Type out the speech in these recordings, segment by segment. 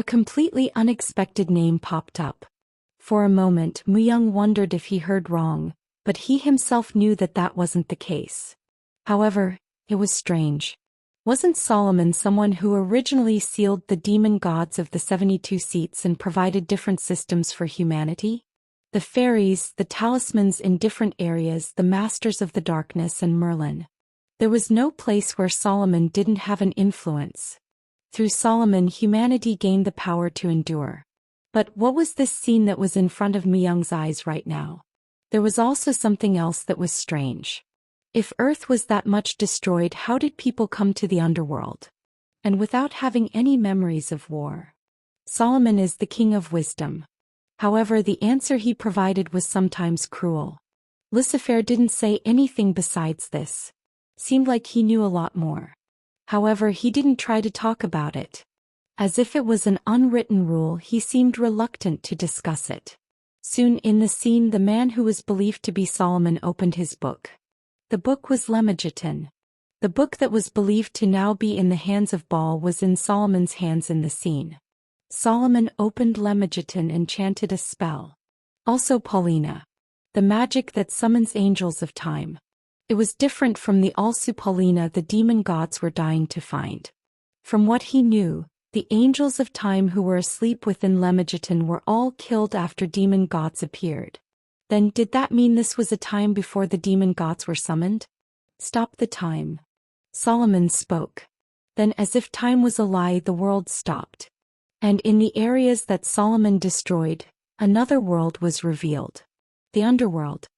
A completely unexpected name popped up. For a moment Muyang wondered if he heard wrong, but he himself knew that that wasn't the case. However, it was strange. Wasn't Solomon someone who originally sealed the demon gods of the 72 seats and provided different systems for humanity? The fairies, the talismans in different areas, the masters of the darkness, and Merlin. There was no place where Solomon didn't have an influence. Through Solomon, humanity gained the power to endure. But what was this scene that was in front of Muyang's eyes right now? There was also something else that was strange. If Earth was that much destroyed, how did people come to the underworld? And without having any memories of war. Solomon is the king of wisdom. However, the answer he provided was sometimes cruel. Lucifer didn't say anything besides this. Seemed like he knew a lot more. However, he didn't try to talk about it. As if it was an unwritten rule, he seemed reluctant to discuss it. Soon in the scene, the man who was believed to be Solomon opened his book. The book was Lemegeton. The book that was believed to now be in the hands of Baal was in Solomon's hands in the scene. Solomon opened Lemegeton and chanted a spell. Also Paulina. The magic that summons angels of time. It was different from the also Paulina the demon gods were dying to find. From what he knew, the angels of time who were asleep within Lemegeton were all killed after demon gods appeared. Then did that mean this was a time before the demon gods were summoned? Stop the time. Solomon spoke. Then as if time was a lie, the world stopped. And in the areas that Solomon destroyed, another world was revealed. The underworld.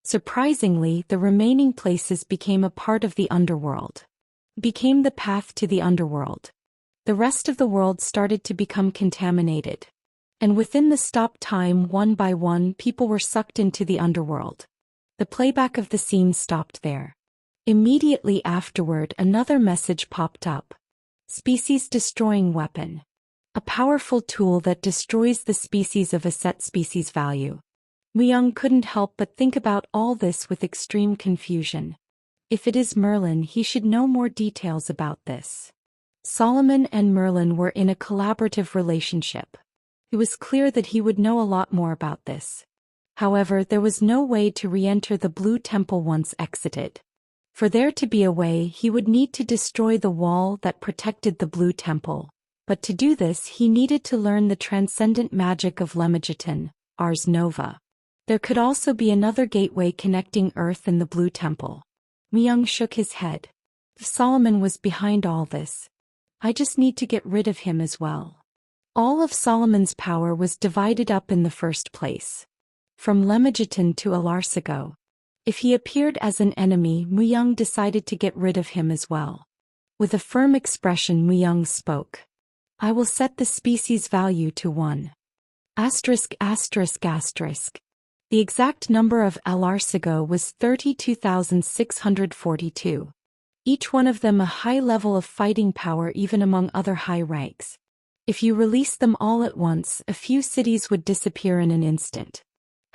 Surprisingly, the remaining places became a part of the underworld. Became the path to the underworld. The rest of the world started to become contaminated. And within the stopped time, one by one, people were sucked into the underworld. The playback of the scene stopped there. Immediately afterward, another message popped up. Species-destroying weapon. A powerful tool that destroys the species of a set species value. Muyang couldn't help but think about all this with extreme confusion. If it is Merlin, he should know more details about this. Solomon and Merlin were in a collaborative relationship. It was clear that he would know a lot more about this. However, there was no way to re-enter the Blue Temple once exited. For there to be a way, he would need to destroy the wall that protected the Blue Temple. But to do this, he needed to learn the transcendent magic of Lemegeton, Ars Nova. There could also be another gateway connecting Earth and the Blue Temple. Muyang shook his head. If Solomon was behind all this, I just need to get rid of him as well. All of Solomon's power was divided up in the first place. From Lemegeton to Alarsago. If he appeared as an enemy, Muyang decided to get rid of him as well. With a firm expression, Muyang spoke. I will set the species value to 1. The exact number of Alarsago was 32,642. Each one of them a high level of fighting power even among other high ranks. If you release them all at once, a few cities would disappear in an instant.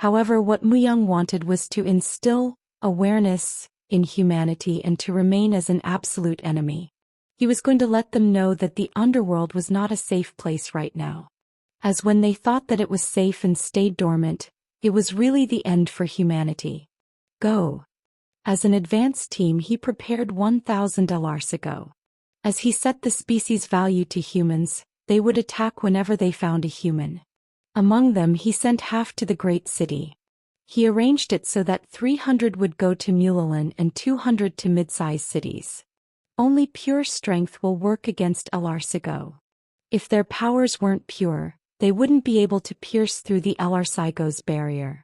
However, what Muyang wanted was to instill awareness in humanity and to remain as an absolute enemy. He was going to let them know that the underworld was not a safe place right now. As when they thought that it was safe and stayed dormant, it was really the end for humanity. Go. As an advanced team, he prepared 1,000 Alarsago. As he set the species value to humans, they would attack whenever they found a human. Among them, he sent half to the great city. He arranged it so that 300 would go to Mulalin and 200 to mid-sized cities. Only pure strength will work against Alarsago. If their powers weren't pure, they wouldn't be able to pierce through the Alarsago's barrier.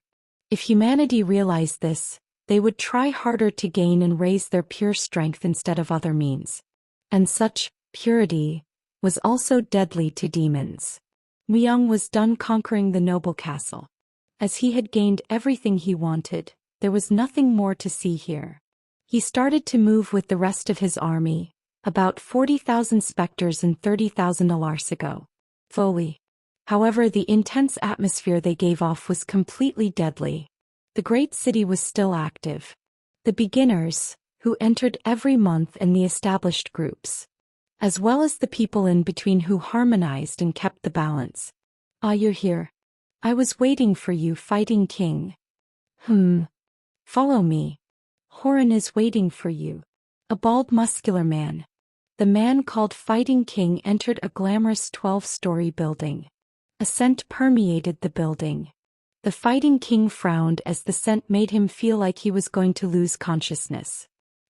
If humanity realized this, they would try harder to gain and raise their pure strength instead of other means. And such purity was also deadly to demons. Muyang was done conquering the noble castle. As he had gained everything he wanted, there was nothing more to see here. He started to move with the rest of his army, about 40,000 specters and 30,000 Alarsago. Fully. However, the intense atmosphere they gave off was completely deadly. The great city was still active. The beginners, who entered every month, and the established groups. as well as the people in between who harmonized and kept the balance. Ah, you're here. I was waiting for you, Fighting King. Follow me. Horan is waiting for you. A bald, muscular man. The man called Fighting King entered a glamorous 12-story building. A scent permeated the building. The Fighting King frowned as the scent made him feel like he was going to lose consciousness.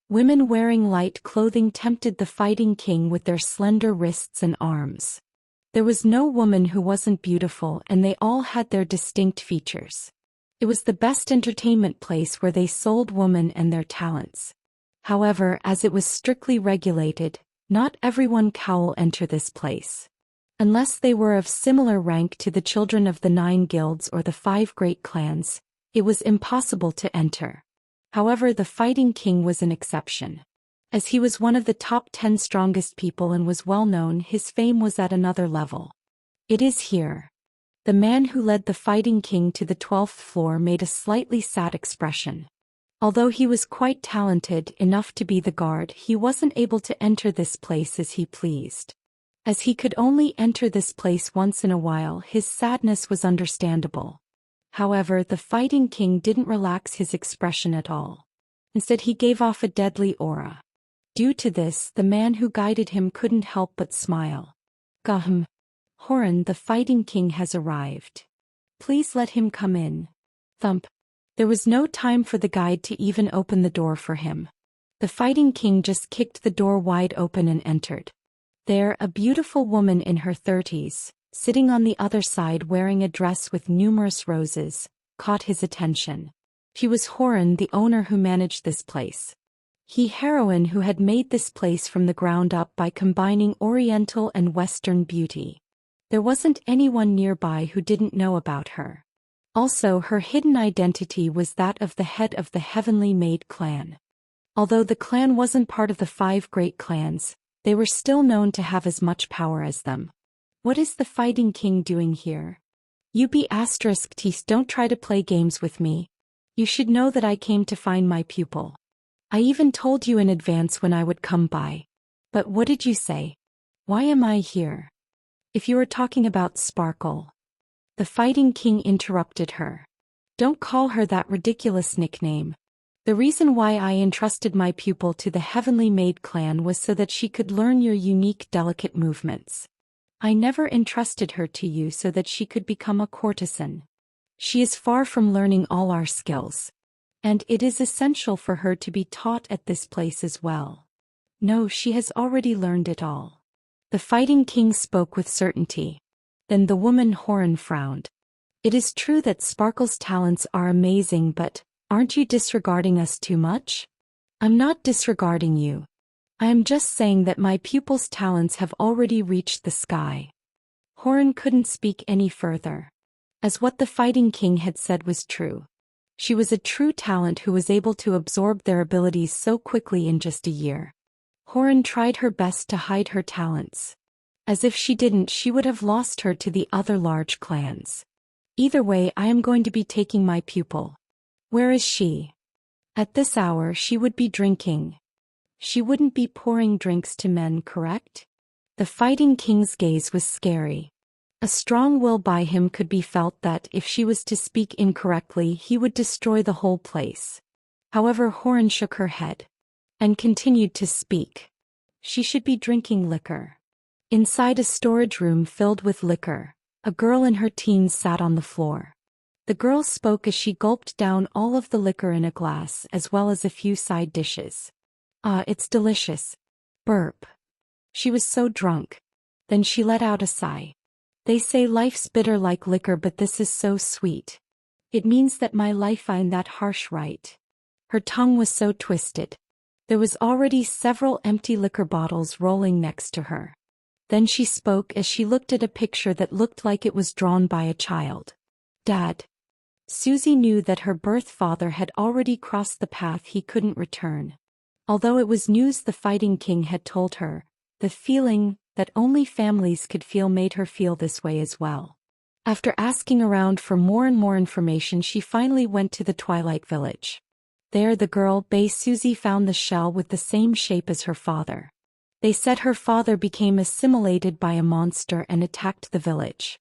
Women wearing light clothing tempted the Fighting King with their slender wrists and arms. There was no woman who wasn't beautiful, and they all had their distinct features. It was the best entertainment place where they sold women and their talents. However, as it was strictly regulated, not everyone could enter this place. Unless they were of similar rank to the children of the 9 guilds or the 5 great clans, it was impossible to enter. However, the Fighting King was an exception. As he was one of the top 10 strongest people and was well known, his fame was at another level. It is here. The man who led the Fighting King to the 12th floor made a slightly sad expression. Although he was quite talented enough to be the guard, he wasn't able to enter this place as he pleased. As he could only enter this place once in a while, his sadness was understandable. However, the Fighting King didn't relax his expression at all. Instead, he gave off a deadly aura. Due to this, the man who guided him couldn't help but smile. Horan, the Fighting King has arrived. Please let him come in. Thump. There was no time for the guide to even open the door for him. The Fighting King just kicked the door wide open and entered. There, a beautiful woman in her 30s, sitting on the other side wearing a dress with numerous roses, caught his attention. She was Horan, the owner who managed this place. Heroine who had made this place from the ground up by combining Oriental and Western beauty. There wasn't anyone nearby who didn't know about her. Also, her hidden identity was that of the head of the Heavenly Maid clan. Although the clan wasn't part of the 5 great clans, they were still known to have as much power as them. What is the Fighting King doing here? Don't try to play games with me. You should know that I came to find my pupil. I even told you in advance when I would come by. But what did you say? Why am I here? If you were talking about Sparkle. The Fighting King interrupted her. Don't call her that ridiculous nickname. The reason why I entrusted my pupil to the Heavenly Maid clan was so that she could learn your unique, delicate movements. I never entrusted her to you so that she could become a courtesan. She is far from learning all our skills. And it is essential for her to be taught at this place as well. No, she has already learned it all. The Fighting King spoke with certainty. Then the woman Horan frowned. It is true that Sparkle's talents are amazing, but aren't you disregarding us too much? I'm not disregarding you. I am just saying that my pupil's talents have already reached the sky. Horan couldn't speak any further. As what the Fighting King had said was true. She was a true talent who was able to absorb their abilities so quickly in just a year. Horan tried her best to hide her talents. As if she didn't, she would have lost her to the other large clans. Either way, I am going to be taking my pupil. Where is she? At this hour she would be drinking. She wouldn't be pouring drinks to men, correct? The Fighting King's gaze was scary. A strong will by him could be felt that if she was to speak incorrectly, he would destroy the whole place. However, Horan shook her head and continued to speak. She should be drinking liquor. Inside a storage room filled with liquor, a girl in her teens sat on the floor. The girl spoke as she gulped down all of the liquor in a glass as well as a few side dishes. Ah, it's delicious. Burp. She was so drunk. Then she let out a sigh. They say life's bitter like liquor, but this is so sweet. It means that my life ain't that harsh, right? Her tongue was so twisted. There was already several empty liquor bottles rolling next to her. Then she spoke as she looked at a picture that looked like it was drawn by a child. Dad. Susie knew that her birth father had already crossed the path he couldn't return. Although it was news the Fighting King had told her, the feeling that only families could feel made her feel this way as well. After asking around for more and more information, she finally went to the Twilight Village. There the girl, Susie, found the shell with the same shape as her father. They said her father became assimilated by a monster and attacked the village.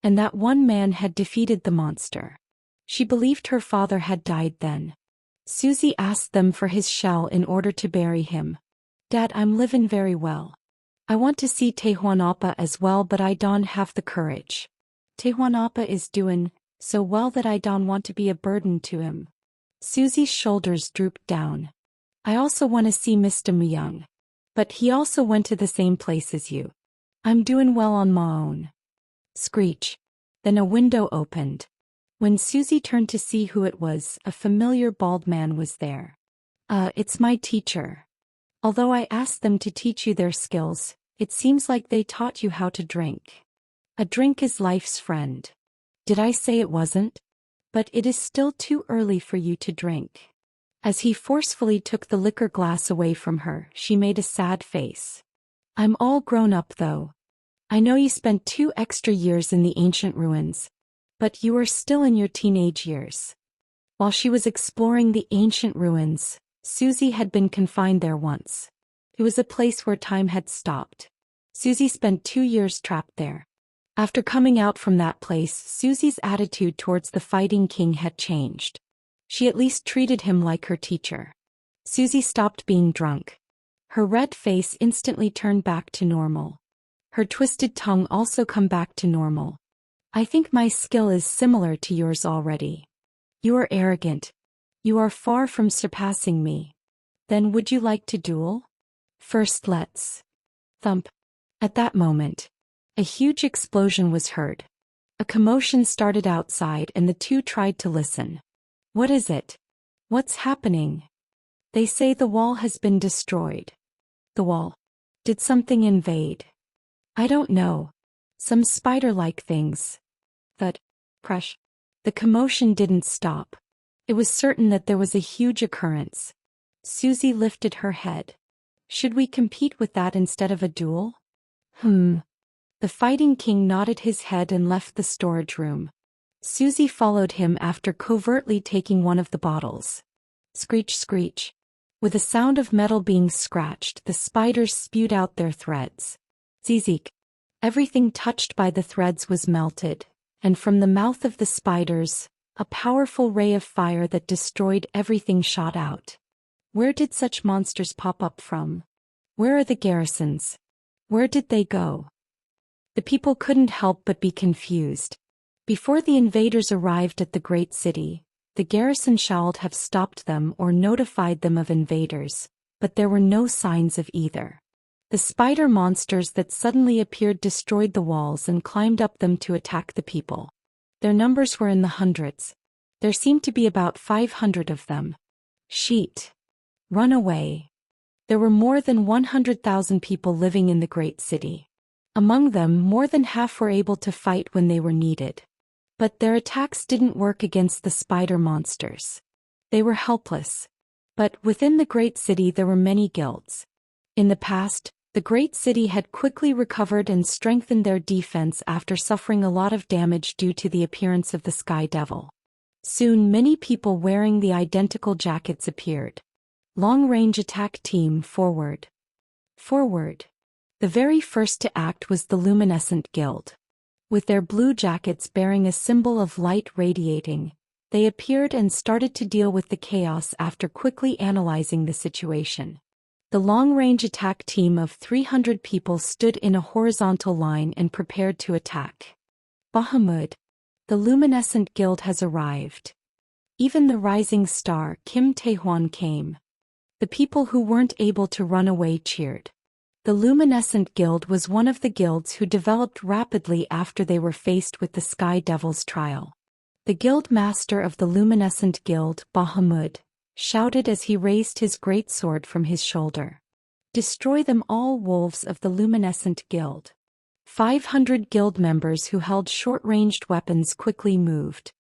And that one man had defeated the monster. She believed her father had died then. Susie asked them for his shell in order to bury him. Dad, I'm living very well. I want to see Tehuanapa as well, but I don't have the courage. Tehuanapa is doing so well that I don't want to be a burden to him. Susie's shoulders drooped down. I also want to see Mr. Myung. But he also went to the same place as you. I'm doing well on my own. Screech. Then a window opened. When Susie turned to see who it was, a familiar bald man was there. It's my teacher. Although I asked them to teach you their skills, it seems like they taught you how to drink. A drink is life's friend. Did I say it wasn't? But it is still too early for you to drink. As he forcefully took the liquor glass away from her, she made a sad face. I'm all grown up though. I know you spent 2 extra years in the ancient ruins, but you are still in your teenage years. While she was exploring the ancient ruins, Susie had been confined there once. It was a place where time had stopped. Susie spent 2 years trapped there. After coming out from that place, Susie's attitude towards the fighting king had changed. She at least treated him like her teacher. Susie stopped being drunk. Her red face instantly turned back to normal. Her twisted tongue also come back to normal. I think my skill is similar to yours already. You are arrogant. You are far from surpassing me. Then would you like to duel? First let's. Thump. At that moment, a huge explosion was heard. A commotion started outside and the two tried to listen. What is it? What's happening? They say the wall has been destroyed. The wall. Did something invade? I don't know. Some spider-like things. Thud. Crush. The commotion didn't stop. It was certain that there was a huge occurrence. Susie lifted her head. Should we compete with that instead of a duel? The fighting king nodded his head and left the storage room. Susie followed him after covertly taking one of the bottles. Screech, screech. With a sound of metal being scratched, the spiders spewed out their threads. Zizik. Everything touched by the threads was melted, and from the mouth of the spiders, a powerful ray of fire that destroyed everything shot out. Where did such monsters pop up from? Where are the garrisons? Where did they go? The people couldn't help but be confused. Before the invaders arrived at the great city, the garrison should have stopped them or notified them of invaders, but there were no signs of either. The spider monsters that suddenly appeared destroyed the walls and climbed up them to attack the people. Their numbers were in the hundreds. There seemed to be about 500 of them. Sheet. Run away. There were more than 100,000 people living in the great city. Among them, more than half were able to fight when they were needed. But their attacks didn't work against the spider monsters. They were helpless. But within the great city there were many guilds. In the past, the great city had quickly recovered and strengthened their defense after suffering a lot of damage due to the appearance of the Sky Devil. Soon many people wearing the identical jackets appeared. Long-range attack team forward. Forward. The very first to act was the Luminescent Guild. With their blue jackets bearing a symbol of light radiating, they appeared and started to deal with the chaos after quickly analyzing the situation. The long-range attack team of 300 people stood in a horizontal line and prepared to attack. Bahamut. The Luminescent Guild has arrived. Even the rising star Kim Tae-hwan came. The people who weren't able to run away cheered. The Luminescent Guild was one of the guilds who developed rapidly after they were faced with the Sky Devil's trial. The guild master of the Luminescent Guild, Bahamut, shouted as he raised his great sword from his shoulder. Destroy them all, wolves of the Luminescent Guild. 500 guild members who held short-ranged weapons quickly moved.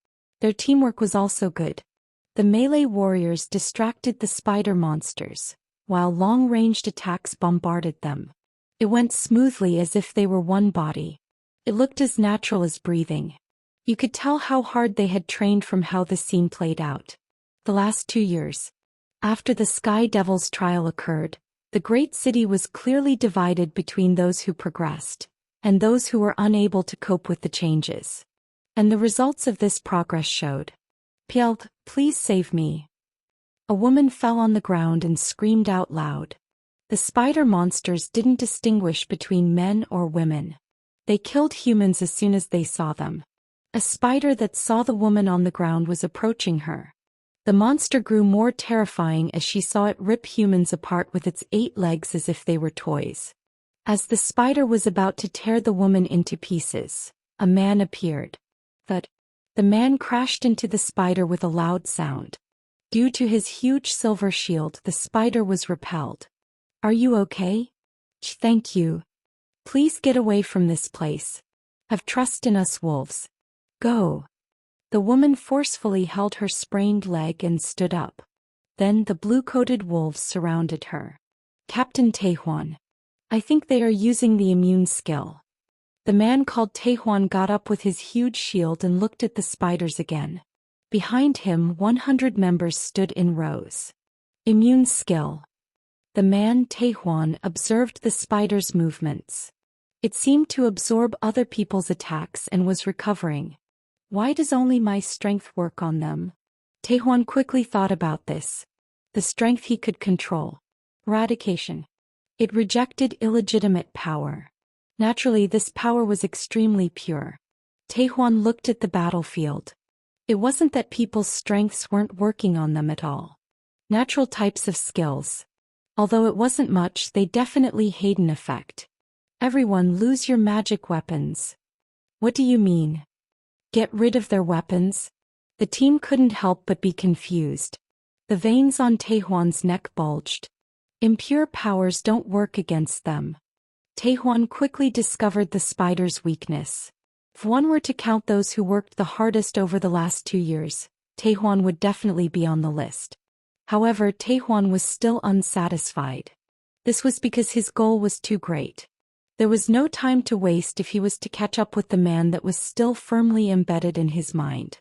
Their teamwork was also good. The melee warriors distracted the spider monsters, while long-ranged attacks bombarded them. It went smoothly as if they were one body. It looked as natural as breathing. You could tell how hard they had trained from how the scene played out. The last 2 years. After the Sky Devil's trial occurred, The great city was clearly divided between those who progressed and those who were unable to cope with the changes. And the results of this progress showed. "Pjelp, please save me." A woman fell on the ground and screamed out loud. The spider monsters didn't distinguish between men or women. They killed humans as soon as they saw them. A spider that saw the woman on the ground was approaching her. The monster grew more terrifying as she saw it rip humans apart with its 8 legs as if they were toys. As the spider was about to tear the woman into pieces, a man appeared. But the man crashed into the spider with a loud sound. Due to his huge silver shield, the spider was repelled. "Are you okay?" "Thank you. Please get away from this place. Have trust in us wolves. Go." The woman forcefully held her sprained leg and stood up. Then the blue-coated wolves surrounded her. "Captain Taejuan. I think they are using the immune skill." The man called Taejuan got up with his huge shield and looked at the spiders again. Behind him, 100 members stood in rows. Immune skill. The man, Taejuan, observed the spider's movements. It seemed to absorb other people's attacks and was recovering. Why does only my strength work on them? Taejuan quickly thought about this. The strength he could control. Eradication. It rejected illegitimate power. Naturally, this power was extremely pure. Taejuan looked at the battlefield. It wasn't that people's strengths weren't working on them at all. Natural types of skills. Although it wasn't much, they definitely had an effect. "Everyone lose your magic weapons." "What do you mean?" "Get rid of their weapons." The team couldn't help but be confused. The veins on Taejuan's neck bulged. Impure powers don't work against them. Taejuan quickly discovered the spider's weakness. If one were to count those who worked the hardest over the last 2 years, Taejuan would definitely be on the list. However, Taejuan was still unsatisfied. This was because his goal was too great. There was no time to waste if he was to catch up with the man that was still firmly embedded in his mind.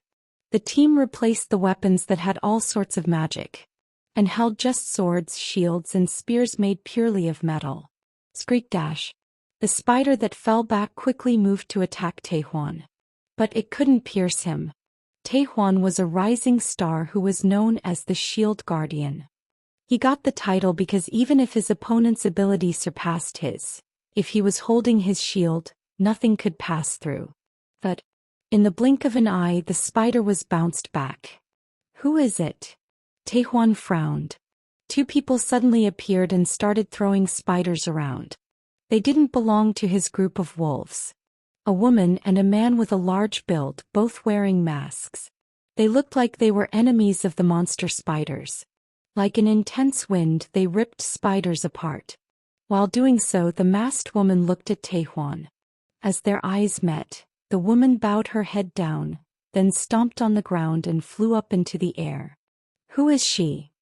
The team replaced the weapons that had all sorts of magic, and held just swords, shields, and spears made purely of metal. Screak dash. The spider that fell back quickly moved to attack Taejuan. But it couldn't pierce him. Taejuan was a rising star who was known as the Shield Guardian. He got the title because even if his opponent's ability surpassed his, if he was holding his shield, nothing could pass through. But in the blink of an eye, the spider was bounced back. "Who is it?" Taejuan frowned. 2 people suddenly appeared and started throwing spiders around. They didn't belong to his group of wolves. A woman and a man with a large build, both wearing masks. They looked like they were enemies of the monster spiders. Like an intense wind, they ripped spiders apart. While doing so, the masked woman looked at Taejuan. As their eyes met, the woman bowed her head down, then stomped on the ground and flew up into the air. "Who is she?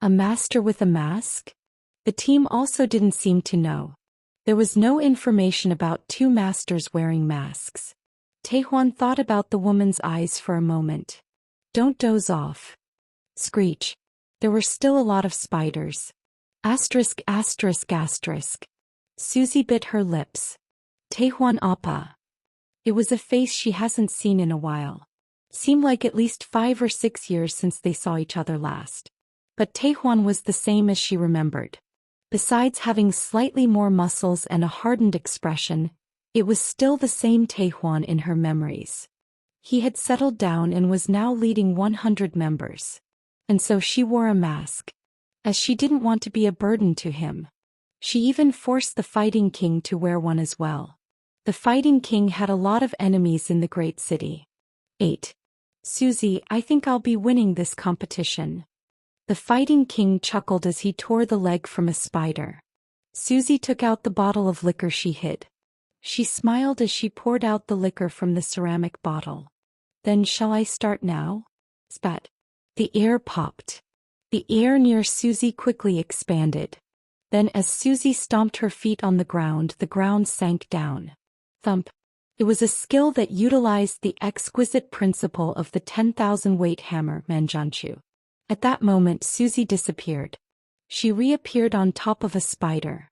A master with a mask?" The team also didn't seem to know. There was no information about 2 masters wearing masks. Taejuan thought about the woman's eyes for a moment. "Don't doze off." Screech. There were still a lot of spiders. Asterisk asterisk asterisk. Susie bit her lips. Taejuan appa. It was a face she hasn't seen in a while. Seemed like at least 5 or 6 years since they saw each other last. But Taejuan was the same as she remembered. Besides having slightly more muscles and a hardened expression, it was still the same Taejuan in her memories. He had settled down and was now leading 100 members. And so she wore a mask, as she didn't want to be a burden to him. She even forced the Fighting King to wear one as well. The Fighting King had a lot of enemies in the great city. 8. "Susie, I think I'll be winning this competition." The Fighting King chuckled as he tore the leg from a spider. Susie took out the bottle of liquor she hid. She smiled as she poured out the liquor from the ceramic bottle. "Then shall I start now?" Spat. The air popped. The air near Susie quickly expanded. Then as Susie stomped her feet on the ground sank down. Thump. It was a skill that utilized the exquisite principle of the 10,000 weight hammer, Manjanchu. At that moment Susie disappeared. She reappeared on top of a spider.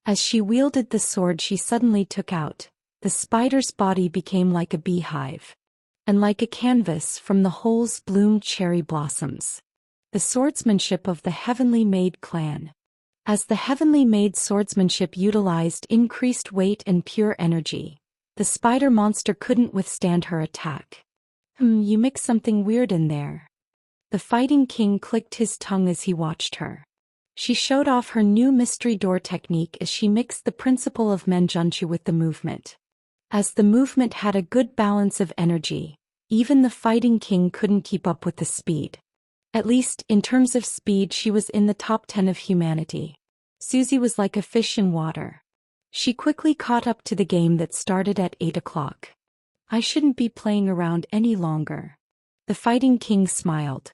As she wielded the sword she suddenly took out, the spider's body became like a beehive. And like a canvas from the holes bloomed cherry blossoms. The swordsmanship of the heavenly maid clan. As the heavenly maid swordsmanship utilized increased weight and pure energy, the spider monster couldn't withstand her attack. You mixed something weird in there. The fighting king clicked his tongue as he watched her. She showed off her new mystery door technique as she mixed the principle of Menjunchu with the movement. As the movement had a good balance of energy, even the fighting king couldn't keep up with the speed. At least, in terms of speed, she was in the top 10 of humanity. Susie was like a fish in water. She quickly caught up to the game that started at 8 o'clock. I shouldn't be playing around any longer. The fighting king smiled.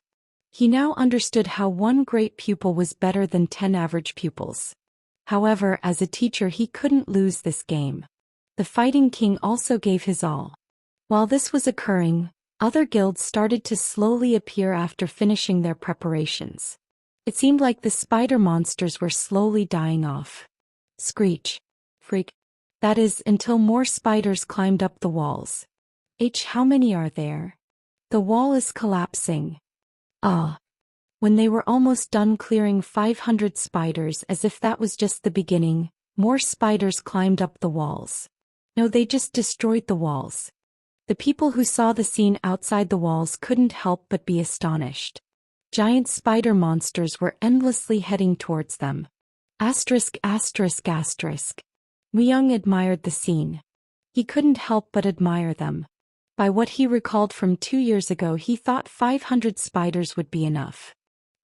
He now understood how one great pupil was better than 10 average pupils. However, as a teacher he couldn't lose this game. The fighting king also gave his all. While this was occurring, other guilds started to slowly appear after finishing their preparations. It seemed like the spider monsters were slowly dying off. Screech. Freak. That is, until more spiders climbed up the walls. How many are there? The wall is collapsing. When they were almost done clearing 500 spiders, as if that was just the beginning, more spiders climbed up the walls. No, they just destroyed the walls. The people who saw the scene outside the walls couldn't help but be astonished. Giant spider monsters were endlessly heading towards them. Asterisk. Myung admired the scene. He couldn't help but admire them. By what he recalled from 2 years ago, he thought 500 spiders would be enough.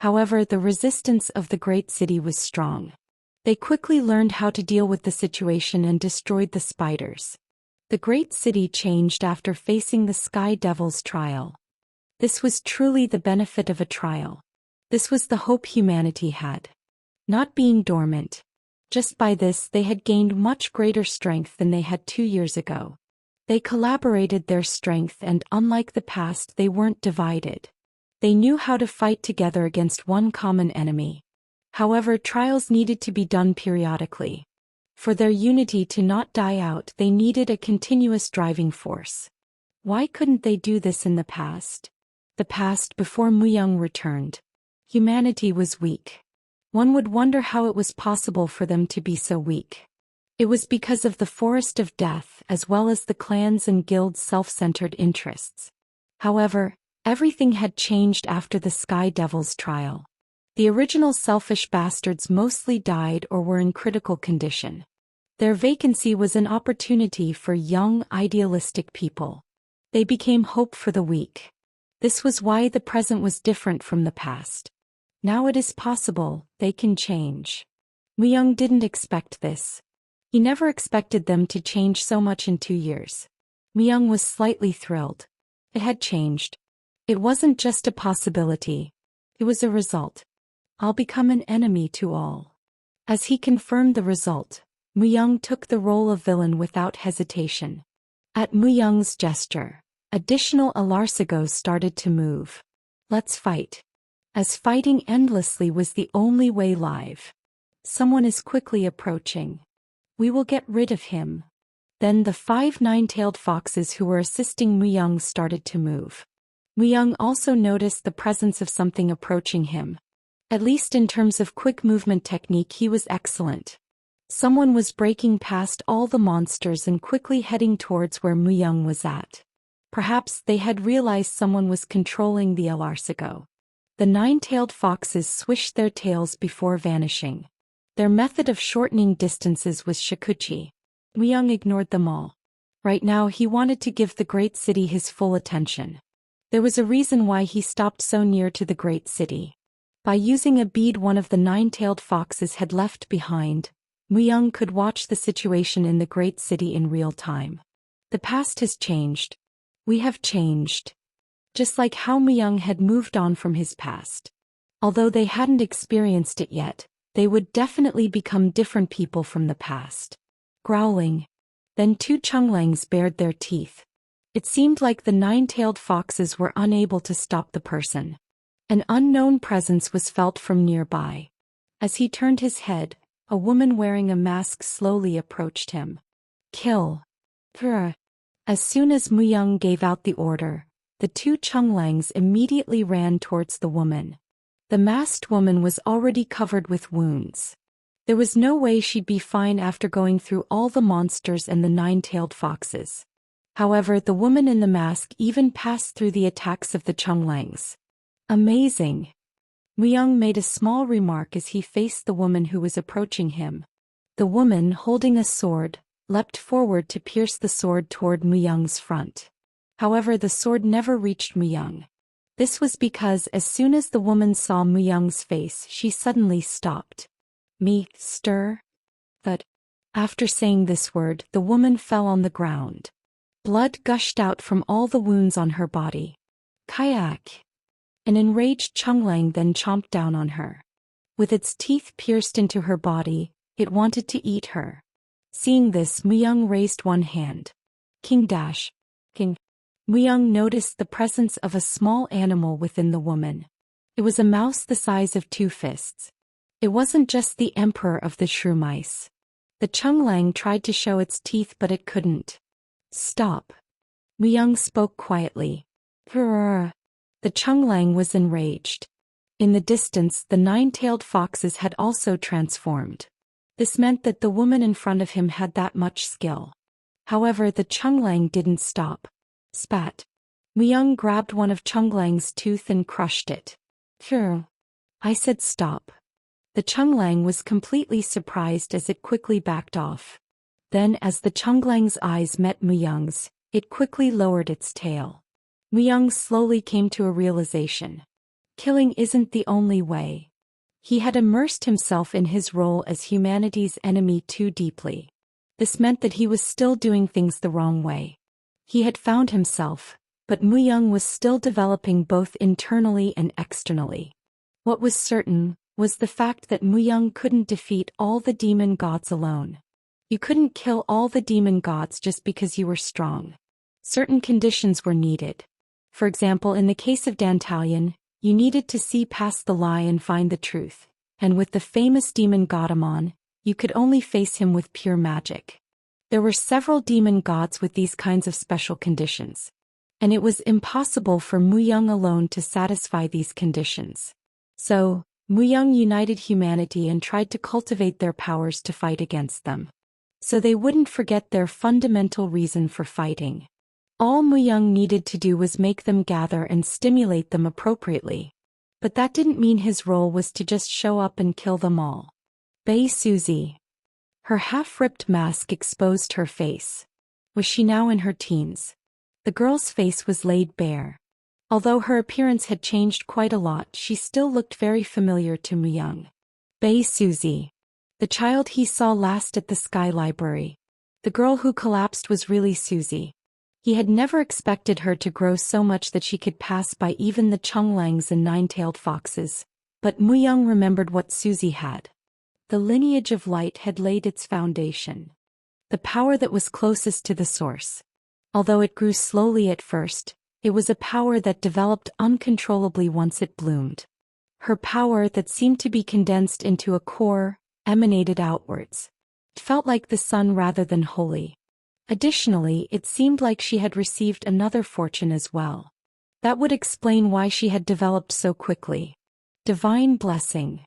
However, the resistance of the great city was strong. They quickly learned how to deal with the situation and destroyed the spiders. The great city changed after facing the Sky Devil's trial. This was truly the benefit of a trial. This was the hope humanity had. Not being dormant. Just by this they had gained much greater strength than they had 2 years ago. They collaborated their strength and, unlike the past, they weren't divided. They knew how to fight together against one common enemy. However, trials needed to be done periodically. For their unity to not die out, they needed a continuous driving force. Why couldn't they do this in the past? The past before Myung returned. Humanity was weak. One would wonder how it was possible for them to be so weak. It was because of the Forest of Death as well as the clans and guilds' self-centered interests. However, everything had changed after the Sky Devil's trial. The original selfish bastards mostly died or were in critical condition. Their vacancy was an opportunity for young, idealistic people. They became hope for the weak. This was why the present was different from the past. Now it is possible, they can change. Myung didn't expect this. He never expected them to change so much in 2 years. Myung was slightly thrilled. It had changed. It wasn't just a possibility. It was a result. I'll become an enemy to all. As he confirmed the result, Myung took the role of villain without hesitation. At Myung's gesture, additional Alarcigos started to move. Let's fight. As fighting endlessly was the only way live. Someone is quickly approaching. We will get rid of him. Then the 5 nine-tailed foxes who were assisting Myung started to move. Myung also noticed the presence of something approaching him. At least in terms of quick movement technique he was excellent. Someone was breaking past all the monsters and quickly heading towards where Myung was at. Perhaps they had realized someone was controlling the Alarcigo. The 9-tailed foxes swished their tails before vanishing. Their method of shortening distances was Shikuchi. Myung ignored them all. Right now he wanted to give the great city his full attention. There was a reason why he stopped so near to the great city. By using a bead one of the 9-tailed foxes had left behind, Myung could watch the situation in the great city in real time. The past has changed. We have changed. Just like how Myung had moved on from his past. Although they hadn't experienced it yet, they would definitely become different people from the past. Growling. Then 2 Chunglangs bared their teeth. It seemed like the 9-tailed foxes were unable to stop the person. An unknown presence was felt from nearby. As he turned his head, a woman wearing a mask slowly approached him. Kill her. As soon as Muyang gave out the order, the two Chunglangs immediately ran towards the woman. The masked woman was already covered with wounds. There was no way she'd be fine after going through all the monsters and the nine-tailed foxes. However, the woman in the mask even passed through the attacks of the Chunglangs. Amazing. Muyang made a small remark as he faced the woman who was approaching him. The woman, holding a sword, leapt forward to pierce the sword toward Muyang's front. However, the sword never reached Muyang. This was because as soon as the woman saw Muyang's face, she suddenly stopped. Stir? But after saying this word, the woman fell on the ground. Blood gushed out from all the wounds on her body. Kayak! An enraged Chunglang then chomped down on her. With its teeth pierced into her body, it wanted to eat her. Seeing this, Muyang raised one hand. King. Muyang noticed the presence of a small animal within the woman. It was a mouse the size of 2 fists. It wasn't just the emperor of the shrew mice. The Chunglang tried to show its teeth but it couldn't. Stop. Muyang spoke quietly. The Chunglang was enraged. In the distance, the 9-tailed foxes had also transformed. This meant that the woman in front of him had that much skill. However, the Chunglang didn't stop. Spat. Muyang grabbed one of Chunglang's tooth and crushed it. I said stop. The Chunglang was completely surprised as it quickly backed off. Then as the Chunglang's eyes met Muyang's, it quickly lowered its tail. Muyang slowly came to a realization. Killing isn't the only way. He had immersed himself in his role as humanity's enemy too deeply. This meant that he was still doing things the wrong way. He had found himself, but Muyang was still developing both internally and externally. What was certain was the fact that Muyang couldn't defeat all the demon gods alone. You couldn't kill all the demon gods just because you were strong. Certain conditions were needed. For example, in the case of Dantalion, you needed to see past the lie and find the truth. And with the famous demon Godamon, you could only face him with pure magic. There were several demon gods with these kinds of special conditions. And it was impossible for Muyang alone to satisfy these conditions. So, Muyang united humanity and tried to cultivate their powers to fight against them. So they wouldn't forget their fundamental reason for fighting. All Muyang needed to do was make them gather and stimulate them appropriately. But that didn't mean his role was to just show up and kill them all. Bei Suzy. Her half-ripped mask exposed her face. Was she now in her teens? The girl's face was laid bare. Although her appearance had changed quite a lot, she still looked very familiar to Muyang. Bei Suzy. The child he saw last at the Sky Library. The girl who collapsed was really Suzy. He had never expected her to grow so much that she could pass by even the Chunglangs and 9-tailed foxes. But Muyang remembered what Suzy had. The lineage of light had laid its foundation. The power that was closest to the source. Although it grew slowly at first, it was a power that developed uncontrollably once it bloomed. Her power that seemed to be condensed into a core, emanated outwards. It felt like the sun rather than holy. Additionally, it seemed like she had received another fortune as well. That would explain why she had developed so quickly. Divine blessing.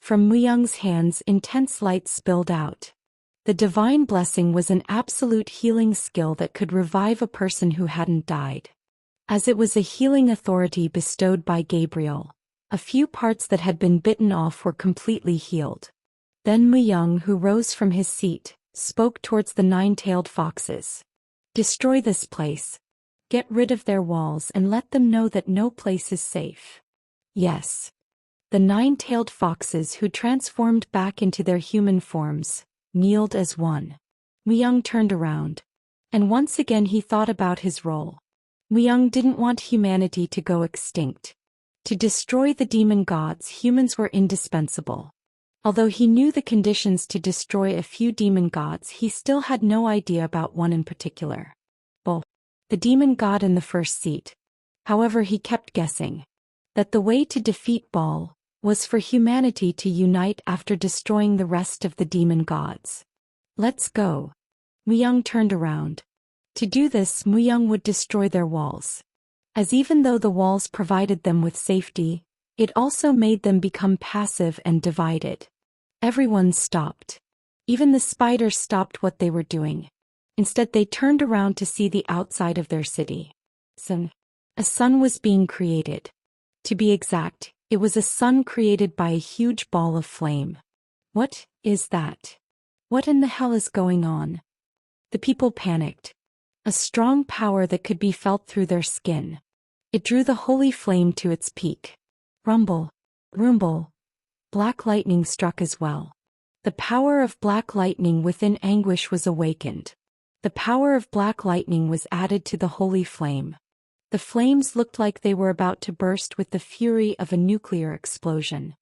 From Muyang's hands, intense light spilled out. The divine blessing was an absolute healing skill that could revive a person who hadn't died. As it was a healing authority bestowed by Gabriel, a few parts that had been bitten off were completely healed. Then Muyang, who rose from his seat, spoke towards the 9-tailed foxes. Destroy this place. Get rid of their walls and let them know that no place is safe. Yes. The 9-tailed foxes, who transformed back into their human forms, kneeled as one. Muyang turned around. And once again he thought about his role. Muyang didn't want humanity to go extinct. To destroy the demon gods, humans were indispensable. Although he knew the conditions to destroy a few demon gods, he still had no idea about one in particular. Bull. The demon god in the first seat. However, he kept guessing that the way to defeat Baal was for humanity to unite after destroying the rest of the demon gods. Let's go. Muyang turned around. To do this, Muyang would destroy their walls. As even though the walls provided them with safety, it also made them become passive and divided. Everyone stopped. Even the spiders stopped what they were doing. Instead, they turned around to see the outside of their city. A sun was being created. To be exact, it was a sun created by a huge ball of flame. What is that? What in the hell is going on? The people panicked. A strong power that could be felt through their skin. It drew the holy flame to its peak. Rumble, rumble. Black lightning struck as well. The power of black lightning within anguish was awakened. The power of black lightning was added to the holy flame. The flames looked like they were about to burst with the fury of a nuclear explosion.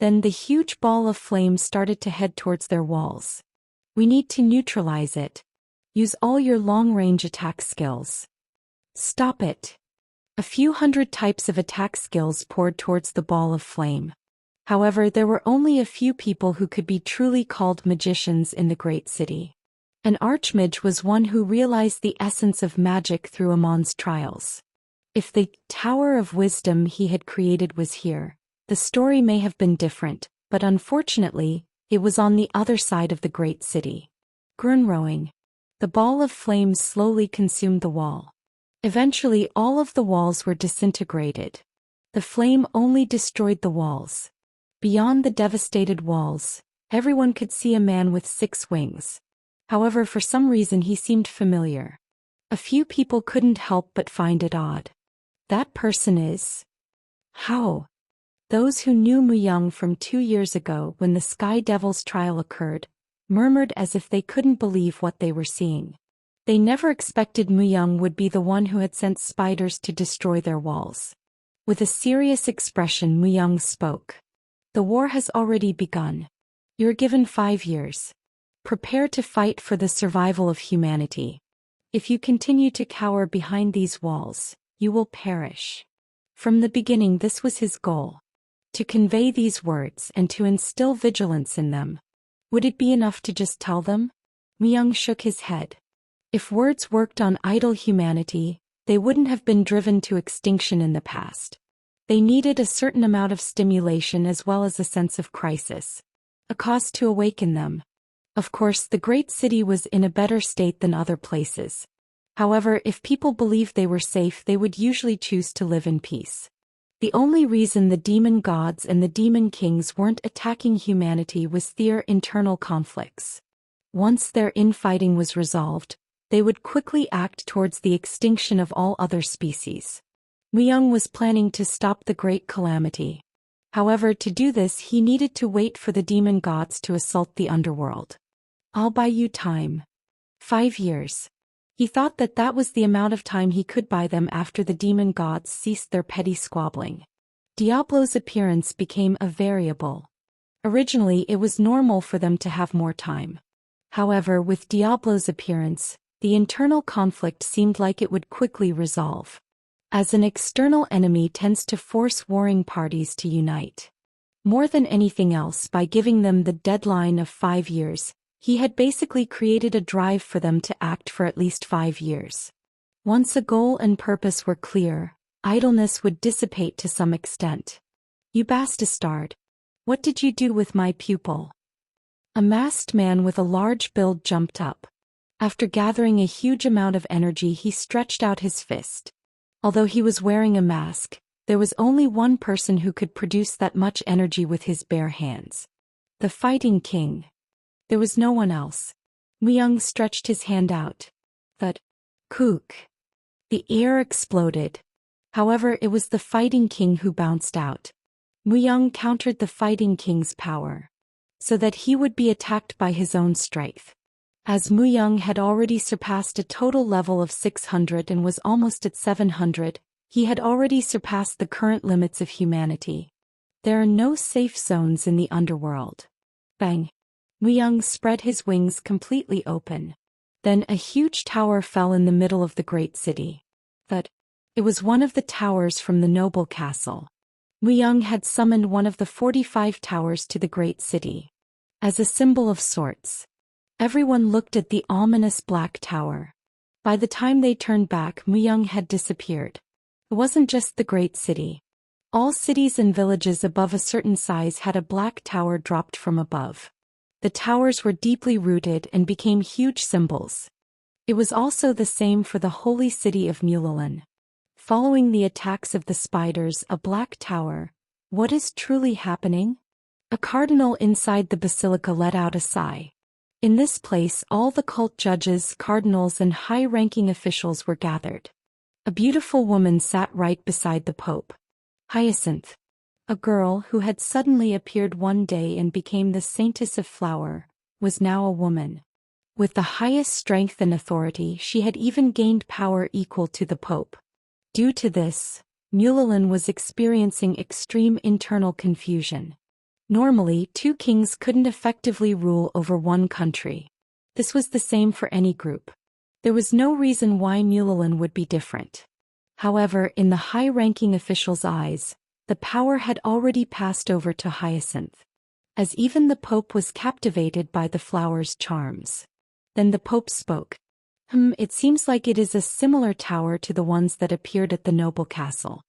Then the huge ball of flame started to head towards their walls. We need to neutralize it. Use all your long-range attack skills. Stop it. A few hundred types of attack skills poured towards the ball of flame. However, there were only a few people who could be truly called magicians in the great city. An archmage was one who realized the essence of magic through Amon's trials. If the Tower of Wisdom he had created was here, the story may have been different, but unfortunately, it was on the other side of the great city. Grunrowing. The ball of flame slowly consumed the wall. Eventually, all of the walls were disintegrated. The flame only destroyed the walls. Beyond the devastated walls, everyone could see a man with 6 wings. However, for some reason he seemed familiar. A few people couldn't help but find it odd. That person is... How? Those who knew Muyang from 2 years ago when the Sky Devil's trial occurred, murmured as if they couldn't believe what they were seeing. They never expected Muyang would be the one who had sent spiders to destroy their walls. With a serious expression, Muyang spoke. The war has already begun. You're given 5 years. Prepare to fight for the survival of humanity. If you continue to cower behind these walls, you will perish. From the beginning, this was his goal. To convey these words and to instill vigilance in them. Would it be enough to just tell them? Muyang shook his head. If words worked on idle humanity, they wouldn't have been driven to extinction in the past. They needed a certain amount of stimulation as well as a sense of crisis. A cause to awaken them. Of course, the great city was in a better state than other places. However, if people believed they were safe, they would usually choose to live in peace. The only reason the demon gods and the demon kings weren't attacking humanity was their internal conflicts. Once their infighting was resolved, they would quickly act towards the extinction of all other species. Muyang was planning to stop the great calamity. However, to do this he needed to wait for the demon gods to assault the underworld. I'll buy you time. 5 years. He thought that that was the amount of time he could buy them after the demon gods ceased their petty squabbling. Diablo's appearance became a variable. Originally, it was normal for them to have more time. However, with Diablo's appearance, the internal conflict seemed like it would quickly resolve. As an external enemy tends to force warring parties to unite. More than anything else, by giving them the deadline of 5 years, he had basically created a drive for them to act for at least 5 years. Once a goal and purpose were clear, idleness would dissipate to some extent. You bastard. What did you do with my pupil? A masked man with a large build jumped up. After gathering a huge amount of energy, he stretched out his fist. Although he was wearing a mask, there was only one person who could produce that much energy with his bare hands. The Fighting King. There was no one else. Muyang stretched his hand out. Thud. Kook. The air exploded. However, it was the Fighting King who bounced out. Muyang countered the Fighting King's power, so that he would be attacked by his own strength. As Muyang had already surpassed a total level of 600 and was almost at 700, he had already surpassed the current limits of humanity. There are no safe zones in the underworld. Bang! Muyang spread his wings completely open. Then a huge tower fell in the middle of the great city. It was one of the towers from the noble castle. Muyang had summoned one of the 45 towers to the great city. As a symbol of sorts. Everyone looked at the ominous black tower. By the time they turned back, Muyang had disappeared. It wasn't just the great city. All cities and villages above a certain size had a black tower dropped from above. The towers were deeply rooted and became huge symbols. It was also the same for the holy city of Mulalin. Following the attacks of the spiders, a black tower. What is truly happening? A cardinal inside the basilica let out a sigh. In this place, all the cult judges, cardinals, and high-ranking officials were gathered. A beautiful woman sat right beside the Pope. Hyacinth. A girl who had suddenly appeared one day and became the saintess of flower, was now a woman. With the highest strength and authority, she had even gained power equal to the Pope. Due to this, Mulalin was experiencing extreme internal confusion. Normally, two kings couldn't effectively rule over one country. This was the same for any group. There was no reason why Mulalin would be different. However, in the high-ranking officials' eyes, the power had already passed over to Hyacinth. As even the Pope was captivated by the flower's charms. Then the Pope spoke. It seems like it is a similar tower to the ones that appeared at the noble castle.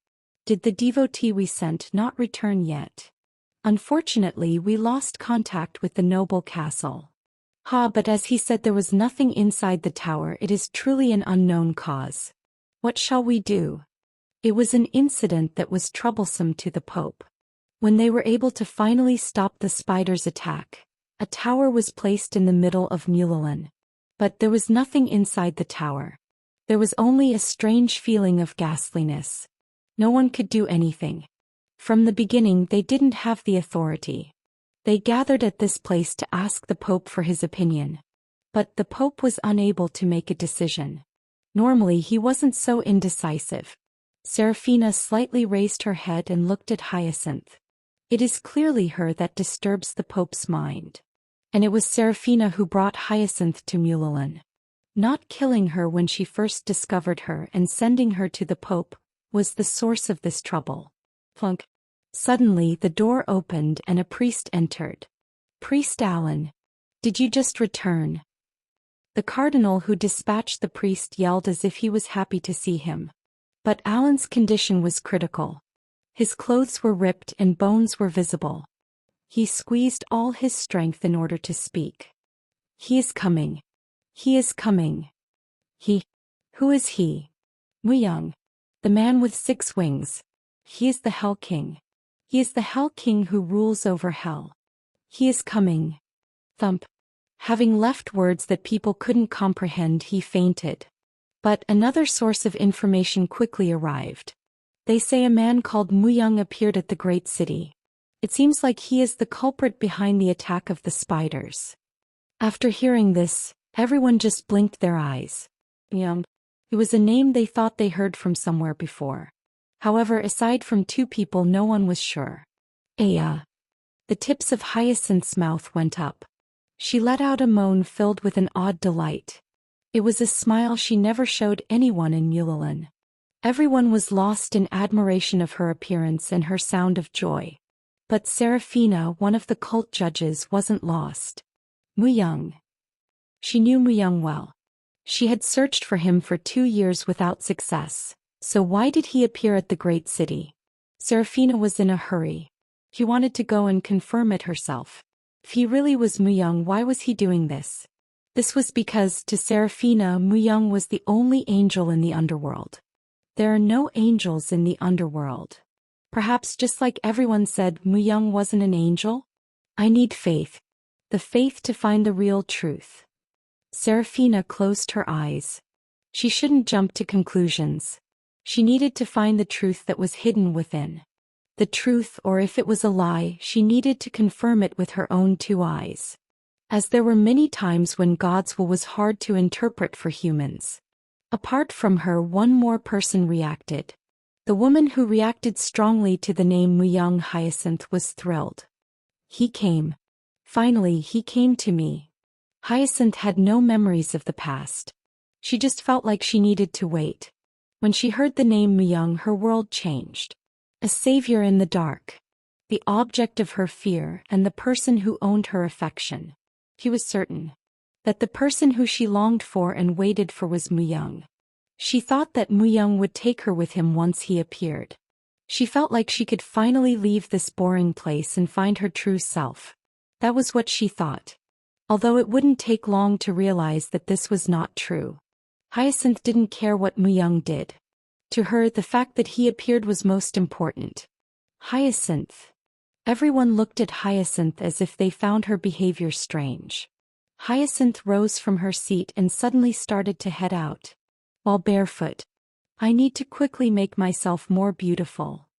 Did the devotee we sent not return yet? Unfortunately, we lost contact with the noble castle. But as he said there was nothing inside the tower, it is truly an unknown cause. What shall we do? It was an incident that was troublesome to the Pope. When they were able to finally stop the spider's attack, a tower was placed in the middle of Mulalin. But there was nothing inside the tower. There was only a strange feeling of ghastliness. No one could do anything. From the beginning they didn't have the authority. They gathered at this place to ask the Pope for his opinion. But the Pope was unable to make a decision. Normally he wasn't so indecisive. Serafina slightly raised her head and looked at Hyacinth. It is clearly her that disturbs the Pope's mind. And it was Serafina who brought Hyacinth to Mulalin. Not killing her when she first discovered her and sending her to the Pope was the source of this trouble. Plunk. Suddenly the door opened and a priest entered. Priest Alan. Did you just return? The cardinal who dispatched the priest yelled as if he was happy to see him. But Alan's condition was critical. His clothes were ripped and bones were visible. He squeezed all his strength in order to speak. He is coming. He is coming. He. Who is he? Muyang. The man with 6 wings. He is the Hell King. He is the Hell King who rules over hell. He is coming. Thump. Having left words that people couldn't comprehend, he fainted. But another source of information quickly arrived. They say a man called Muyang appeared at the great city. It seems like he is the culprit behind the attack of the spiders. After hearing this, everyone just blinked their eyes. It was a name they thought they heard from somewhere before. However, aside from 2 people, no one was sure. Aya. The tips of Hyacinth's mouth went up. She let out a moan filled with an odd delight. It was a smile she never showed anyone in Mulalin. Everyone was lost in admiration of her appearance and her sound of joy. But Serafina, one of the cult judges, wasn't lost. Muyang. She knew Muyang well. She had searched for him for 2 years without success. So why did he appear at the great city? Serafina was in a hurry. She wanted to go and confirm it herself. If he really was Muyang, why was he doing this? This was because, to Serafina, Muyang was the only angel in the underworld. There are no angels in the underworld. Perhaps just like everyone said Muyang wasn't an angel? I need faith. The faith to find the real truth. Serafina closed her eyes. She shouldn't jump to conclusions. She needed to find the truth that was hidden within. The truth, or if it was a lie, she needed to confirm it with her own 2 eyes. As there were many times when God's will was hard to interpret for humans. Apart from her, one more person reacted. The woman who reacted strongly to the name Muyang. Hyacinth was thrilled. He came. Finally, he came to me. Hyacinth had no memories of the past. She just felt like she needed to wait. When she heard the name Muyang, her world changed. A savior in the dark. The object of her fear and the person who owned her affection. She was certain that the person who she longed for and waited for was Mu-young. She thought that Mu-young would take her with him once he appeared. She felt like she could finally leave this boring place and find her true self. That was what she thought. Although it wouldn't take long to realize that this was not true. Hyacinth didn't care what Mu-young did. To her, the fact that he appeared was most important. Hyacinth. Everyone looked at Hyacinth as if they found her behavior strange. Hyacinth rose from her seat and suddenly started to head out. While barefoot. I need to quickly make myself more beautiful.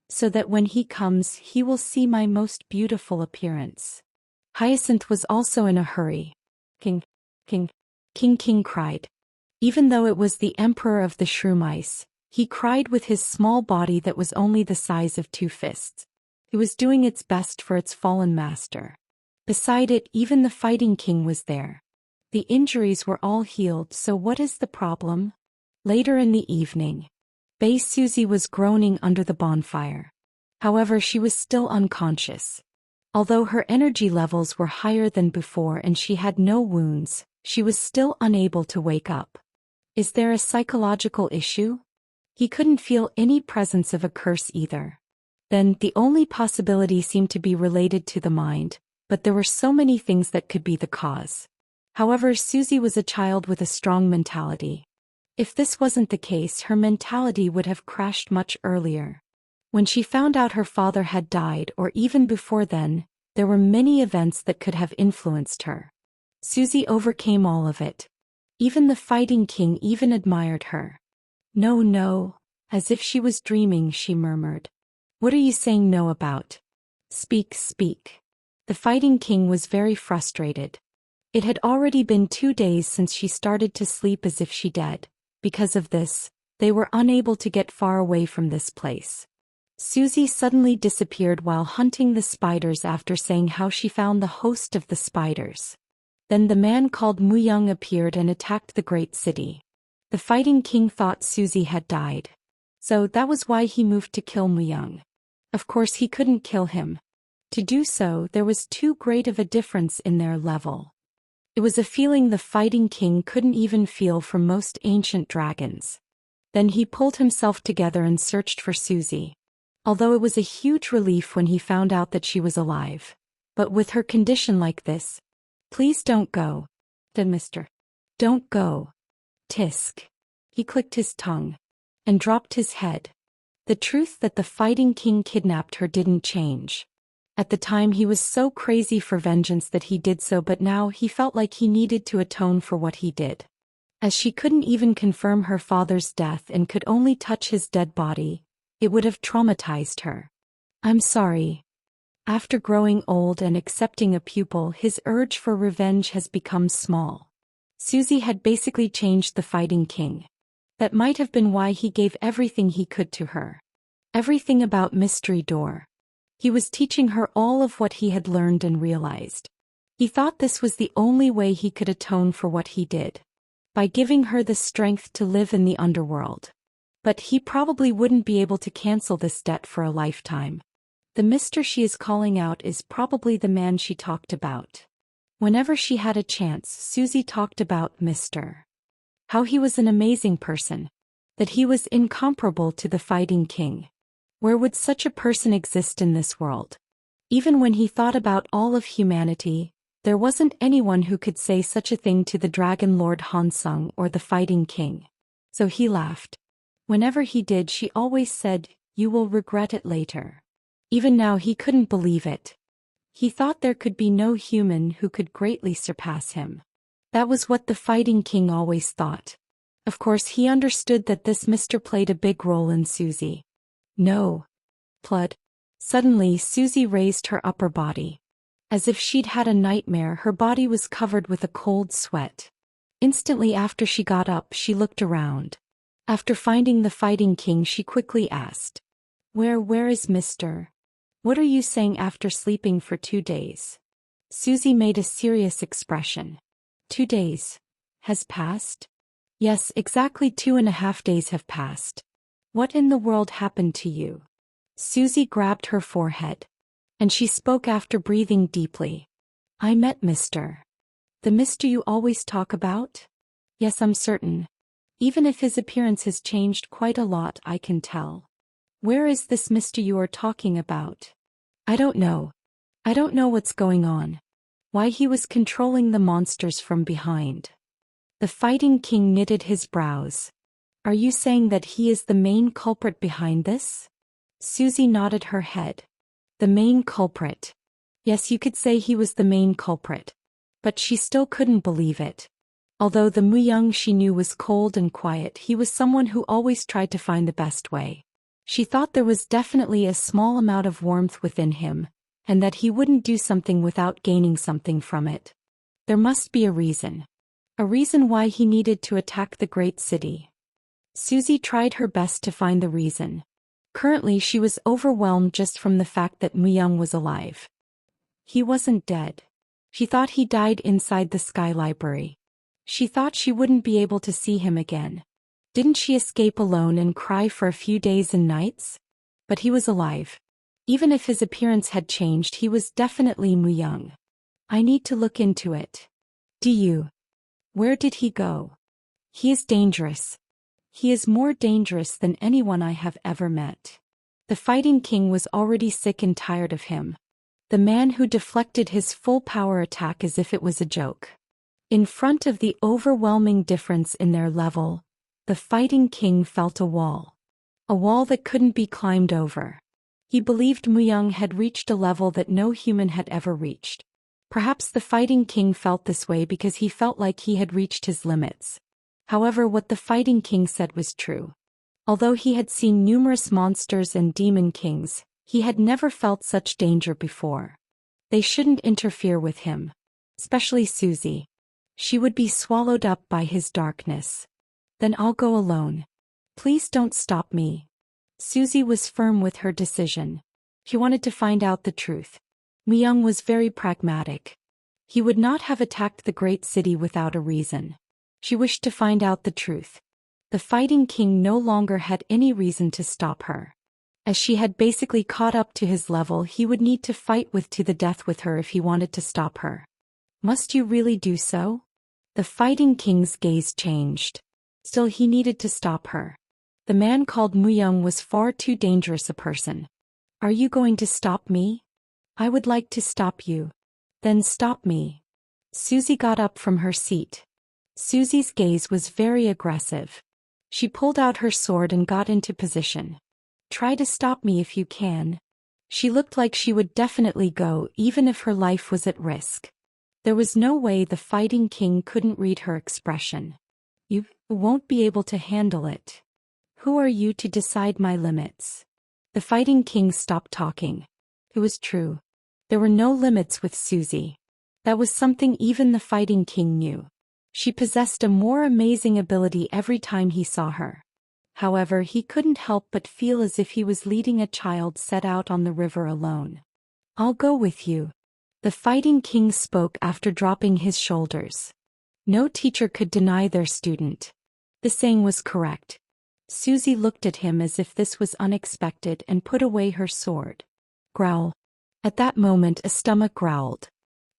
So that when he comes, he will see my most beautiful appearance. Hyacinth was also in a hurry. King cried. Even though it was the emperor of the shroom mice, he cried with his small body that was only the size of 2 fists. It was doing its best for its fallen master. Beside it, even the fighting king was there. The injuries were all healed, so what is the problem? Later in the evening, Bei Suzy was groaning under the bonfire. However, she was still unconscious. Although her energy levels were higher than before and she had no wounds, she was still unable to wake up. Is there a psychological issue? He couldn't feel any presence of a curse either. Then, the only possibility seemed to be related to the mind, but there were so many things that could be the cause. However, Suzy was a child with a strong mentality. If this wasn't the case, her mentality would have crashed much earlier. When she found out her father had died, or even before then, there were many events that could have influenced her. Suzy overcame all of it. Even the fighting king even admired her. No, as if she was dreaming, she murmured. What are you saying no about? Speak. The fighting king was very frustrated. It had already been 2 days since she started to sleep as if she dead. Because of this, they were unable to get far away from this place. Suzy suddenly disappeared while hunting the spiders after saying how she found the host of the spiders. Then the man called Mu-young appeared and attacked the great city. The fighting king thought Suzy had died. So that was why he moved to kill Mu-young. Of course he couldn't kill him. To do so, there was too great of a difference in their level. It was a feeling the fighting king couldn't even feel for most ancient dragons. Then he pulled himself together and searched for Suzy. Although it was a huge relief when he found out that she was alive. But with her condition like this. Please don't go. Then Mr. Don't go. Tisk. He clicked his tongue. And dropped his head. The truth that the fighting king kidnapped her didn't change. At the time he was so crazy for vengeance that he did so, but now he felt like he needed to atone for what he did. As she couldn't even confirm her father's death and could only touch his dead body, it would have traumatized her. I'm sorry. After growing old and accepting a pupil, his urge for revenge has become small. Suzy had basically changed the fighting king. That might have been why he gave everything he could to her. Everything about Mystery Door. He was teaching her all of what he had learned and realized. He thought this was the only way he could atone for what he did. By giving her the strength to live in the underworld. But he probably wouldn't be able to cancel this debt for a lifetime. The Mr. she is calling out is probably the man she talked about. Whenever she had a chance, Suzy talked about Mr. How he was an amazing person. That he was incomparable to the fighting king. Where would such a person exist in this world? Even when he thought about all of humanity, there wasn't anyone who could say such a thing to the Dragon Lord Hansung or the fighting king. So he laughed. Whenever he did, she always said, "You will regret it later." Even now he couldn't believe it. He thought there could be no human who could greatly surpass him. That was what the fighting king always thought. Of course he understood that this Mr. played a big role in Suzy. No. Plud. Suddenly Suzy raised her upper body. As if she'd had a nightmare, her body was covered with a cold sweat. Instantly after she got up, she looked around. After finding the fighting king, she quickly asked, Where is Mr.? What are you saying after sleeping for 2 days? Suzy made a serious expression. 2 days. Has passed? Yes, exactly 2.5 days have passed. What in the world happened to you? Susie grabbed her forehead. And she spoke after breathing deeply. I met Mr. The Mr. you always talk about? Yes, I'm certain. Even if his appearance has changed quite a lot, I can tell. Where is this Mr. you are talking about? I don't know. I don't know what's going on. Why he was controlling the monsters from behind. The Fighting King knitted his brows. Are you saying that he is the main culprit behind this? Susie nodded her head. The main culprit. Yes, you could say he was the main culprit. But she still couldn't believe it. Although the Muyang she knew was cold and quiet, he was someone who always tried to find the best way. She thought there was definitely a small amount of warmth within him, and that he wouldn't do something without gaining something from it. There must be a reason. A reason why he needed to attack the great city. Susie tried her best to find the reason. Currently she was overwhelmed just from the fact that Muyang was alive. He wasn't dead. She thought he died inside the Sky Library. She thought she wouldn't be able to see him again. Didn't she escape alone and cry for a few days and nights? But he was alive. Even if his appearance had changed, he was definitely Muyang. I need to look into it. Do you? Where did he go? He is dangerous. He is more dangerous than anyone I have ever met. The Fighting King was already sick and tired of him. The man who deflected his full power attack as if it was a joke. In front of the overwhelming difference in their level, the Fighting King felt a wall. A wall that couldn't be climbed over. He believed Muyang had reached a level that no human had ever reached. Perhaps the Fighting King felt this way because he felt like he had reached his limits. However, what the Fighting King said was true. Although he had seen numerous monsters and demon kings, he had never felt such danger before. They shouldn't interfere with him. Especially Susie. She would be swallowed up by his darkness. Then I'll go alone. Please don't stop me. Susie was firm with her decision. She wanted to find out the truth. Muyang was very pragmatic. He would not have attacked the great city without a reason. She wished to find out the truth. The Fighting King no longer had any reason to stop her. As she had basically caught up to his level, he would need to fight to the death with her if he wanted to stop her. Must you really do so? The Fighting King's gaze changed. Still, he needed to stop her. The man called Muyang was far too dangerous a person. Are you going to stop me? I would like to stop you. Then stop me. Susie got up from her seat. Susie's gaze was very aggressive. She pulled out her sword and got into position. Try to stop me if you can. She looked like she would definitely go even if her life was at risk. There was no way the Fighting King couldn't read her expression. You won't be able to handle it. Who are you to decide my limits? The Fighting King stopped talking. It was true. There were no limits with Susie. That was something even the Fighting King knew. She possessed a more amazing ability every time he saw her. However, he couldn't help but feel as if he was leading a child set out on the river alone. I'll go with you. The Fighting King spoke after dropping his shoulders. No teacher could deny their student. The saying was correct. Susie looked at him as if this was unexpected and put away her sword. Growl. At that moment a stomach growled.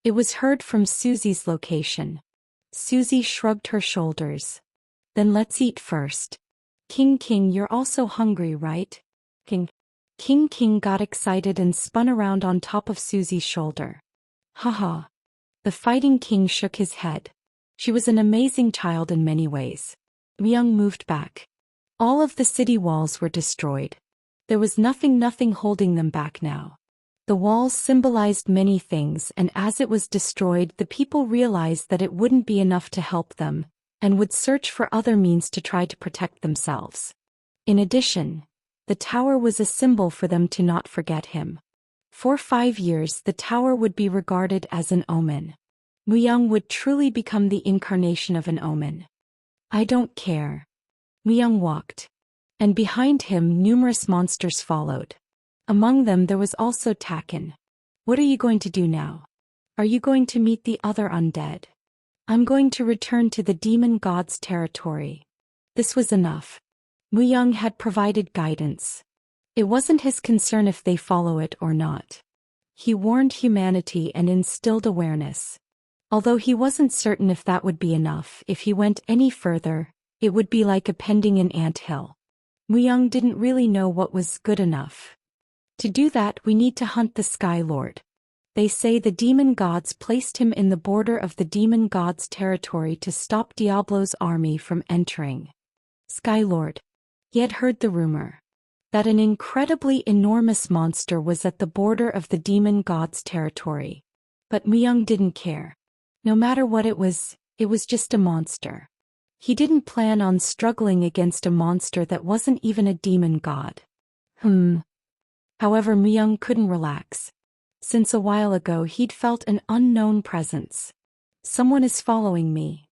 It was heard from Susie's location. Susie shrugged her shoulders. Then let's eat first. King, you're also hungry, right? King got excited and spun around on top of Susie's shoulder. Haha. The Fighting King shook his head. She was an amazing child in many ways. Muyang moved back. All of the city walls were destroyed. There was nothing holding them back now. The walls symbolized many things, and as it was destroyed, the people realized that it wouldn't be enough to help them, and would search for other means to try to protect themselves. In addition, the tower was a symbol for them to not forget him. For 5 years, the tower would be regarded as an omen. Muyang would truly become the incarnation of an omen. I don't care. Muyang walked. And behind him, numerous monsters followed. Among them there was also Taken. What are you going to do now? Are you going to meet the other undead? I'm going to return to the demon god's territory. This was enough. Muyang had provided guidance. It wasn't his concern if they follow it or not. He warned humanity and instilled awareness. Although he wasn't certain if that would be enough, if he went any further, it would be like appending an anthill. Muyang didn't really know what was good enough. To do that, we need to hunt the Sky Lord. They say the demon gods placed him in the border of the demon gods' territory to stop Diablo's army from entering. Sky Lord. He had heard the rumor that an incredibly enormous monster was at the border of the demon gods' territory. But Muyang didn't care. No matter what it was just a monster. He didn't plan on struggling against a monster that wasn't even a demon god. However, Muyang couldn't relax. Since a while ago he'd felt an unknown presence. Someone is following me.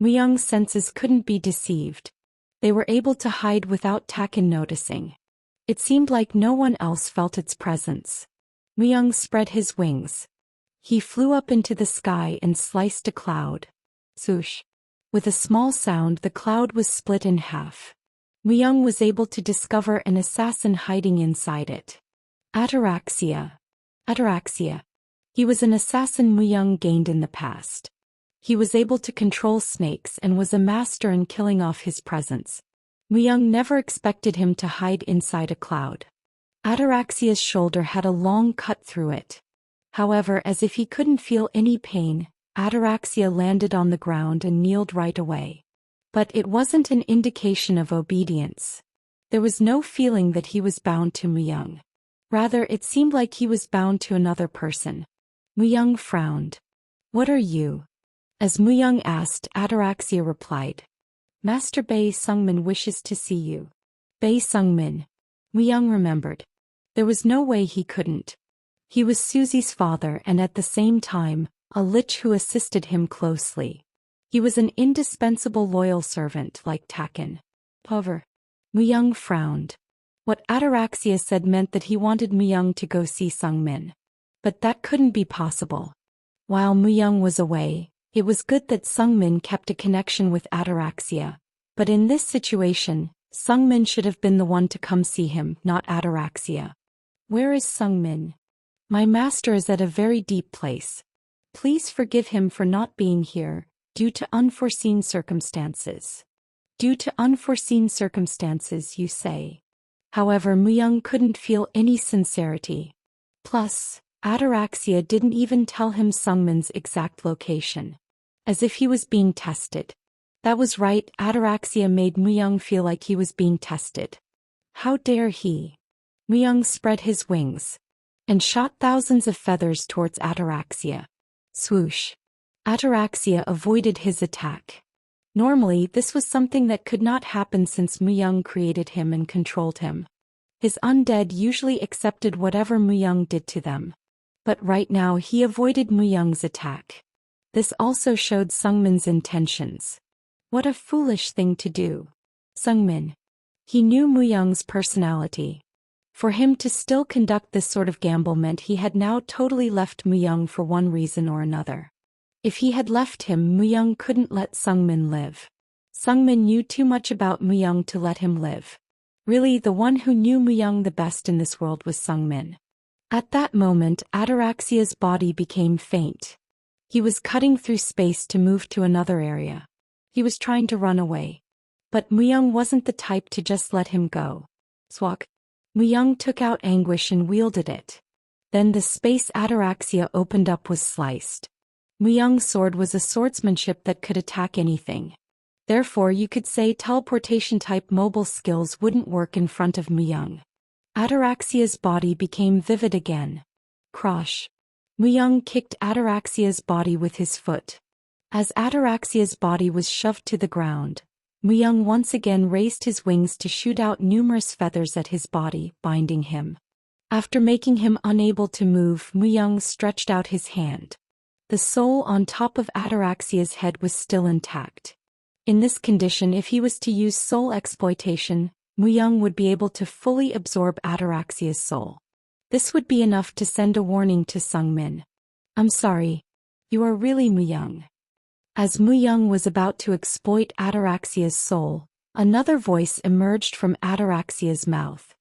Muyang's senses couldn't be deceived. They were able to hide without Taken noticing. It seemed like no one else felt its presence. Muyang spread his wings. He flew up into the sky and sliced a cloud. Swoosh. With a small sound, the cloud was split in half. Muyang was able to discover an assassin hiding inside it. Ataraxia. He was an assassin Muyang gained in the past. He was able to control snakes and was a master in killing off his presence. Muyang never expected him to hide inside a cloud. Ataraxia's shoulder had a long cut through it. However, as if he couldn't feel any pain, Ataraxia landed on the ground and kneeled right away. But it wasn't an indication of obedience. There was no feeling that he was bound to Muyang. Rather, it seemed like he was bound to another person. Muyang frowned. What are you? As Muyang asked, Ataraxia replied. Master Bei Sungmin wishes to see you. Bei Sungmin. Muyang remembered. There was no way he couldn't. He was Susie's father and at the same time, a lich who assisted him closely. He was an indispensable loyal servant like Taken. However, Muyang frowned. What Ataraxia said meant that he wanted Muyang to go see Sungmin. But that couldn't be possible. While Muyang was away, it was good that Sungmin kept a connection with Ataraxia. But in this situation, Sungmin should have been the one to come see him, not Ataraxia. Where is Sungmin? My master is at a very deep place. Please forgive him for not being here, due to unforeseen circumstances. Due to unforeseen circumstances, you say. However, Muyang couldn't feel any sincerity. Plus, Ataraxia didn't even tell him Sungmin's exact location. As if he was being tested. That was right, Ataraxia made Muyang feel like he was being tested. How dare he? Muyang spread his wings and shot thousands of feathers towards Ataraxia. Swoosh. Ataraxia avoided his attack. Normally, this was something that could not happen since Muyang created him and controlled him. His undead usually accepted whatever Muyang did to them. But right now he avoided Muyang's attack. This also showed Sungmin's intentions. What a foolish thing to do. Sungmin. He knew Muyang's personality. For him to still conduct this sort of gamble meant he had now totally left Muyang for one reason or another. If he had left him, Muyang couldn't let Sungmin live. Sungmin knew too much about Muyang to let him live. Really, the one who knew Muyang the best in this world was Sungmin. At that moment, Ataraxia's body became faint. He was cutting through space to move to another area. He was trying to run away. But Muyang wasn't the type to just let him go. Swak. Muyang took out anguish and wielded it. Then the space Ataraxia opened up was sliced. Muyang's sword was a swordsmanship that could attack anything. Therefore, you could say teleportation-type mobile skills wouldn't work in front of Muyang. Ataraxia's body became vivid again. Crash. Muyang kicked Ataraxia's body with his foot. As Ataraxia's body was shoved to the ground, Muyang once again raised his wings to shoot out numerous feathers at his body, binding him. After making him unable to move, Muyang stretched out his hand. The soul on top of Ataraxia's head was still intact. In this condition, if he was to use soul exploitation, Muyang would be able to fully absorb Ataraxia's soul. This would be enough to send a warning to Sungmin. I'm sorry. You are really Muyang. As Muyang was about to exploit Ataraxia's soul, another voice emerged from Ataraxia's mouth.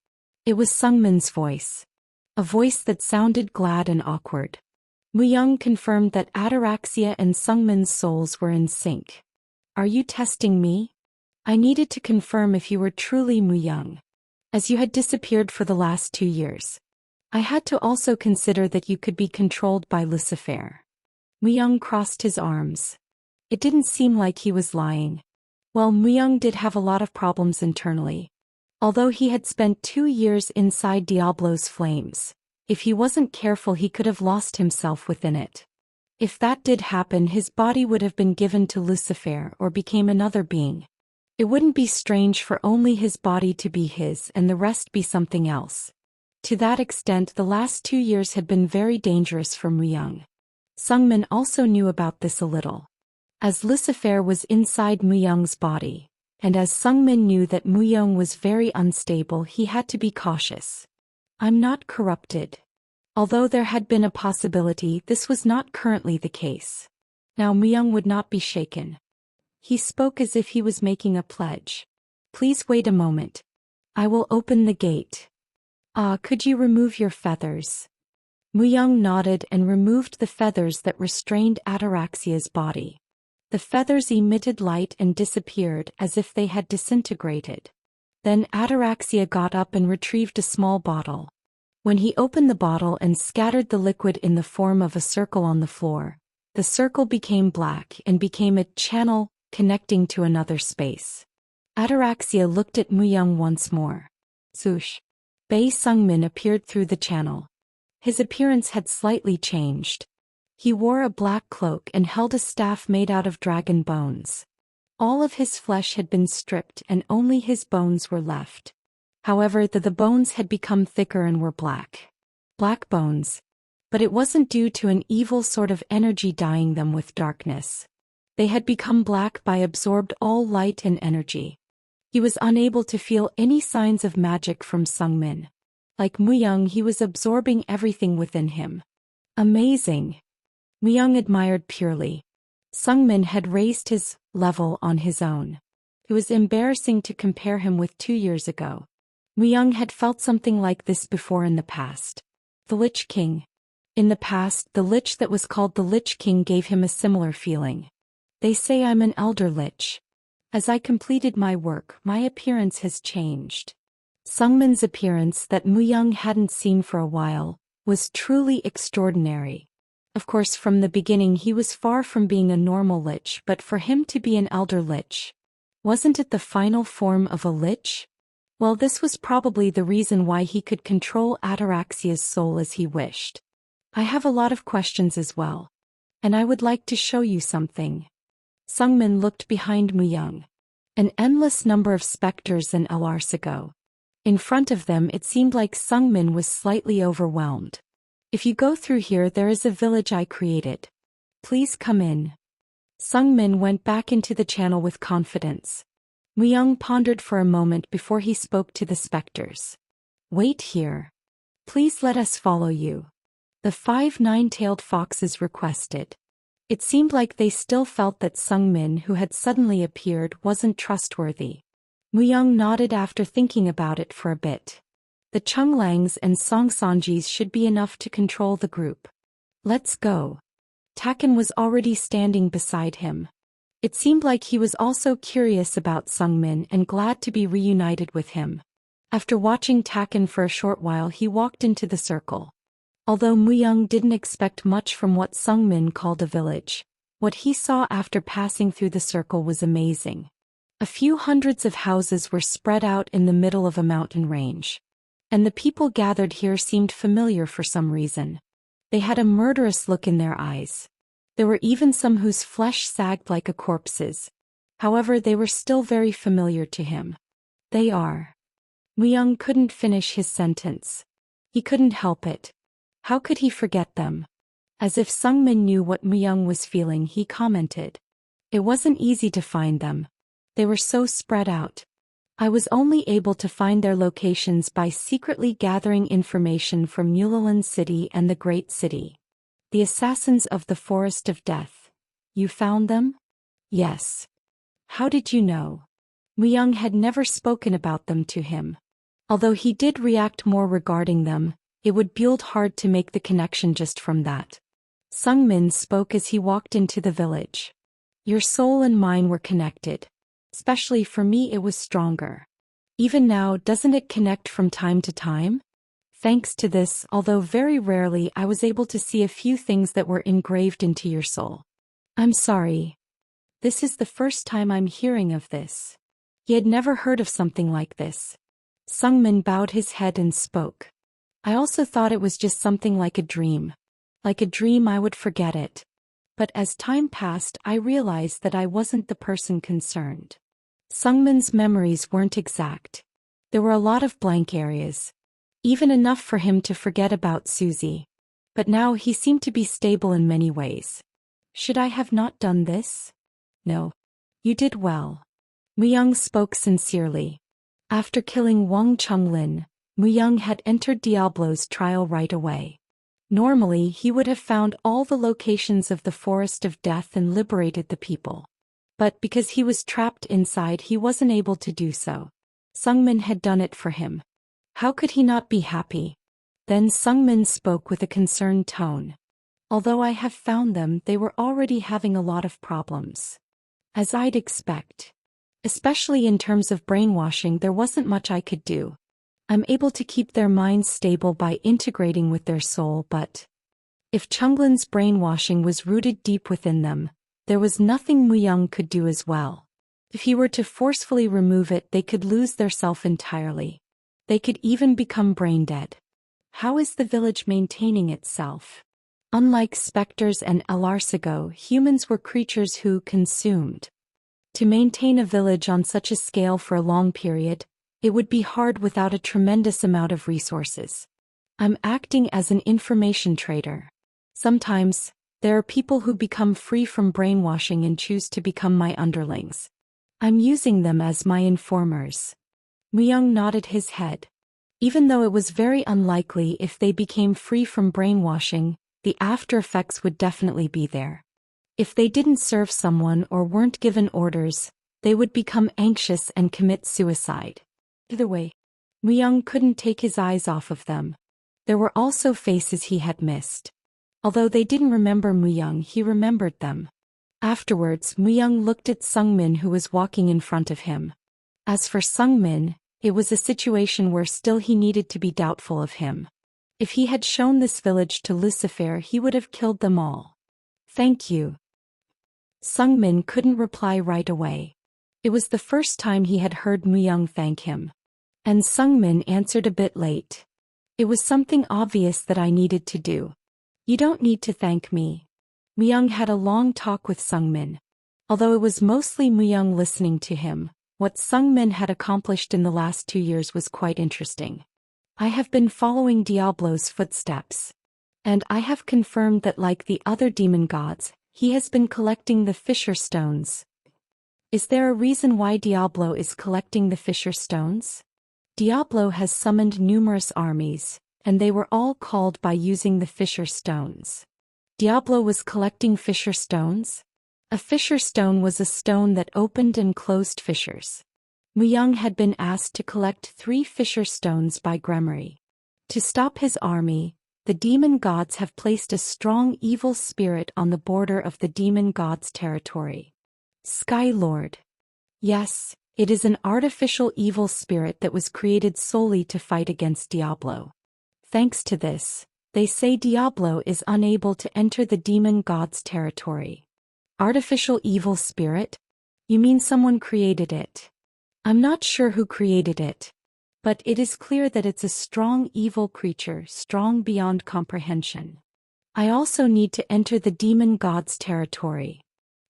It was Sungmin's voice. A voice that sounded glad and awkward. Mu-young confirmed that Ataraxia and Sungmin's souls were in sync. Are you testing me? I needed to confirm if you were truly Mu-young, as you had disappeared for the last 2 years. I had to also consider that you could be controlled by Lucifer. Mu-young crossed his arms. It didn't seem like he was lying. Well, Mu-young did have a lot of problems internally. Although he had spent 2 years inside Diablo's flames, if he wasn't careful he could have lost himself within it. If that did happen, his body would have been given to Lucifer or became another being. It wouldn't be strange for only his body to be his and the rest be something else. To that extent, the last 2 years had been very dangerous for Mu-young. Sungmin also knew about this a little. As Lucifer was inside Mu-young's body, and as Sungmin knew that Mu-young was very unstable, he had to be cautious. I'm not corrupted. Although there had been a possibility, this was not currently the case. Now Mu-young would not be shaken. He spoke as if he was making a pledge. Please wait a moment. I will open the gate. Could you remove your feathers? Mu-young nodded and removed the feathers that restrained Ataraxia's body. The feathers emitted light and disappeared as if they had disintegrated. Then Ataraxia got up and retrieved a small bottle. When he opened the bottle and scattered the liquid in the form of a circle on the floor, the circle became black and became a channel connecting to another space. Ataraxia looked at Mu-young once more. Swoosh. Bei Sungmin appeared through the channel. His appearance had slightly changed. He wore a black cloak and held a staff made out of dragon bones. All of his flesh had been stripped and only his bones were left. However, the bones had become thicker and were black. Black bones. But it wasn't due to an evil sort of energy dyeing them with darkness. They had become black by absorbed all light and energy. He was unable to feel any signs of magic from Sungmin. Like Mu-young, he was absorbing everything within him. Amazing. Mu-young admired purely. Sungmin had raised his level on his own. It was embarrassing to compare him with 2 years ago. Mu-young had felt something like this before in the past. The Lich King. In the past, the Lich that was called the Lich King gave him a similar feeling. They say I'm an elder Lich. As I completed my work, my appearance has changed. Sungmin's appearance, that Mu-young hadn't seen for a while, was truly extraordinary. Of course, from the beginning he was far from being a normal Lich, but for him to be an elder Lich, wasn't it the final form of a Lich? Well, this was probably the reason why he could control Ataraxia's soul as he wished. I have a lot of questions as well. And I would like to show you something. Sungmin looked behind Mu-young. An endless number of specters and Larsigo. In front of them it seemed like Sungmin was slightly overwhelmed. If you go through here, there is a village I created. Please come in. Sungmin went back into the channel with confidence. Mu-young pondered for a moment before he spoke to the specters. Wait here. Please let us follow you. The 5 nine-tailed foxes requested. It seemed like they still felt that Sungmin, who had suddenly appeared, wasn't trustworthy. Mu-young nodded after thinking about it for a bit. The Chunglangs and Songsanjis should be enough to control the group. Let's go. Taken was already standing beside him. It seemed like he was also curious about Sungmin and glad to be reunited with him. After watching Taken for a short while, he walked into the circle. Although Mu-young didn't expect much from what Sungmin called a village, what he saw after passing through the circle was amazing. A few hundreds of houses were spread out in the middle of a mountain range. And the people gathered here seemed familiar for some reason. They had a murderous look in their eyes. There were even some whose flesh sagged like a corpse's. However, they were still very familiar to him. They are. Mu-young couldn't finish his sentence. He couldn't help it. How could he forget them? As if Sungmin knew what Mu-young was feeling, he commented. It wasn't easy to find them. They were so spread out. I was only able to find their locations by secretly gathering information from Mulilan City and the Great City. The assassins of the Forest of Death. You found them? Yes. How did you know? Mu-young had never spoken about them to him. Although he did react more regarding them, it would be hard to make the connection just from that. Sung-min spoke as he walked into the village. Your soul and mine were connected. Especially for me it was stronger. Even now, doesn't it connect from time to time? Thanks to this, although very rarely, I was able to see a few things that were engraved into your soul. I'm sorry. This is the first time I'm hearing of this. He had never heard of something like this. Sung-min bowed his head and spoke. I also thought it was just something like a dream. Like a dream I would forget it. But as time passed I realized that I wasn't the person concerned. Sung-min's memories weren't exact. There were a lot of blank areas. Even enough for him to forget about Suzy. But now he seemed to be stable in many ways. Should I have not done this? No. You did well. Mu-young spoke sincerely. After killing Wang Chunlin, Mu-young had entered Diablo's trial right away. Normally he would have found all the locations of the Forest of Death and liberated the people. But because he was trapped inside he wasn't able to do so. Sung-min had done it for him. How could he not be happy? Then Sung-min spoke with a concerned tone. Although I have found them, they were already having a lot of problems. As I'd expect. Especially in terms of brainwashing, there wasn't much I could do. I'm able to keep their minds stable by integrating with their soul, but if Chunglin's brainwashing was rooted deep within them, there was nothing Mu-young could do as well. If he were to forcefully remove it, they could lose their self entirely. They could even become brain dead. How is the village maintaining itself? Unlike specters and Elarsigo, humans were creatures who consumed. To maintain a village on such a scale for a long period, it would be hard without a tremendous amount of resources. I'm acting as an information trader. Sometimes, there are people who become free from brainwashing and choose to become my underlings. I'm using them as my informers. Mu-young nodded his head. Even though it was very unlikely if they became free from brainwashing, the after effects would definitely be there. If they didn't serve someone or weren't given orders, they would become anxious and commit suicide. Either way, Mu-young couldn't take his eyes off of them. There were also faces he had missed. Although they didn't remember Mu-young, he remembered them. Afterwards, Mu-young looked at Sung-min who was walking in front of him. As for Sung-min, it was a situation where still he needed to be doubtful of him. If he had shown this village to Lucifer, he would have killed them all. Thank you. Sung-min couldn't reply right away. It was the first time he had heard Mu-young thank him. And Sung-min answered a bit late. It was something obvious that I needed to do. You don't need to thank me. Mu-young had a long talk with Sung-min. Although it was mostly Mu-young listening to him, what Sung-min had accomplished in the last 2 years was quite interesting. I have been following Diablo's footsteps. And I have confirmed that like the other demon gods, he has been collecting the Fisher Stones. Is there a reason why Diablo is collecting the Fisher Stones? Diablo has summoned numerous armies, and they were all called by using the Fisher Stones. Diablo was collecting Fisher Stones? A Fisher Stone was a stone that opened and closed fissures. Mu-young had been asked to collect 3 Fisher Stones by Gremory. To stop his army, the demon gods have placed a strong evil spirit on the border of the demon gods' territory. Sky Lord. Yes, it is an artificial evil spirit that was created solely to fight against Diablo. Thanks to this, they say Diablo is unable to enter the demon gods' territory. Artificial evil spirit? You mean someone created it? I'm not sure who created it. But it is clear that it's a strong evil creature, strong beyond comprehension. I also need to enter the demon god's territory.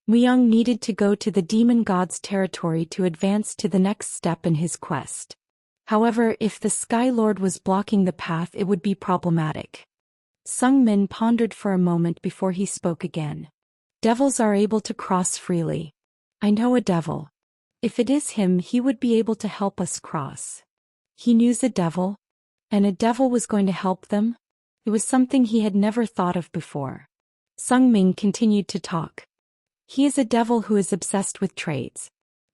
Mu-young needed to go to the demon god's territory to advance to the next step in his quest. However, if the Sky Lord was blocking the path, it would be problematic. Sung-min pondered for a moment before he spoke again. Devils are able to cross freely. I know a devil. If it is him, he would be able to help us cross. He knew a devil? And a devil was going to help them? It was something he had never thought of before. Sung-min continued to talk. He is a devil who is obsessed with trades.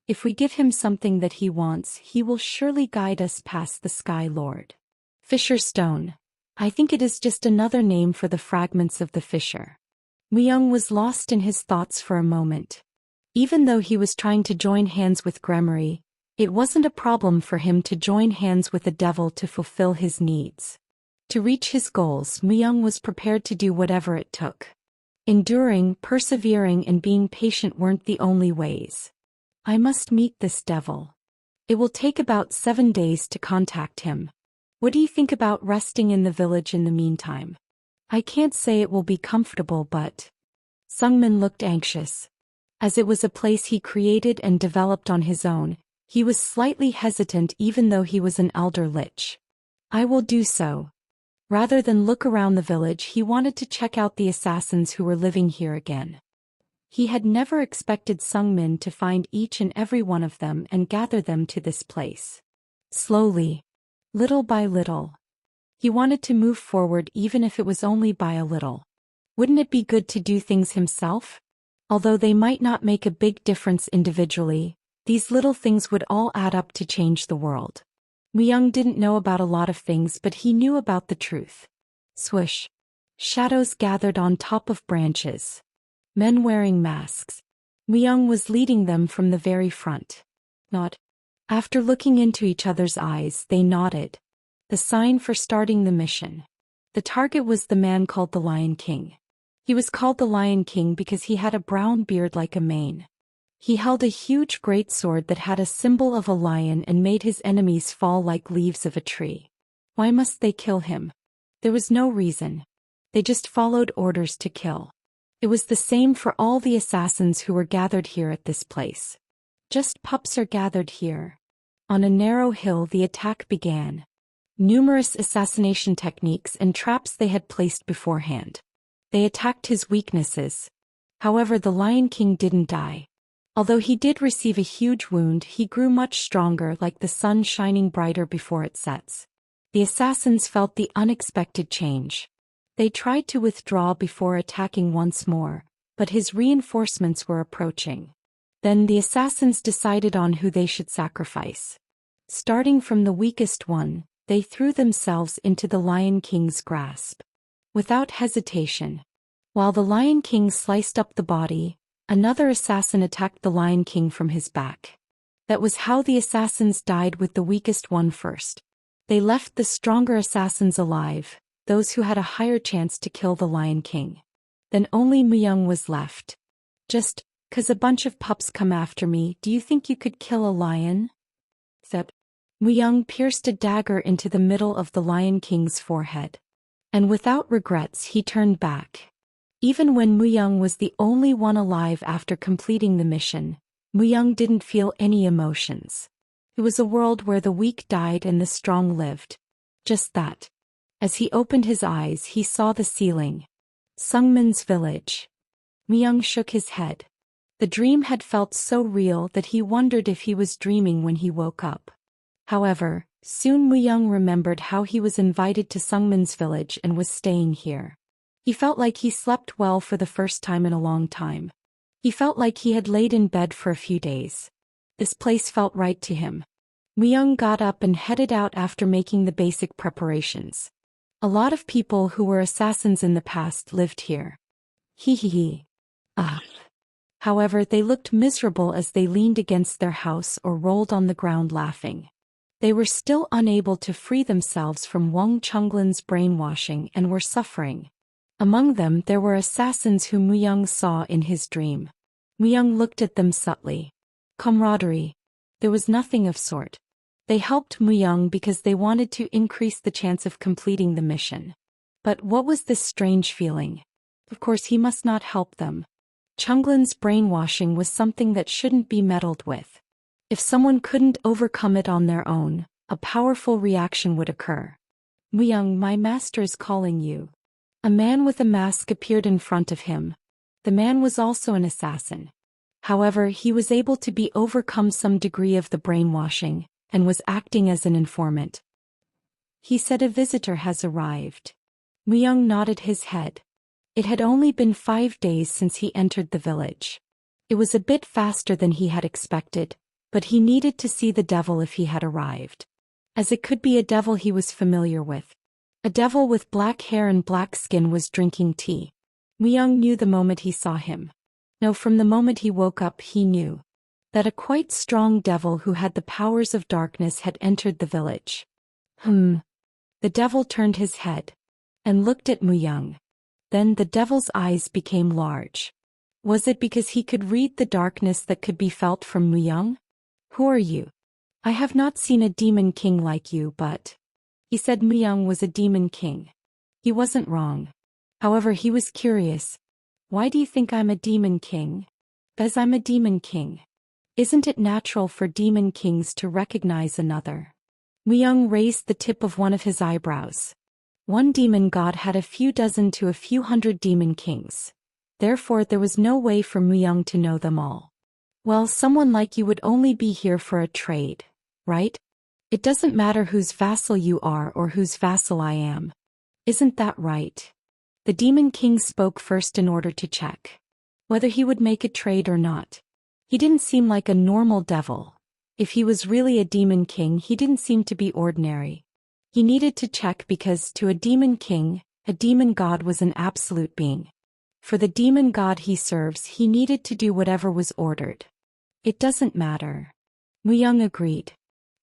If we give him something that he wants, he will surely guide us past the Sky Lord. Fissure Stone. I think it is just another name for the fragments of the fissure. Myung was lost in his thoughts for a moment. Even though he was trying to join hands with Gremory, it wasn't a problem for him to join hands with the devil to fulfill his needs. To reach his goals, Myung was prepared to do whatever it took. Enduring, persevering, and being patient weren't the only ways. I must meet this devil. It will take about 7 days to contact him. What do you think about resting in the village in the meantime? I can't say it will be comfortable, but... Sungmin looked anxious. As it was a place he created and developed on his own, he was slightly hesitant even though he was an elder lich. I will do so. Rather than look around the village, he wanted to check out the assassins who were living here again. He had never expected Sungmin to find each and every one of them and gather them to this place. Slowly, little by little. He wanted to move forward even if it was only by a little. Wouldn't it be good to do things himself? Although they might not make a big difference individually, these little things would all add up to change the world. Myung didn't know about a lot of things, but he knew about the truth. Swoosh. Shadows gathered on top of branches. Men wearing masks. Myung was leading them from the very front. Nod. After looking into each other's eyes, they nodded. The sign for starting the mission. The target was the man called the Lion King. He was called the Lion King because he had a brown beard like a mane. He held a huge great sword that had a symbol of a lion and made his enemies fall like leaves of a tree. Why must they kill him? There was no reason. They just followed orders to kill. It was the same for all the assassins who were gathered here at this place. Just pups are gathered here. On a narrow hill the attack began. Numerous assassination techniques and traps they had placed beforehand. They attacked his weaknesses. However, the Lion King didn't die. Although he did receive a huge wound, he grew much stronger, like the sun shining brighter before it sets. The assassins felt the unexpected change. They tried to withdraw before attacking once more, but his reinforcements were approaching. Then the assassins decided on who they should sacrifice. Starting from the weakest one, they threw themselves into the Lion King's grasp. Without hesitation. While the Lion King sliced up the body, another assassin attacked the Lion King from his back. That was how the assassins died, with the weakest one first. They left the stronger assassins alive, those who had a higher chance to kill the Lion King. Then only Myung was left. Just, 'cause a bunch of pups come after me, do you think you could kill a lion? Zep. Myung pierced a dagger into the middle of the Lion King's forehead. And without regrets he turned back. Even when Myung was the only one alive after completing the mission, Myung didn't feel any emotions. It was a world where the weak died and the strong lived. Just that. As he opened his eyes, he saw the ceiling. Sungmin's village. Myung shook his head. The dream had felt so real that he wondered if he was dreaming when he woke up. However, soon Myung remembered how he was invited to Sungmin's village and was staying here. He felt like he slept well for the first time in a long time. He felt like he had laid in bed for a few days. This place felt right to him. Myung got up and headed out after making the basic preparations. A lot of people who were assassins in the past lived here. Hee. However, they looked miserable as they leaned against their house or rolled on the ground laughing. They were still unable to free themselves from Wang Chunglin's brainwashing and were suffering. Among them there were assassins whom Myung saw in his dream. Myung looked at them subtly. Camaraderie. There was nothing of sort. They helped Myung because they wanted to increase the chance of completing the mission. But what was this strange feeling? Of course he must not help them. Chunglin's brainwashing was something that shouldn't be meddled with. If someone couldn't overcome it on their own, a powerful reaction would occur. Myung, my master is calling you. A man with a mask appeared in front of him. The man was also an assassin. However, he was able to overcome some degree of the brainwashing, and was acting as an informant. He said a visitor has arrived. Myung nodded his head. It had only been 5 days since he entered the village. It was a bit faster than he had expected, But he needed to see the devil if he had arrived. As it could be a devil he was familiar with. A devil with black hair and black skin was drinking tea. Myung knew the moment he saw him. No, from the moment he woke up he knew that a quite strong devil who had the powers of darkness had entered the village. The devil turned his head and looked at Myung. Then the devil's eyes became large. Was it because he could read the darkness that could be felt from Myung? Who are you? I have not seen a demon king like you, but... He said Myung was a demon king. He wasn't wrong. However, he was curious. Why do you think I'm a demon king? As I'm a demon king. Isn't it natural for demon kings to recognize another? Myung raised the tip of one of his eyebrows. One demon god had a few dozen to a few hundred demon kings. Therefore there was no way for Myung to know them all. Well, someone like you would only be here for a trade, right? It doesn't matter whose vassal you are or whose vassal I am. Isn't that right? The demon king spoke first in order to check whether he would make a trade or not. He didn't seem like a normal devil. If he was really a demon king, he didn't seem to be ordinary. He needed to check because to a demon king, a demon god was an absolute being. For the demon god he serves, he needed to do whatever was ordered. It doesn't matter. Myung agreed.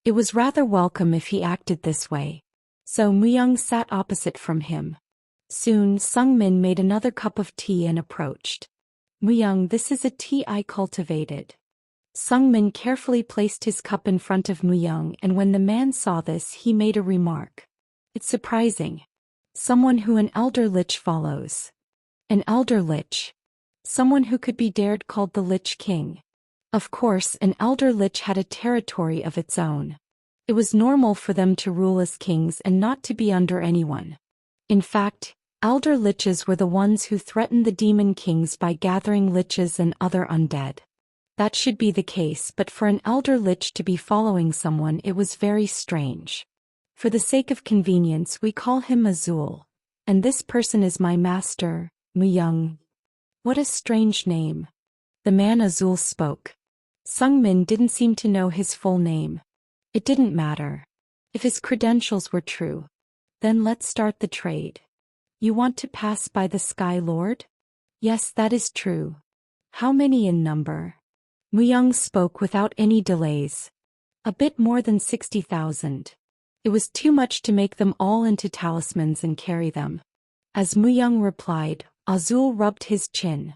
It was rather welcome if he acted this way. So Myung sat opposite from him. Soon Sungmin made another cup of tea and approached. Myung, this is a tea I cultivated. Sungmin carefully placed his cup in front of Myung, and when the man saw this he made a remark. It's surprising. Someone who an elder lich follows. An elder lich. Someone who could be dared called the Lich King. Of course, an elder lich had a territory of its own. It was normal for them to rule as kings and not to be under anyone. In fact, elder liches were the ones who threatened the demon kings by gathering liches and other undead. That should be the case, but for an elder lich to be following someone, it was very strange. For the sake of convenience, we call him Azul. And this person is my master, Myung. What a strange name. The man Azul spoke. Sungmin didn't seem to know his full name. It didn't matter. If his credentials were true. Then let's start the trade. You want to pass by the Sky Lord? Yes, that is true. How many in number? Myung spoke without any delays. A bit more than 60,000. It was too much to make them all into talismans and carry them. As Myung replied, Azul rubbed his chin.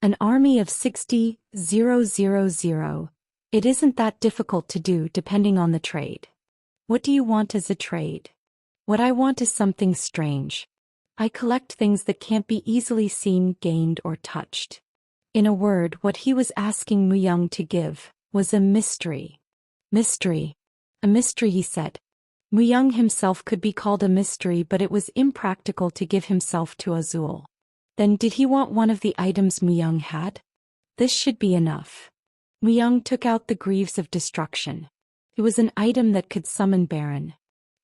An army of 60,000. It isn't that difficult to do depending on the trade. What do you want as a trade? What I want is something strange. I collect things that can't be easily seen, gained, or touched. In a word, what he was asking Myung to give was a mystery. Mystery. A mystery, he said. Myung himself could be called a mystery, but it was impractical to give himself to Azul. Then did he want one of the items Myung had? This should be enough. Myung took out the Greaves of Destruction. It was an item that could summon Baron.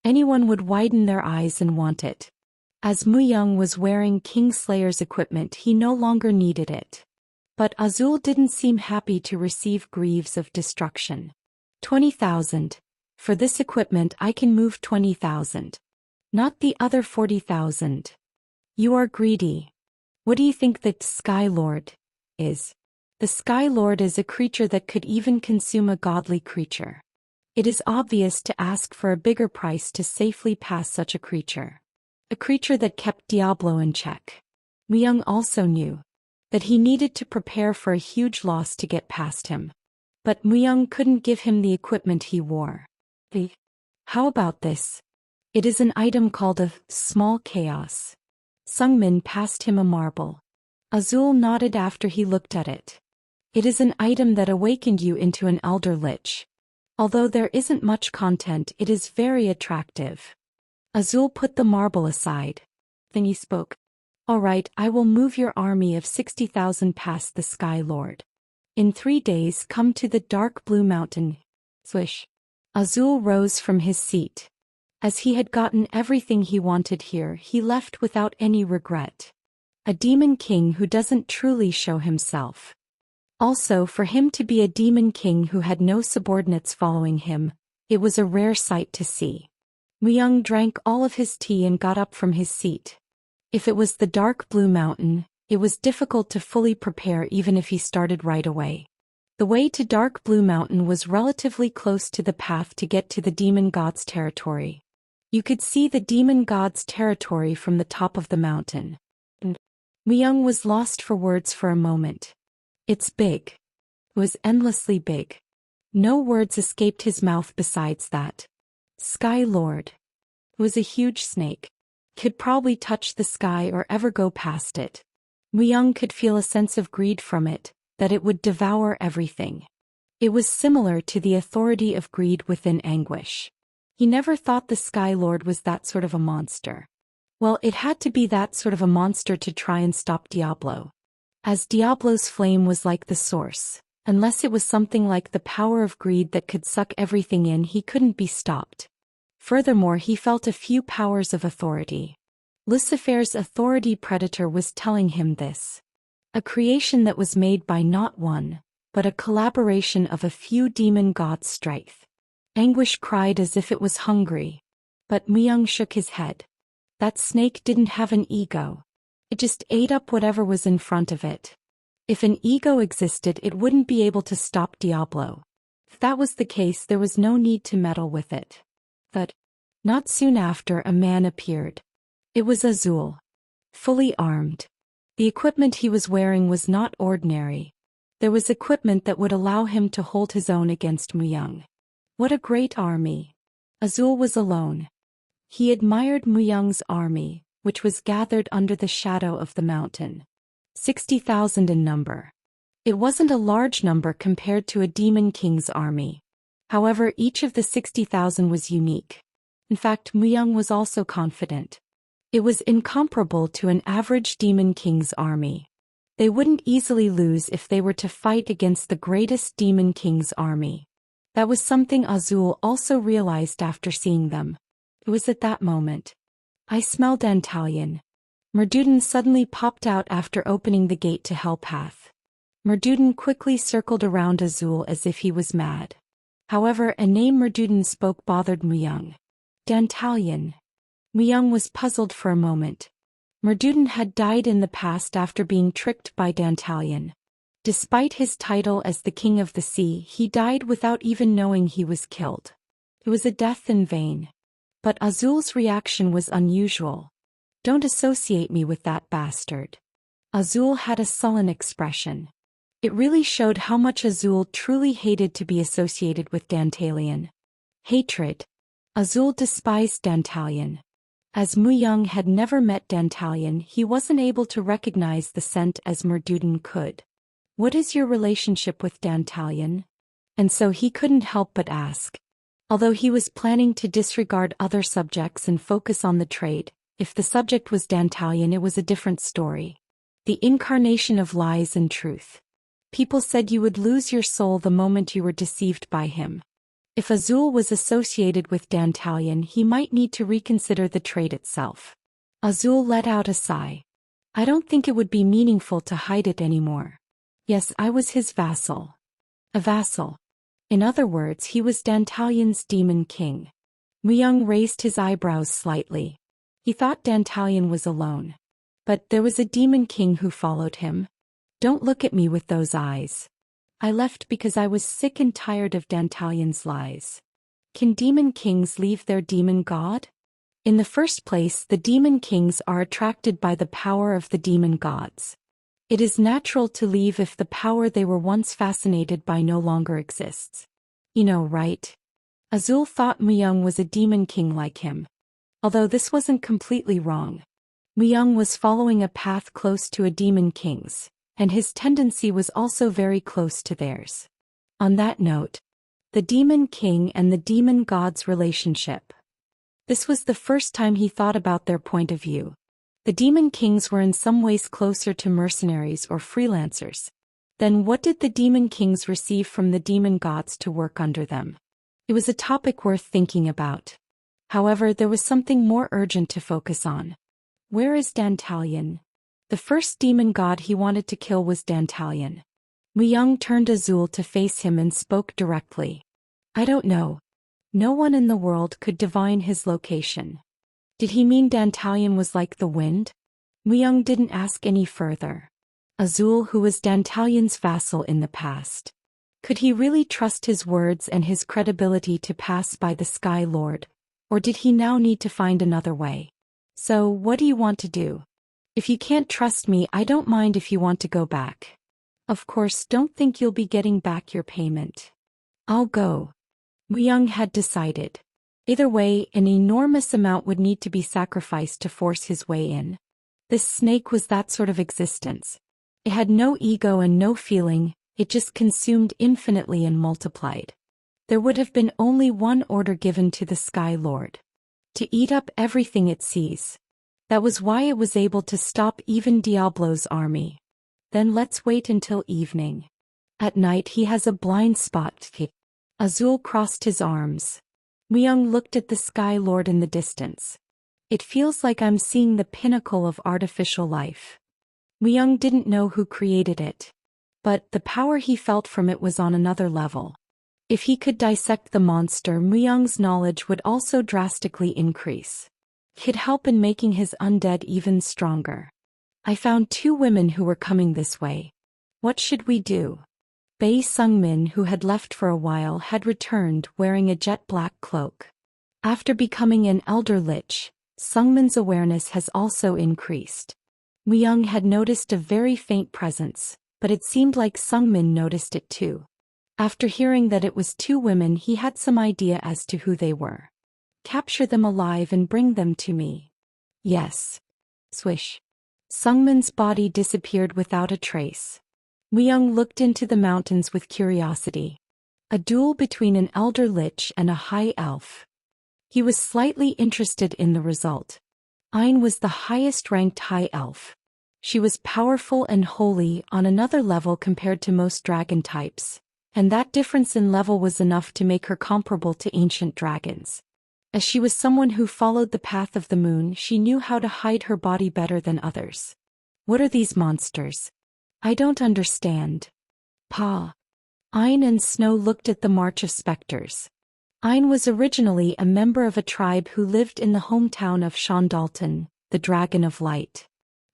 Anyone would widen their eyes and want it. As Myung was wearing Kingslayer's equipment, he no longer needed it. But Azul didn't seem happy to receive Greaves of Destruction. 20,000. For this equipment I can move 20,000. Not the other 40,000. You are greedy. What do you think the Sky Lord is? The Sky Lord is a creature that could even consume a godly creature. It is obvious to ask for a bigger price to safely pass such a creature. A creature that kept Diablo in check. Myung also knew that he needed to prepare for a huge loss to get past him. But Myung couldn't give him the equipment he wore. How about this? It is an item called a small chaos. Sungmin passed him a marble. Azul nodded after he looked at it. It is an item that awakened you into an elder lich. Although there isn't much content, it is very attractive. Azul put the marble aside. Then he spoke. All right, I will move your army of 60,000 past the Sky Lord. In 3 days come to the dark blue mountain. Swish. Azul rose from his seat. As he had gotten everything he wanted here, he left without any regret. A demon king who doesn't truly show himself. Also, for him to be a demon king who had no subordinates following him, it was a rare sight to see. Muyang drank all of his tea and got up from his seat. If it was the dark blue mountain, it was difficult to fully prepare even if he started right away. The way to Dark Blue Mountain was relatively close to the path to get to the demon god's territory. You could see the demon god's territory from the top of the mountain. Muyang was lost for words for a moment. It's big. It was endlessly big. No words escaped his mouth besides that. Sky Lord. It was a huge snake. Could probably touch the sky or ever go past it. Muyang could feel a sense of greed from it, that it would devour everything. It was similar to the authority of greed within anguish. He never thought the Sky Lord was that sort of a monster. Well, it had to be that sort of a monster to try and stop Diablo. As Diablo's flame was like the source, unless it was something like the power of greed that could suck everything in, he couldn't be stopped. Furthermore, he felt a few powers of authority. Lucifer's authority predator was telling him this. A creation that was made by not one, but a collaboration of a few demon gods' strength. Anguish cried as if it was hungry. But Muyang shook his head. That snake didn't have an ego. It just ate up whatever was in front of it. If an ego existed, it wouldn't be able to stop Diablo. If that was the case, there was no need to meddle with it. But not soon after, a man appeared. It was Azul. Fully armed. The equipment he was wearing was not ordinary. There was equipment that would allow him to hold his own against Muyang. What a great army. Azul was alone. He admired Muyang's army, which was gathered under the shadow of the mountain. 60,000 in number. It wasn't a large number compared to a demon king's army. However, each of the 60,000 was unique. In fact, Muyang was also confident. It was incomparable to an average demon king's army. They wouldn't easily lose if they were to fight against the greatest demon king's army. That was something Azul also realized after seeing them. It was at that moment. I smell Dantalion. Merdudin suddenly popped out after opening the gate to Hellpath. Merdudin quickly circled around Azul as if he was mad. However, a name Merdudin spoke bothered Muyang. Dantalion. Muyang was puzzled for a moment. Merdudin had died in the past after being tricked by Dantalion. Despite his title as the King of the Sea, he died without even knowing he was killed. It was a death in vain. But Azul's reaction was unusual. Don't associate me with that bastard. Azul had a sullen expression. It really showed how much Azul truly hated to be associated with Dantalion. Hatred. Azul despised Dantalion. As Muyang had never met Dantalion, he wasn't able to recognize the scent as Merdudin could. What is your relationship with Dantalion? And so he couldn't help but ask. Although he was planning to disregard other subjects and focus on the trade, if the subject was Dantalion, it was a different story. The incarnation of lies and truth. People said you would lose your soul the moment you were deceived by him. If Azul was associated with Dantalion, he might need to reconsider the trade itself. Azul let out a sigh. I don't think it would be meaningful to hide it anymore. Yes, I was his vassal. A vassal. In other words, he was Dantalion's demon king. Muyang raised his eyebrows slightly. He thought Dantalion was alone. But there was a demon king who followed him. Don't look at me with those eyes. I left because I was sick and tired of Dantalion's lies. Can demon kings leave their demon god? In the first place, the demon kings are attracted by the power of the demon gods. It is natural to leave if the power they were once fascinated by no longer exists. You know, right? Azul thought Muyang was a demon king like him. Although this wasn't completely wrong. Muyang was following a path close to a demon king's, and his tendency was also very close to theirs. On that note, the demon king and the demon god's relationship. This was the first time he thought about their point of view. The demon kings were in some ways closer to mercenaries or freelancers. Then what did the demon kings receive from the demon gods to work under them? It was a topic worth thinking about. However, there was something more urgent to focus on. Where is Dantalion? The first demon god he wanted to kill was Dantalion. Young turned Azul to face him and spoke directly. I don't know. No one in the world could divine his location. Did he mean Dantalion was like the wind? Young didn't ask any further. Azul, who was Dantalion's vassal in the past. Could he really trust his words and his credibility to pass by the Sky Lord? Or did he now need to find another way? So, what do you want to do? If you can't trust me, I don't mind if you want to go back. Of course, don't think you'll be getting back your payment. I'll go. Young had decided. Either way, an enormous amount would need to be sacrificed to force his way in. This snake was that sort of existence. It had no ego and no feeling, it just consumed infinitely and multiplied. There would have been only one order given to the Sky Lord. To eat up everything it sees. That was why it was able to stop even Diablo's army. Then let's wait until evening. At night he has a blind spot. Azul crossed his arms. Young looked at the Sky Lord in the distance. It feels like I'm seeing the pinnacle of artificial life. Young didn't know who created it. But the power he felt from it was on another level. If he could dissect the monster, Young's knowledge would also drastically increase. He'd help in making his undead even stronger. I found 2 women who were coming this way. What should we do? Bei Sungmin, who had left for a while, had returned wearing a jet black cloak. After becoming an elder lich, Sungmin's awareness has also increased. Young had noticed a very faint presence, but it seemed like Sungmin noticed it too. After hearing that it was 2 women, he had some idea as to who they were. Capture them alive and bring them to me. Yes. Swish. Sungmin's body disappeared without a trace. Young looked into the mountains with curiosity. A duel between an elder lich and a high elf. He was slightly interested in the result. Ayn was the highest-ranked high elf. She was powerful and holy on another level compared to most dragon types, and that difference in level was enough to make her comparable to ancient dragons. As she was someone who followed the path of the moon, she knew how to hide her body better than others. What are these monsters? I don't understand. Pa. Ayn and Snow looked at the march of specters. Ayn was originally a member of a tribe who lived in the hometown of Shandalton, the Dragon of Light.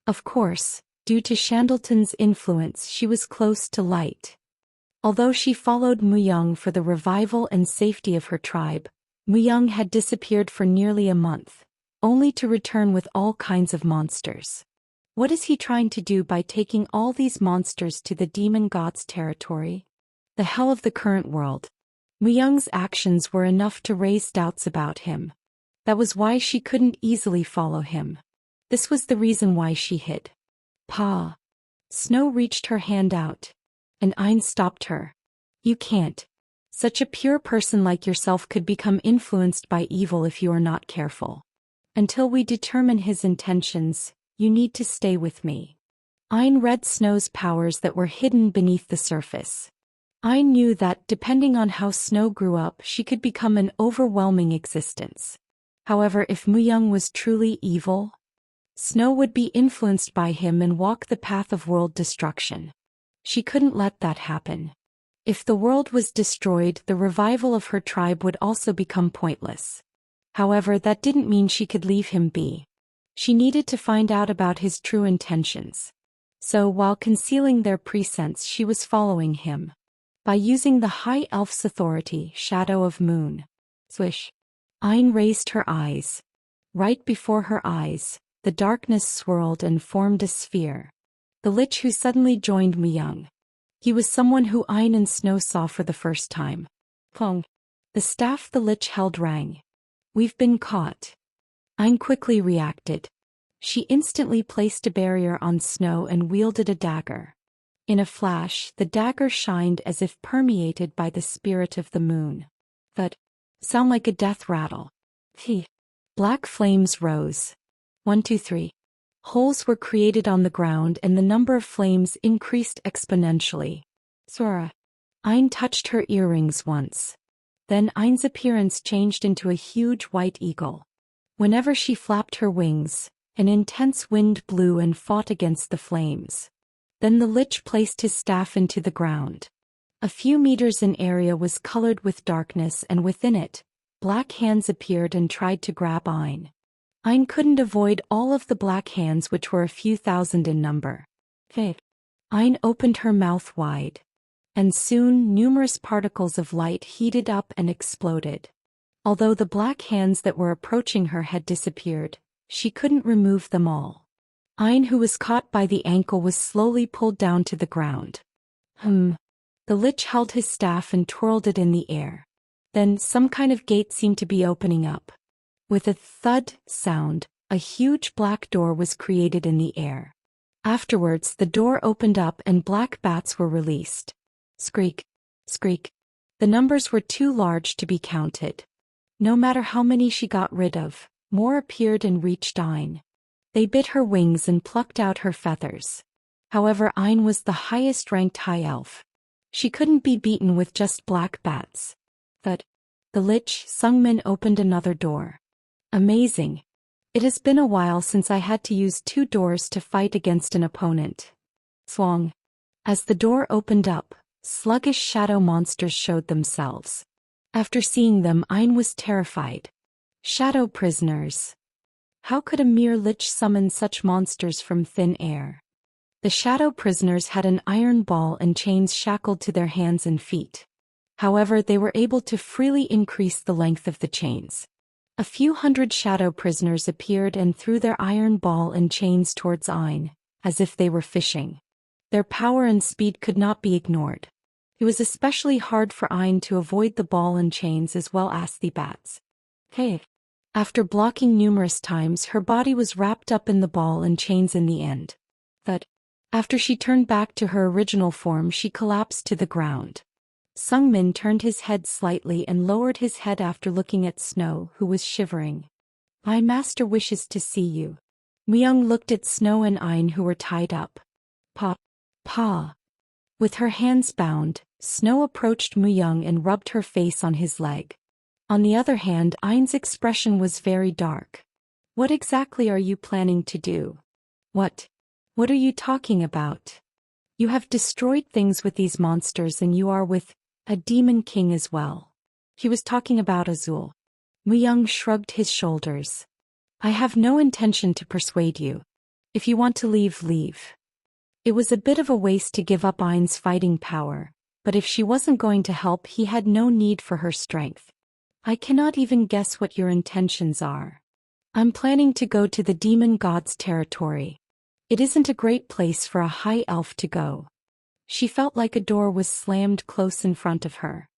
Of course, due to Shandalton's influence, she was close to light. Although she followed Young for the revival and safety of her tribe, Young had disappeared for nearly a month, only to return with all kinds of monsters. What is he trying to do by taking all these monsters to the demon god's territory? The hell of the current world. Young's actions were enough to raise doubts about him. That was why she couldn't easily follow him. This was the reason why she hid. Pa. Snow reached her hand out. And Ayn stopped her. You can't. Such a pure person like yourself could become influenced by evil if you are not careful. Until we determine his intentions, you need to stay with me. Ayn read Snow's powers that were hidden beneath the surface. Ayn knew that, depending on how Snow grew up, she could become an overwhelming existence. However, if Young was truly evil, Snow would be influenced by him and walk the path of world destruction. She couldn't let that happen. If the world was destroyed, the revival of her tribe would also become pointless. However, that didn't mean she could leave him be. She needed to find out about his true intentions. So while concealing their presence, she was following him. By using the high elf's authority, Shadow of Moon. Swish. Ayn raised her eyes. Right before her eyes, the darkness swirled and formed a sphere. The lich who suddenly joined Young. He was someone who Ayn and Snow saw for the first time. Pong. The staff the lich held rang. We've been caught. Ayn quickly reacted. She instantly placed a barrier on Snow and wielded a dagger. In a flash, the dagger shined as if permeated by the spirit of the moon. That sound like a death rattle. Black flames rose. 1, 2, 3. Holes were created on the ground and the number of flames increased exponentially. Sora. Ayn touched her earrings once. Then Ayn's appearance changed into a huge white eagle. Whenever she flapped her wings, an intense wind blew and fought against the flames. Then the lich placed his staff into the ground. A few meters in area was colored with darkness, and within it, black hands appeared and tried to grab Ein. Ein couldn't avoid all of the black hands, which were a few thousand in number. Ein opened her mouth wide. And soon numerous particles of light heated up and exploded. Although the black hands that were approaching her had disappeared, she couldn't remove them all. Ein, who was caught by the ankle, was slowly pulled down to the ground. The lich held his staff and twirled it in the air. Then some kind of gate seemed to be opening up. With a thud sound, a huge black door was created in the air. Afterwards, the door opened up and black bats were released. Squeak, squeak. The numbers were too large to be counted. No matter how many she got rid of, more appeared and reached Ein. They bit her wings and plucked out her feathers. However, Ein was the highest-ranked high elf. She couldn't be beaten with just black bats. But the lich Sungmin opened another door. Amazing. It has been a while since I had to use 2 doors to fight against an opponent. Swong. As the door opened up, sluggish shadow monsters showed themselves. After seeing them, Ein was terrified. Shadow prisoners. How could a mere lich summon such monsters from thin air? The shadow prisoners had an iron ball and chains shackled to their hands and feet. However, they were able to freely increase the length of the chains. A few hundred shadow prisoners appeared and threw their iron ball and chains towards Ein, as if they were fishing. Their power and speed could not be ignored. It was especially hard for Ein to avoid the ball and chains as well as the bats. After blocking numerous times, her body was wrapped up in the ball and chains in the end. But after she turned back to her original form, she collapsed to the ground. Sungmin turned his head slightly and lowered his head after looking at Snow, who was shivering. My master wishes to see you. Myung looked at Snow and Ein, who were tied up. Pa. With her hands bound, Snow approached Myung and rubbed her face on his leg. On the other hand, Ein's expression was very dark. What exactly are you planning to do? What are you talking about? You have destroyed things with these monsters, and you are with a demon king as well. He was talking about Azul. Myung shrugged his shoulders. I have no intention to persuade you. If you want to leave, leave. It was a bit of a waste to give up Ein's fighting power, but if she wasn't going to help, he had no need for her strength. I cannot even guess what your intentions are. I'm planning to go to the demon god's territory. It isn't a great place for a high elf to go. She felt like a door was slammed close in front of her.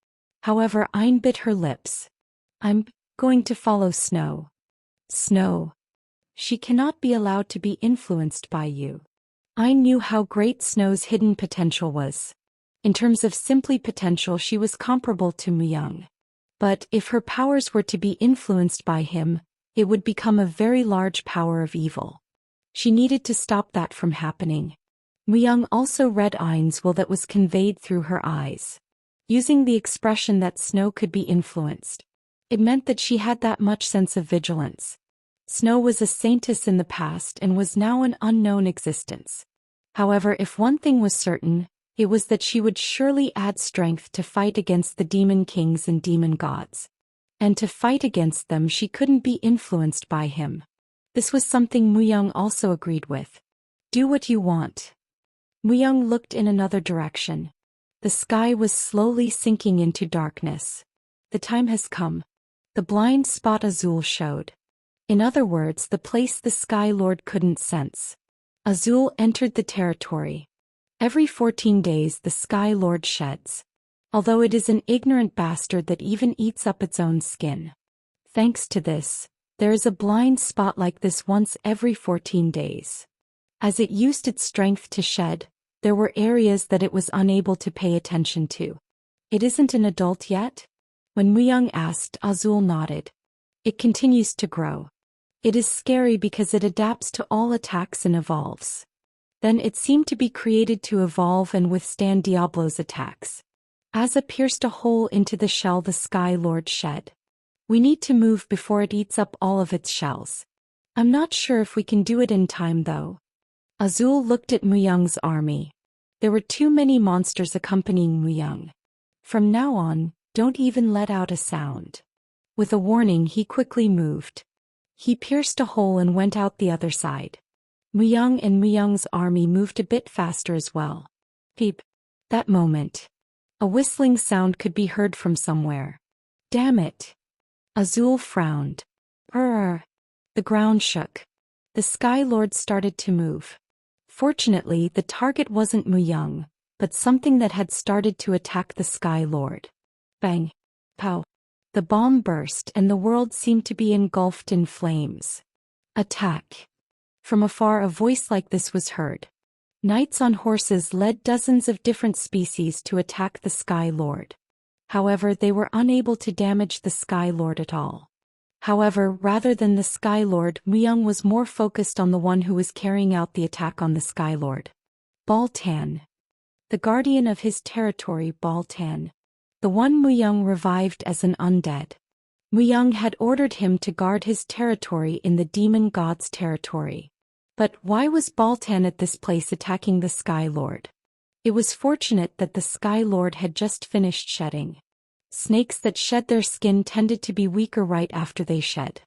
However, Ein bit her lips. I'm going to follow Snow. Snow. She cannot be allowed to be influenced by you. Ein knew how great Snow's hidden potential was. In terms of simply potential, she was comparable to Myung. But if her powers were to be influenced by him, it would become a very large power of evil. She needed to stop that from happening. Myung also read Ein's will that was conveyed through her eyes. Using the expression that Snow could be influenced, it meant that she had that much sense of vigilance. Snow was a saintess in the past and was now an unknown existence. However, if one thing was certain, it was that she would surely add strength to fight against the demon kings and demon gods. And to fight against them, she couldn't be influenced by him. This was something Myung also agreed with. Do what you want. Myung looked in another direction. The sky was slowly sinking into darkness. The time has come. The blind spot Azul showed. In other words, the place the Sky Lord couldn't sense. Azul entered the territory. Every 14 days the Sky Lord sheds. Although it is an ignorant bastard that even eats up its own skin. Thanks to this, there is a blind spot like this once every 14 days. As it used its strength to shed, there were areas that it was unable to pay attention to. It isn't an adult yet? When Myung asked, Azul nodded. It continues to grow. It is scary because it adapts to all attacks and evolves. Then it seemed to be created to evolve and withstand Diablo's attacks. Asa pierced a hole into the shell the Sky Lord shed. We need to move before it eats up all of its shells. I'm not sure if we can do it in time though. Azul looked at Myung's army. There were too many monsters accompanying Muyang. From now on, don't even let out a sound. With a warning, he quickly moved. He pierced a hole and went out the other side. Muyang and Muyang's army moved a bit faster as well. Peep. That moment. A whistling sound could be heard from somewhere. Damn it. Azul frowned. The ground shook. The Sky Lord started to move. Fortunately, the target wasn't Muyang, but something that had started to attack the Sky Lord. Bang. Pow. The bomb burst and the world seemed to be engulfed in flames. Attack. From afar a voice like this was heard. Knights on horses led dozens of different species to attack the Sky Lord. However, they were unable to damage the Sky Lord at all. However, rather than the Sky Lord, Muyang was more focused on the one who was carrying out the attack on the Sky Lord. Baltan. The guardian of his territory, Baltan. The one Muyang revived as an undead. Muyang had ordered him to guard his territory in the demon god's territory. But why was Baltan at this place attacking the Sky Lord? It was fortunate that the Sky Lord had just finished shedding. Snakes that shed their skin tended to be weaker right after they shed.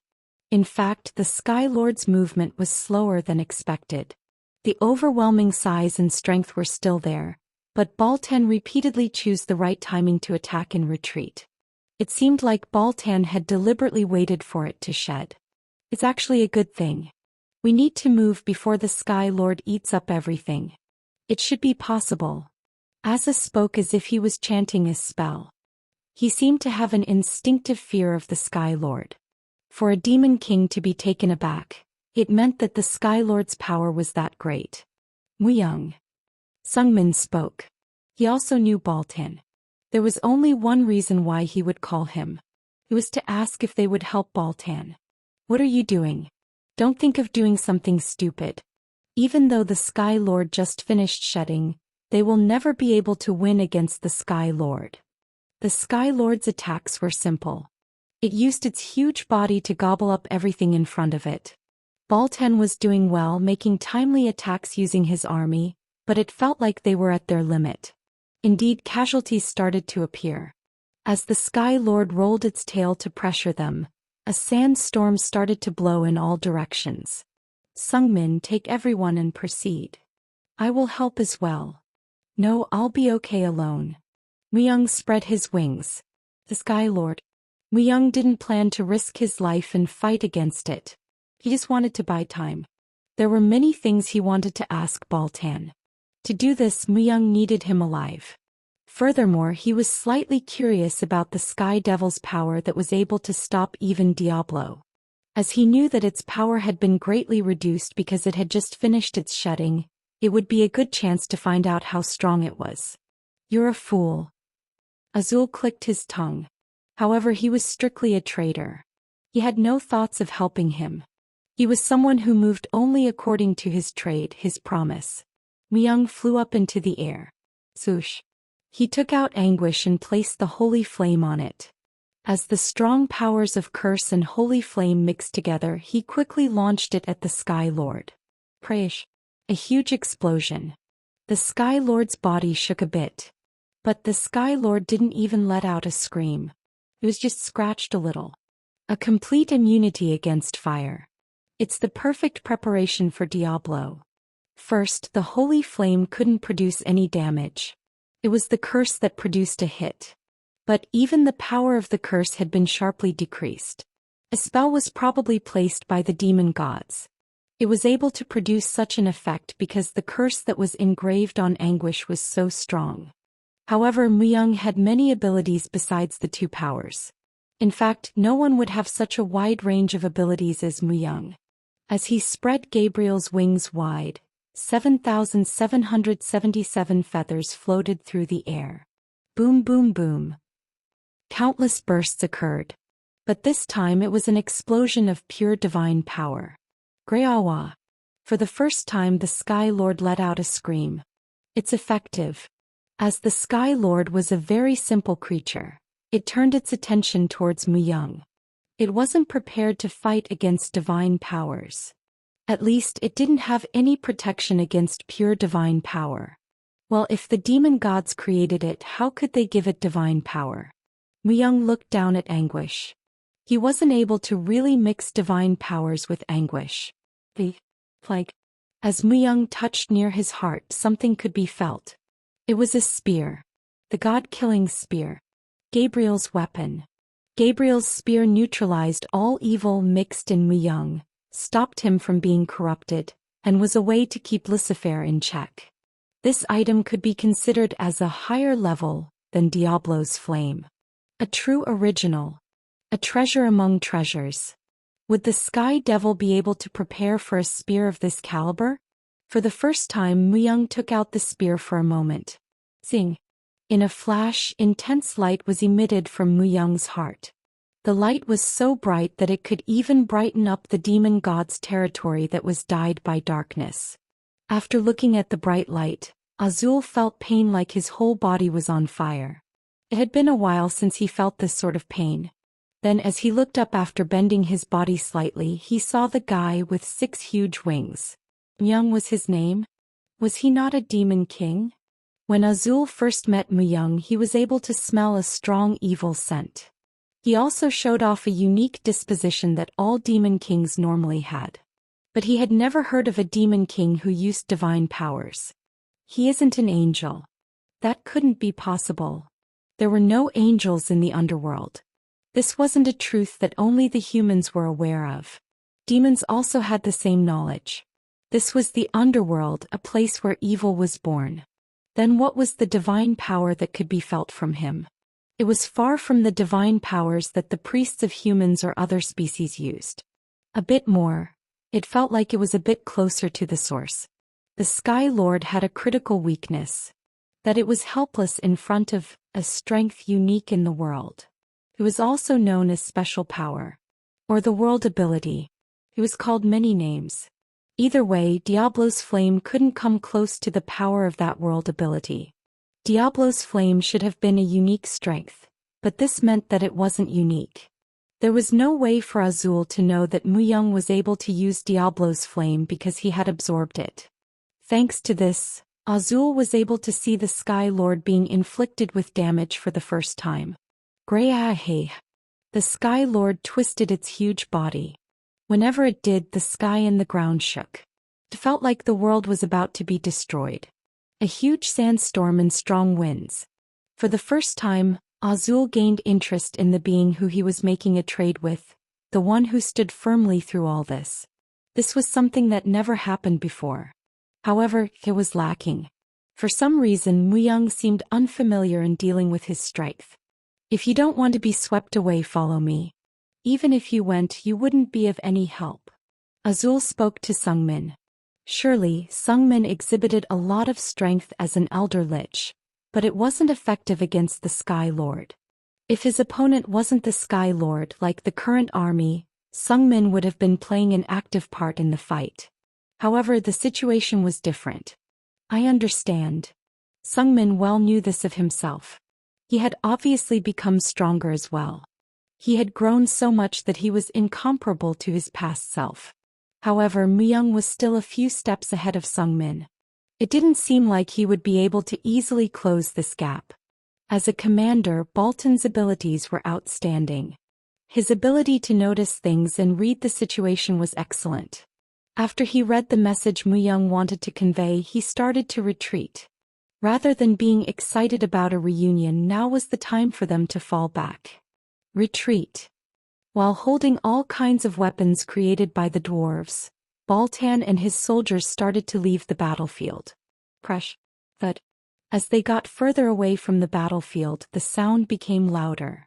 In fact, the Sky Lord's movement was slower than expected. The overwhelming size and strength were still there, but Baltan repeatedly chose the right timing to attack and retreat. It seemed like Baltan had deliberately waited for it to shed. It's actually a good thing. We need to move before the Sky Lord eats up everything. It should be possible. Asa spoke as if he was chanting his spell. He seemed to have an instinctive fear of the Sky Lord. For a demon king to be taken aback, it meant that the Sky Lord's power was that great. Muyang. Sungmin spoke. He also knew Baltan. There was only one reason why he would call him. It was to ask if they would help Baltan. What are you doing? Don't think of doing something stupid. Even though the Sky Lord just finished shedding, they will never be able to win against the Sky Lord. The Sky Lord's attacks were simple. It used its huge body to gobble up everything in front of it. Baltan was doing well, making timely attacks using his army, but it felt like they were at their limit. Indeed, casualties started to appear. As the Sky Lord rolled its tail to pressure them, a sandstorm started to blow in all directions. Sungmin, take everyone and proceed. I will help as well. No, I'll be okay alone. Muyang spread his wings. The Sky Lord. Muyang didn't plan to risk his life and fight against it. He just wanted to buy time. There were many things he wanted to ask Baltan. To do this, Muyang needed him alive. Furthermore, he was slightly curious about the Sky Devil's power that was able to stop even Diablo. As he knew that its power had been greatly reduced because it had just finished its shedding, it would be a good chance to find out how strong it was. You're a fool. Azul clicked his tongue. However, he was strictly a traitor. He had no thoughts of helping him. He was someone who moved only according to his trade, his promise. Muyang flew up into the air. Swoosh. He took out Anguish and placed the Holy Flame on it. As the strong powers of Curse and Holy Flame mixed together, he quickly launched it at the Sky Lord. Prash. A huge explosion. The Sky Lord's body shook a bit. But the Sky Lord didn't even let out a scream. It was just scratched a little. A complete immunity against fire. It's the perfect preparation for Diablo. First, the Holy Flame couldn't produce any damage. It was the curse that produced a hit. But even the power of the curse had been sharply decreased. A spell was probably placed by the demon gods. It was able to produce such an effect because the curse that was engraved on Anguish was so strong. However, Muyang had many abilities besides the two powers. In fact, no one would have such a wide range of abilities as Muyang. As he spread Gabriel's wings wide, 7,777 feathers floated through the air. Boom, boom, boom. Countless bursts occurred. But this time it was an explosion of pure divine power. Greawa. For the first time the Sky Lord let out a scream. It's effective. As the Sky Lord was a very simple creature, it turned its attention towards Muyang. It wasn't prepared to fight against divine powers. At least it didn't have any protection against pure divine power. Well, if the demon gods created it, how could they give it divine power? Muyang looked down at anguish. He wasn't able to really mix divine powers with anguish. The plague. As Muyang touched near his heart, something could be felt. It was a spear. The god-killing spear. Gabriel's weapon. Gabriel's spear neutralized all evil mixed in Muyang, stopped him from being corrupted, and was a way to keep Lucifer in check. This item could be considered as a higher level than Diablo's flame. A true original. A treasure among treasures. Would the Sky Devil be able to prepare for a spear of this caliber? For the first time, Muyang took out the spear for a moment. Zing. In a flash, intense light was emitted from Muyang's heart. The light was so bright that it could even brighten up the demon god's territory that was dyed by darkness. After looking at the bright light, Azul felt pain like his whole body was on fire. It had been a while since he felt this sort of pain. Then as he looked up after bending his body slightly, he saw the guy with 6 huge wings. Muyang was his name? Was he not a demon king? When Azul first met Muyang, he was able to smell a strong evil scent. He also showed off a unique disposition that all demon kings normally had. But he had never heard of a demon king who used divine powers. He isn't an angel. That couldn't be possible. There were no angels in the underworld. This wasn't a truth that only the humans were aware of. Demons also had the same knowledge. This was the underworld, a place where evil was born. Then what was the divine power that could be felt from him? It was far from the divine powers that the priests of humans or other species used. A bit more. It felt like it was a bit closer to the source. The Sky Lord had a critical weakness. That it was helpless in front of a strength unique in the world. It was also known as special power. Or the world ability. It was called many names. Either way, Diablo's flame couldn't come close to the power of that world ability. Diablo's flame should have been a unique strength, but this meant that it wasn't unique. There was no way for Azul to know that Muyang was able to use Diablo's flame because he had absorbed it. Thanks to this, Azul was able to see the Sky Lord being inflicted with damage for the first time. Grey. The Sky Lord twisted its huge body. Whenever it did, the sky and the ground shook. It felt like the world was about to be destroyed. A huge sandstorm and strong winds. For the first time, Azul gained interest in the being who he was making a trade with, the one who stood firmly through all this. This was something that never happened before. However, it was lacking. For some reason, Muyang seemed unfamiliar in dealing with his strength. If you don't want to be swept away, follow me. Even if you went, you wouldn't be of any help. Azul spoke to Sungmin. Surely, Sungmin exhibited a lot of strength as an elder lich, but it wasn't effective against the Sky Lord. If his opponent wasn't the Sky Lord like the current army, Sungmin would have been playing an active part in the fight. However, the situation was different. I understand. Sungmin well knew this of himself. He had obviously become stronger as well. He had grown so much that he was incomparable to his past self. However, Muyang was still a few steps ahead of Sungmin. It didn't seem like he would be able to easily close this gap. As a commander, Baltan's abilities were outstanding. His ability to notice things and read the situation was excellent. After he read the message Muyang wanted to convey, he started to retreat. Rather than being excited about a reunion, now was the time for them to fall back. Retreat. While holding all kinds of weapons created by the dwarves, Baltan and his soldiers started to leave the battlefield. Crash. Thud. As they got further away from the battlefield, the sound became louder.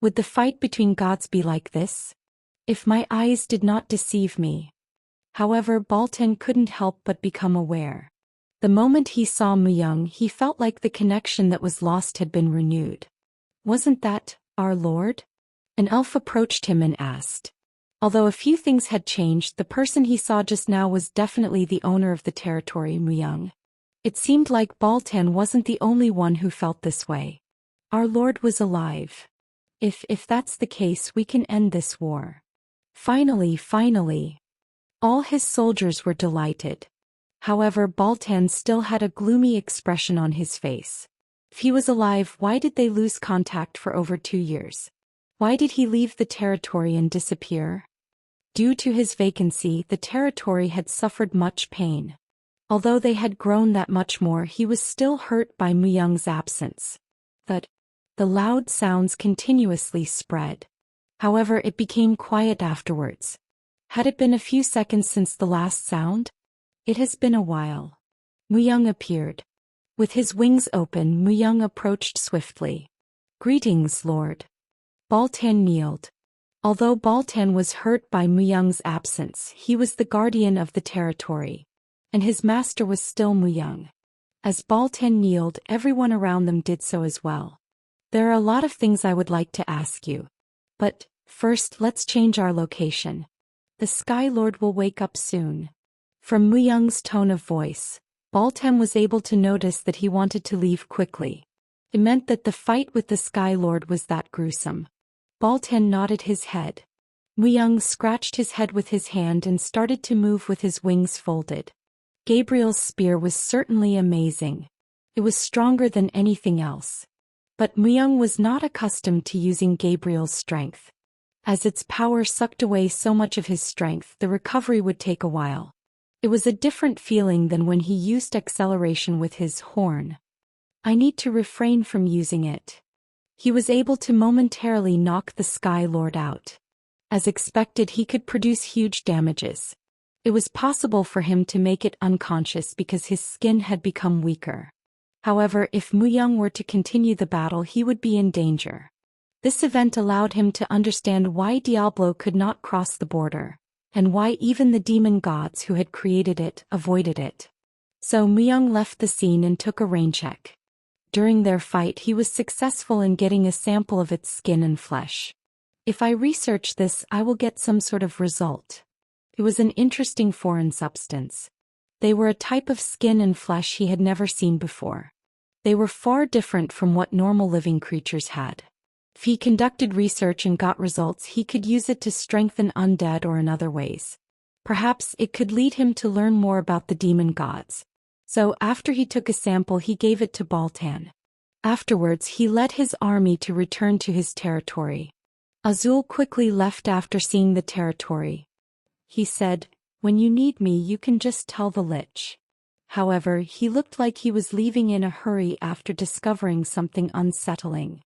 Would the fight between gods be like this? If my eyes did not deceive me. However, Baltan couldn't help but become aware. The moment he saw Muyang, he felt like the connection that was lost had been renewed. Wasn't that our Lord? An elf approached him and asked. Although a few things had changed, the person he saw just now was definitely the owner of the territory, Muyang. It seemed like Baltan wasn't the only one who felt this way. Our Lord was alive. If that's the case, we can end this war. Finally. All his soldiers were delighted. However, Baltan still had a gloomy expression on his face. If he was alive, why did they lose contact for over 2 years? Why did he leave the territory and disappear? Due to his vacancy, the territory had suffered much pain. Although they had grown that much more, he was still hurt by Muyang's absence. The loud sounds continuously spread. However, it became quiet afterwards. Had it been a few seconds since the last sound? It has been a while. Muyang appeared. With his wings open, Muyang approached swiftly. "Greetings, Lord." Baltan kneeled. Although Baltan was hurt by Muyang's absence, he was the guardian of the territory. And his master was still Muyang. As Baltan kneeled, everyone around them did so as well. "There are a lot of things I would like to ask you. But, first let's change our location. The Sky Lord will wake up soon." From Muyang's tone of voice, Baltan was able to notice that he wanted to leave quickly. It meant that the fight with the Sky Lord was that gruesome. Baltan nodded his head. Muyang scratched his head with his hand and started to move with his wings folded. Gabriel's spear was certainly amazing. It was stronger than anything else. But Muyang was not accustomed to using Gabriel's strength. As its power sucked away so much of his strength, the recovery would take a while. It was a different feeling than when he used acceleration with his horn. "I need to refrain from using it." He was able to momentarily knock the Sky Lord out. As expected, he could produce huge damages. It was possible for him to make it unconscious because his skin had become weaker. However, if Muyang were to continue the battle, he would be in danger. This event allowed him to understand why Diablo could not cross the border, and why even the demon gods who had created it avoided it. So Muyang left the scene and took a rain check. During their fight, he was successful in getting a sample of its skin and flesh. "If I research this, I will get some sort of result." It was an interesting foreign substance. They were a type of skin and flesh he had never seen before. They were far different from what normal living creatures had. If he conducted research and got results, he could use it to strengthen undead or in other ways. Perhaps it could lead him to learn more about the demon gods. So after he took a sample, he gave it to Baltan. Afterwards, he led his army to return to his territory. Azul quickly left after seeing the territory. He said, "When you need me, you can just tell the Lich." However, he looked like he was leaving in a hurry after discovering something unsettling.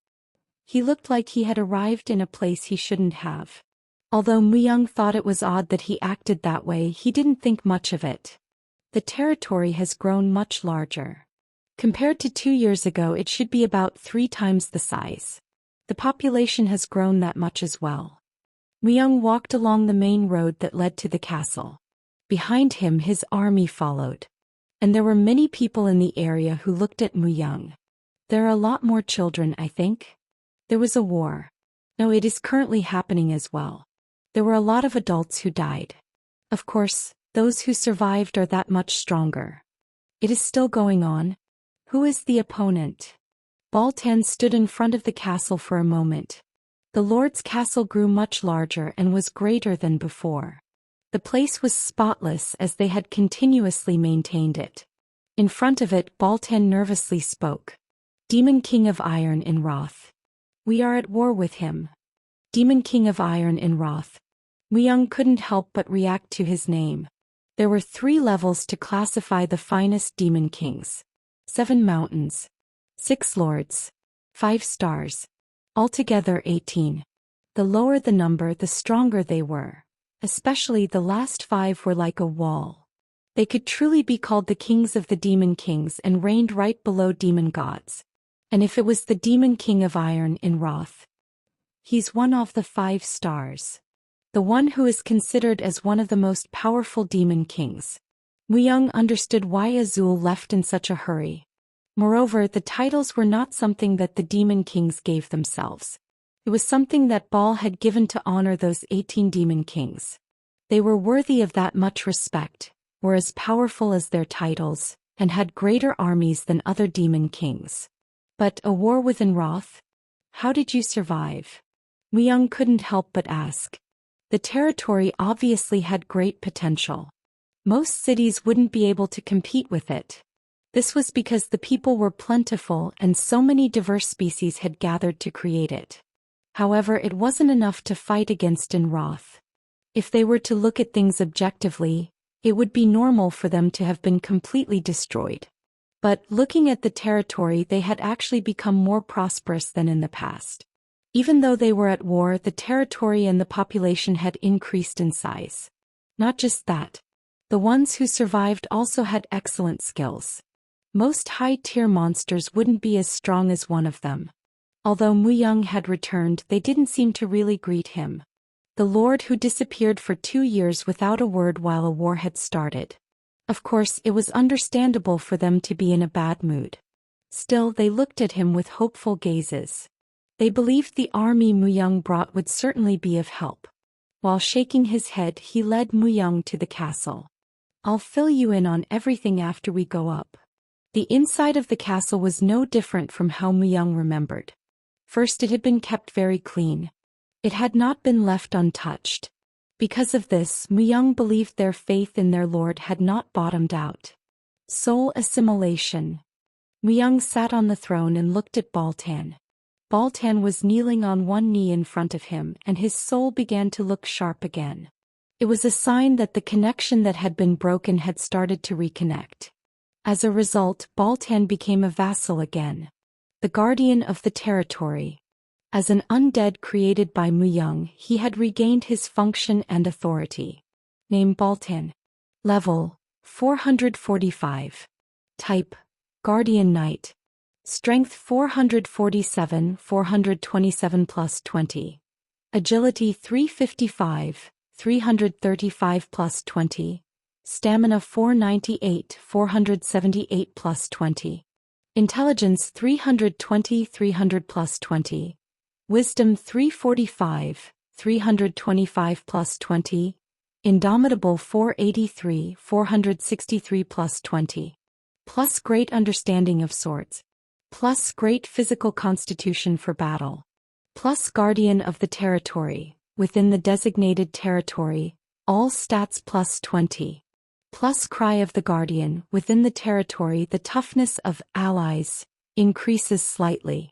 He looked like he had arrived in a place he shouldn't have. Although Muyang thought it was odd that he acted that way, he didn't think much of it. The territory has grown much larger. Compared to 2 years ago, it should be about 3 times the size. The population has grown that much as well. Muyang walked along the main road that led to the castle. Behind him, his army followed. And there were many people in the area who looked at Muyang. "There are a lot more children, I think." There was a war. No, it is currently happening as well. There were a lot of adults who died. Of course, those who survived are that much stronger. It is still going on. Who is the opponent? Baltan stood in front of the castle for a moment. The Lord's castle grew much larger and was greater than before. The place was spotless as they had continuously maintained it. In front of it, Baltan nervously spoke. "Demon King of Iron in wrath. We are at war with him." Demon King of Iron in wrath. Muyang couldn't help but react to his name. There were 3 levels to classify the finest demon kings. 7 mountains. 6 lords. 5 stars. Altogether 18. The lower the number, the stronger they were. Especially the last 5 were like a wall. They could truly be called the kings of the demon kings and reigned right below demon gods. And if it was the demon king of Iron in wrath, he's one of the 5 stars. The one who is considered as one of the most powerful demon kings. Muyang understood why Azul left in such a hurry. Moreover, the titles were not something that the demon kings gave themselves. It was something that Baal had given to honor those 18 demon kings. They were worthy of that much respect, were as powerful as their titles, and had greater armies than other demon kings. But a war within wrath? How did you survive? Muyang couldn't help but ask. The territory obviously had great potential. Most cities wouldn't be able to compete with it. This was because the people were plentiful and so many diverse species had gathered to create it. However, it wasn't enough to fight against in wrath. If they were to look at things objectively, it would be normal for them to have been completely destroyed. But, looking at the territory, they had actually become more prosperous than in the past. Even though they were at war, the territory and the population had increased in size. Not just that. The ones who survived also had excellent skills. Most high-tier monsters wouldn't be as strong as one of them. Although Muyang had returned, they didn't seem to really greet him. The lord who disappeared for 2 years without a word while a war had started. Of course, it was understandable for them to be in a bad mood. Still, they looked at him with hopeful gazes. They believed the army Muyang brought would certainly be of help. While shaking his head, he led Muyang to the castle. "I'll fill you in on everything after we go up." The inside of the castle was no different from how Muyang remembered. First, it had been kept very clean. It had not been left untouched. Because of this, Muyang believed their faith in their lord had not bottomed out. Soul assimilation. Muyang sat on the throne and looked at Baltan. Baltan was kneeling on one knee in front of him, and his soul began to look sharp again. It was a sign that the connection that had been broken had started to reconnect. As a result, Baltan became a vassal again. The guardian of the territory. As an undead created by Muyang, he had regained his function and authority. Name Baltan. Level 445. Type Guardian Knight. Strength 447, 427 plus 20. Agility 355, 335 plus 20. Stamina 498, 478 plus 20. Intelligence 320, 300 plus 20. Wisdom 345, 325 plus 20. Indomitable 483, 463 plus 20. Plus great understanding of swords. Plus great physical constitution for battle. Plus guardian of the territory, within the designated territory, all stats plus 20. Plus cry of the guardian, within the territory the toughness of allies increases slightly.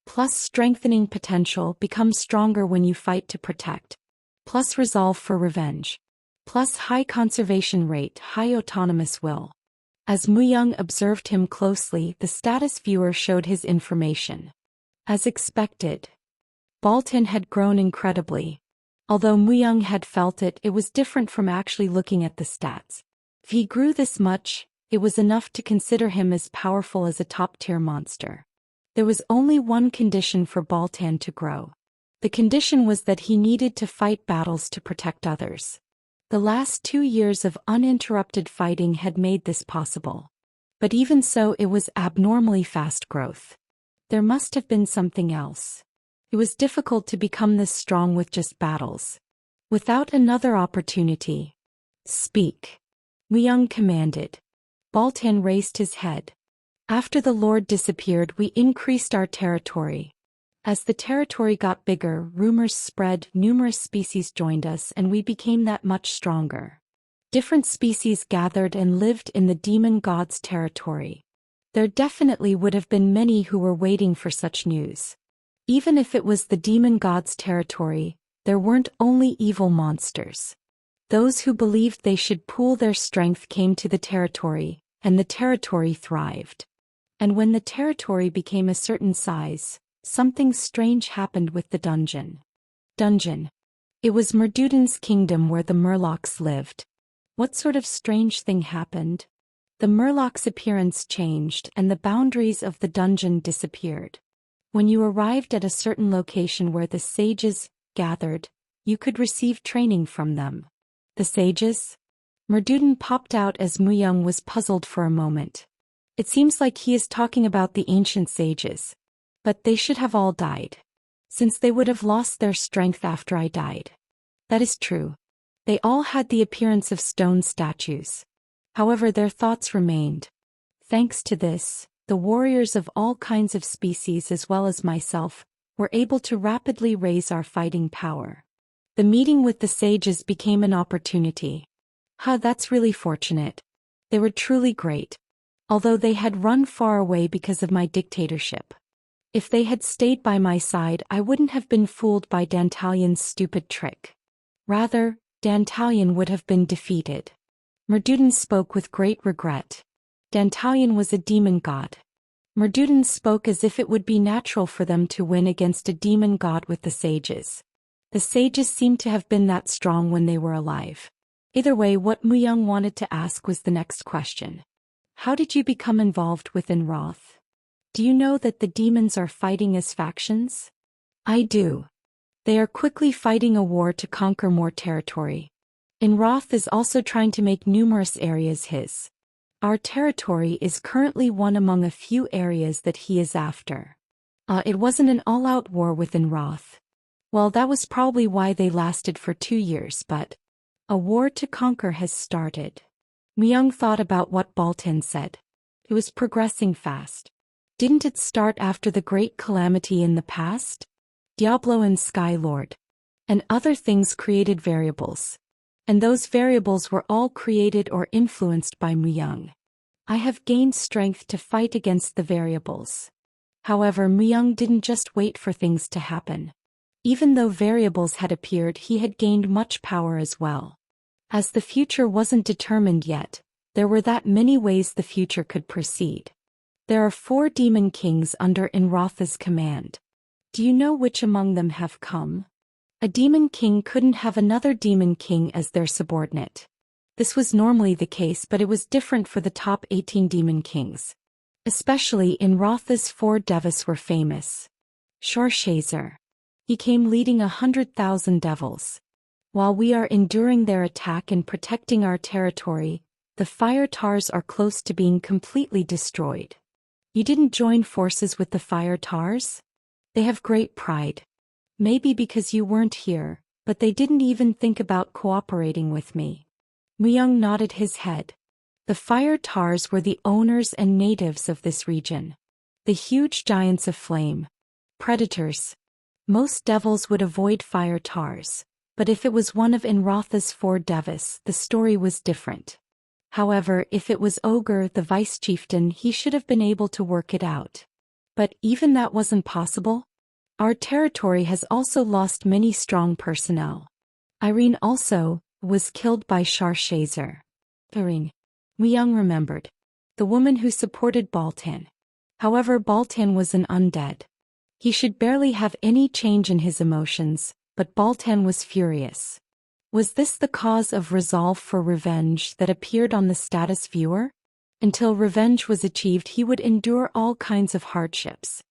Plus strengthening potential becomes stronger when you fight to protect. Plus resolve for revenge. Plus high conservation rate, high autonomous will. As Muyang observed him closely, the status viewer showed his information. As expected, Baltan had grown incredibly. Although Muyang had felt it, it was different from actually looking at the stats. If he grew this much, it was enough to consider him as powerful as a top-tier monster. There was only one condition for Baltan to grow. The condition was that he needed to fight battles to protect others. The last 2 years of uninterrupted fighting had made this possible. But even so, it was abnormally fast growth. There must have been something else. It was difficult to become this strong with just battles. Without another opportunity. "Speak," Muyang commanded. Baltan raised his head. "After the Lord disappeared, we increased our territory. As the territory got bigger, rumors spread, numerous species joined us, and we became that much stronger. Different species gathered and lived in the demon god's territory. There definitely would have been many who were waiting for such news. Even if it was the demon god's territory, there weren't only evil monsters. Those who believed they should pool their strength came to the territory, and the territory thrived. And when the territory became a certain size, something strange happened with the dungeon. Dungeon. It was Merdudan's kingdom where the Murlocs lived. What sort of strange thing happened? The Murloc's appearance changed and the boundaries of the dungeon disappeared. When you arrived at a certain location where the sages gathered, you could receive training from them. The sages? Merdudan popped out as Muyang was puzzled for a moment. It seems like he is talking about the ancient sages. But they should have all died. Since they would have lost their strength after I died. That is true. They all had the appearance of stone statues. However, their thoughts remained. Thanks to this, the warriors of all kinds of species as well as myself were able to rapidly raise our fighting power. The meeting with the sages became an opportunity. That's really fortunate. They were truly great. Although they had run far away because of my dictatorship. If they had stayed by my side, I wouldn't have been fooled by Dantalion's stupid trick. Rather, Dantalion would have been defeated. Merdudin spoke with great regret. Dantalion was a demon god. Merdudin spoke as if it would be natural for them to win against a demon god with the sages. The sages seemed to have been that strong when they were alive. Either way, what Muyang wanted to ask was the next question. How did you become involved within Roth? Do you know that the demons are fighting as factions? I do. They are quickly fighting a war to conquer more territory. And Roth is also trying to make numerous areas his. Our territory is currently one among a few areas that he is after. It wasn't an all-out war within Roth. Well, that was probably why they lasted for 2 years, but a war to conquer has started. Myung thought about what Baltan said. It was progressing fast. Didn't it start after the great calamity in the past? Diablo and Sky Lord. And other things created variables. And those variables were all created or influenced by Myung. I have gained strength to fight against the variables. However, Myung didn't just wait for things to happen. Even though variables had appeared, he had gained much power as well. As the future wasn't determined yet, there were that many ways the future could proceed. There are 4 demon kings under Inrotha's command. Do you know which among them have come? A demon king couldn't have another demon king as their subordinate. This was normally the case, but it was different for the top 18 demon kings. Especially Inrotha's 4 devas were famous. Shorshazer. He came leading 100,000 devils. While we are enduring their attack and protecting our territory, the fire tars are close to being completely destroyed. You didn't join forces with the fire tars? They have great pride. Maybe because you weren't here, but they didn't even think about cooperating with me. Myung nodded his head. The fire tars were the owners and natives of this region. The huge giants of flame. Predators. Most devils would avoid fire tars. But if it was one of Inrotha's 4 devas, the story was different. However, if it was Ogre, the vice-chieftain, he should have been able to work it out. But even that wasn't possible. Our territory has also lost many strong personnel. Irene also was killed by Shorshazer. Irene. Myung remembered. The woman who supported Baltan. However, Baltan was an undead. He should barely have any change in his emotions. But Baltan was furious. Was this the cause of resolve for revenge that appeared on the status viewer? Until revenge was achieved, he would endure all kinds of hardships.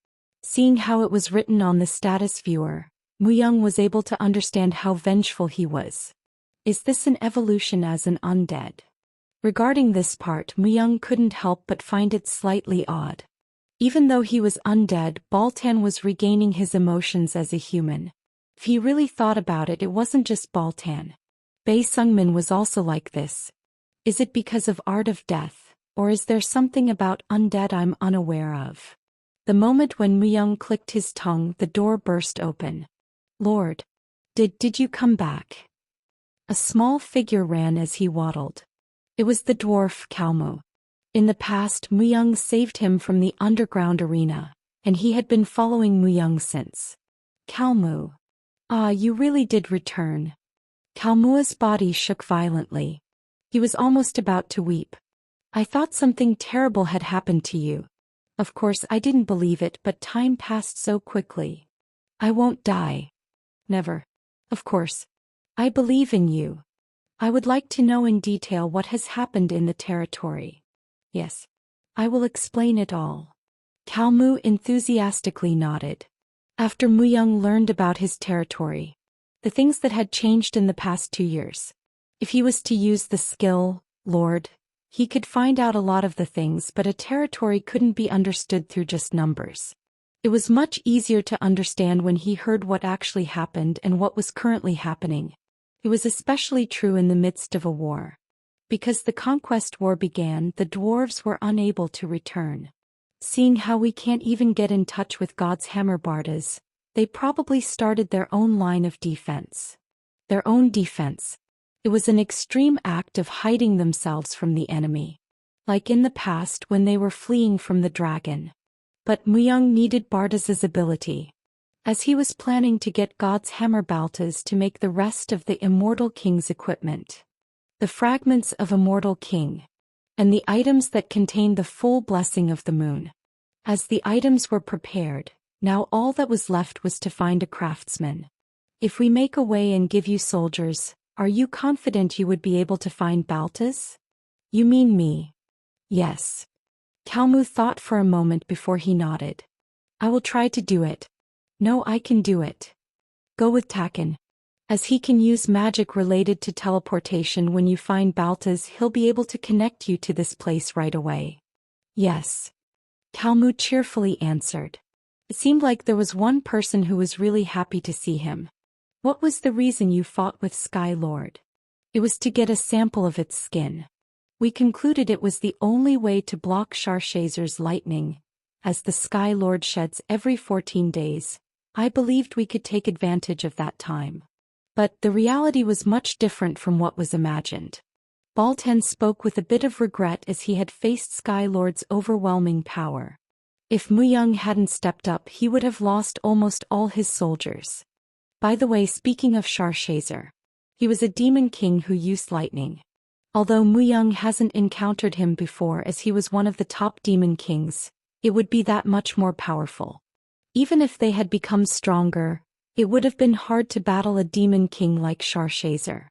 Seeing how it was written on the status viewer, Myung was able to understand how vengeful he was. Is this an evolution as an undead? Regarding this part, Myung couldn't help but find it slightly odd. Even though he was undead, Baltan was regaining his emotions as a human. If he really thought about it, it wasn't just Baltan. Bae Sungmin was also like this. Is it because of Art of Death, or is there something about undead I'm unaware of? The moment when Myung clicked his tongue, the door burst open. Lord. Did you come back? A small figure ran as he waddled. It was the dwarf Kalmu. In the past, Myung saved him from the underground arena, and he had been following Myung since. Kalmu. You really did return. Kalmua's body shook violently. He was almost about to weep. I thought something terrible had happened to you. Of course, I didn't believe it, but time passed so quickly. I won't die. Never. Of course. I believe in you. I would like to know in detail what has happened in the territory. Yes. I will explain it all. Kalmu enthusiastically nodded. After Myung learned about his territory, the things that had changed in the past 2 years. If he was to use the skill, Lord, he could find out a lot of the things, but a territory couldn't be understood through just numbers. It was much easier to understand when he heard what actually happened and what was currently happening. It was especially true in the midst of a war. Because the conquest war began, the dwarves were unable to return. Seeing how we can't even get in touch with God's Hammerbardas, they probably started their own line of defense. Their own defense. It was an extreme act of hiding themselves from the enemy, like in the past when they were fleeing from the dragon. But Muyang needed Bartez's ability, as he was planning to get God's hammer Baltez to make the rest of the Immortal King's equipment. The fragments of Immortal King, and the items that contained the full blessing of the moon. As the items were prepared, now all that was left was to find a craftsman. If we make a way and give you soldiers, are you confident you would be able to find Baltez? You mean me? Yes. Kalmu thought for a moment before he nodded. I will try to do it. No, I can do it. Go with Taken. As he can use magic related to teleportation when you find Baltez, he'll be able to connect you to this place right away. Yes. Kalmu cheerfully answered. It seemed like there was one person who was really happy to see him. What was the reason you fought with Sky Lord? It was to get a sample of its skin. We concluded it was the only way to block Sharshazer's lightning, as the Sky Lord sheds every 14 days. I believed we could take advantage of that time. But the reality was much different from what was imagined. Balten spoke with a bit of regret as he had faced Sky Lord's overwhelming power. If Muyang hadn't stepped up, he would have lost almost all his soldiers. By the way, speaking of Sharshazer, he was a demon king who used lightning. Although Muyang hasn't encountered him before as he was one of the top demon kings, it would be that much more powerful. Even if they had become stronger, it would have been hard to battle a demon king like Sharshazer.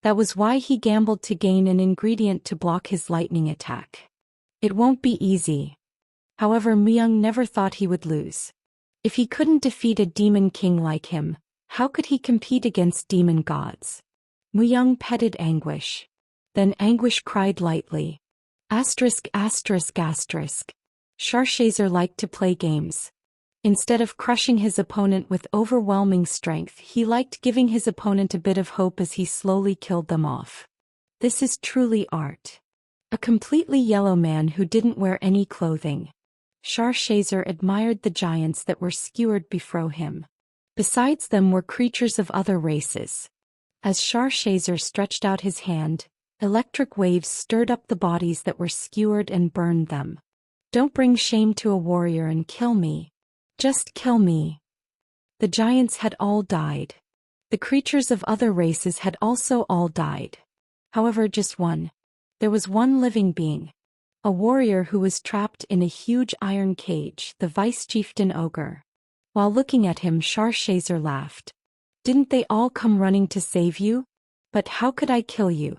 That was why he gambled to gain an ingredient to block his lightning attack. It won't be easy. However, Muyang never thought he would lose. If he couldn't defeat a demon king like him, how could he compete against demon gods? Muyang petted Anguish. Then Anguish cried lightly. Asterisk asterisk asterisk. Sharshazer liked to play games. Instead of crushing his opponent with overwhelming strength, he liked giving his opponent a bit of hope as he slowly killed them off. This is truly art. A completely yellow man who didn't wear any clothing. Sharshazer admired the giants that were skewered before him. Besides them were creatures of other races. As Sharshazer stretched out his hand, electric waves stirred up the bodies that were skewered and burned them. Don't bring shame to a warrior and kill me. Just kill me. The giants had all died. The creatures of other races had also all died. However, just one. There was one living being. A warrior who was trapped in a huge iron cage, the vice-chieftain ogre. While looking at him, Sharshazer laughed. Didn't they all come running to save you? But how could I kill you?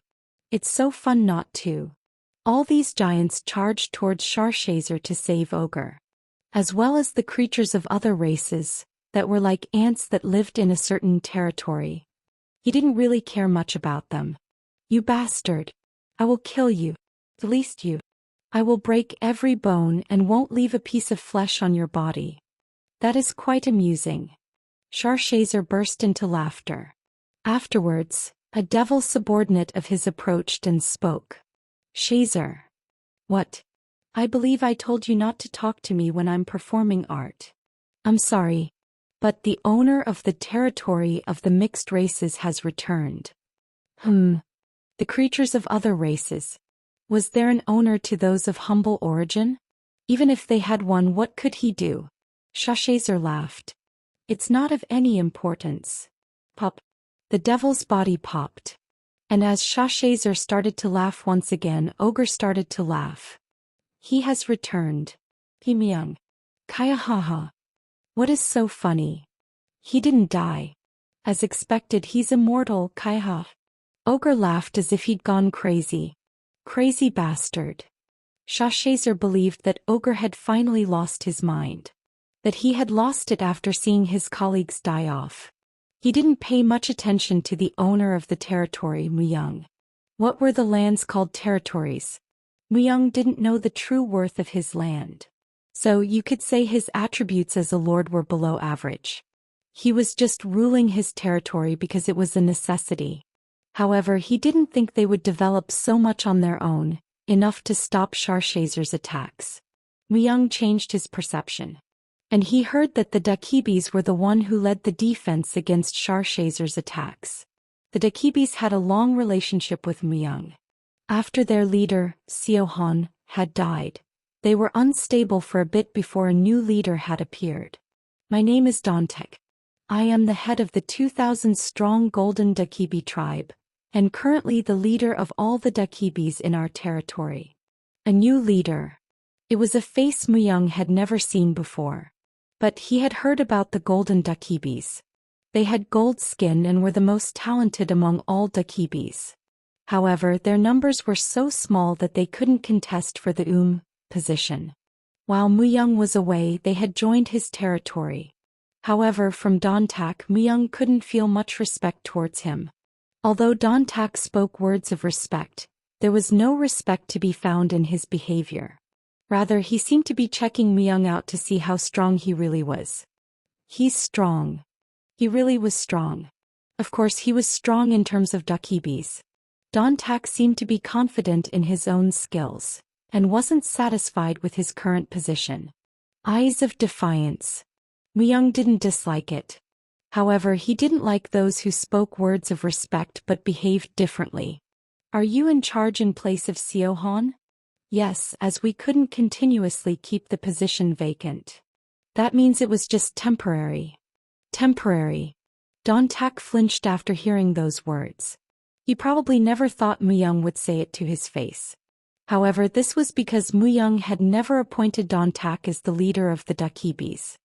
It's so fun not to. All these giants charged towards Sharshazer to save ogre, as well as the creatures of other races, that were like ants that lived in a certain territory. He didn't really care much about them. You bastard. I will kill you. At least you. I will break every bone and won't leave a piece of flesh on your body. That is quite amusing. Sharshazer burst into laughter. Afterwards, a devil subordinate of his approached and spoke. Shazer. What? I believe I told you not to talk to me when I'm performing art. I'm sorry, but the owner of the territory of the mixed races has returned. The creatures of other races. Was there an owner to those of humble origin? Even if they had one, what could he do? Sharshazer laughed. It's not of any importance. Pop. The devil's body popped. And as Sharshazer started to laugh once again, Ogre started to laugh. He has returned. Pimyang. Kaya haha. What is so funny? He didn't die. As expected, he's immortal, Kaiha. Ogre laughed as if he'd gone crazy. Crazy bastard. Sharshazer believed that Ogre had finally lost his mind. That he had lost it after seeing his colleagues die off. He didn't pay much attention to the owner of the territory, Muyang. What were the lands called territories? Muyang didn't know the true worth of his land. So you could say his attributes as a lord were below average. He was just ruling his territory because it was a necessity. However, he didn't think they would develop so much on their own, enough to stop Sharshazer's attacks. Muyang changed his perception. And he heard that the Dakibis were the one who led the defense against Sharshazer's attacks. The Dakibis had a long relationship with Muyang. After their leader, Siohan, had died, they were unstable for a bit before a new leader had appeared. My name is Dantek. I am the head of the 2,000-strong Golden Dakibi tribe, and currently the leader of all the Dakibis in our territory. A new leader. It was a face Muyang had never seen before. But he had heard about the Golden Dakibis. They had gold skin and were the most talented among all Dakibis. However, their numbers were so small that they couldn't contest for the position. While Muyang was away, they had joined his territory. However, from Dantak, Muyang couldn't feel much respect towards him. Although Dantak spoke words of respect, there was no respect to be found in his behavior. Rather, he seemed to be checking Muyang out to see how strong he really was. He's strong. He really was strong. Of course, he was strong in terms of Dakibis. Dantak seemed to be confident in his own skills, and wasn't satisfied with his current position. Eyes of defiance. Muyang didn't dislike it. However, he didn't like those who spoke words of respect but behaved differently. Are you in charge in place of Siohan? Yes, as we couldn't continuously keep the position vacant. That means it was just temporary. Temporary. Dantak flinched after hearing those words. He probably never thought Muyang would say it to his face. However, this was because Muyang had never appointed Dantak as the leader of the Dakibis.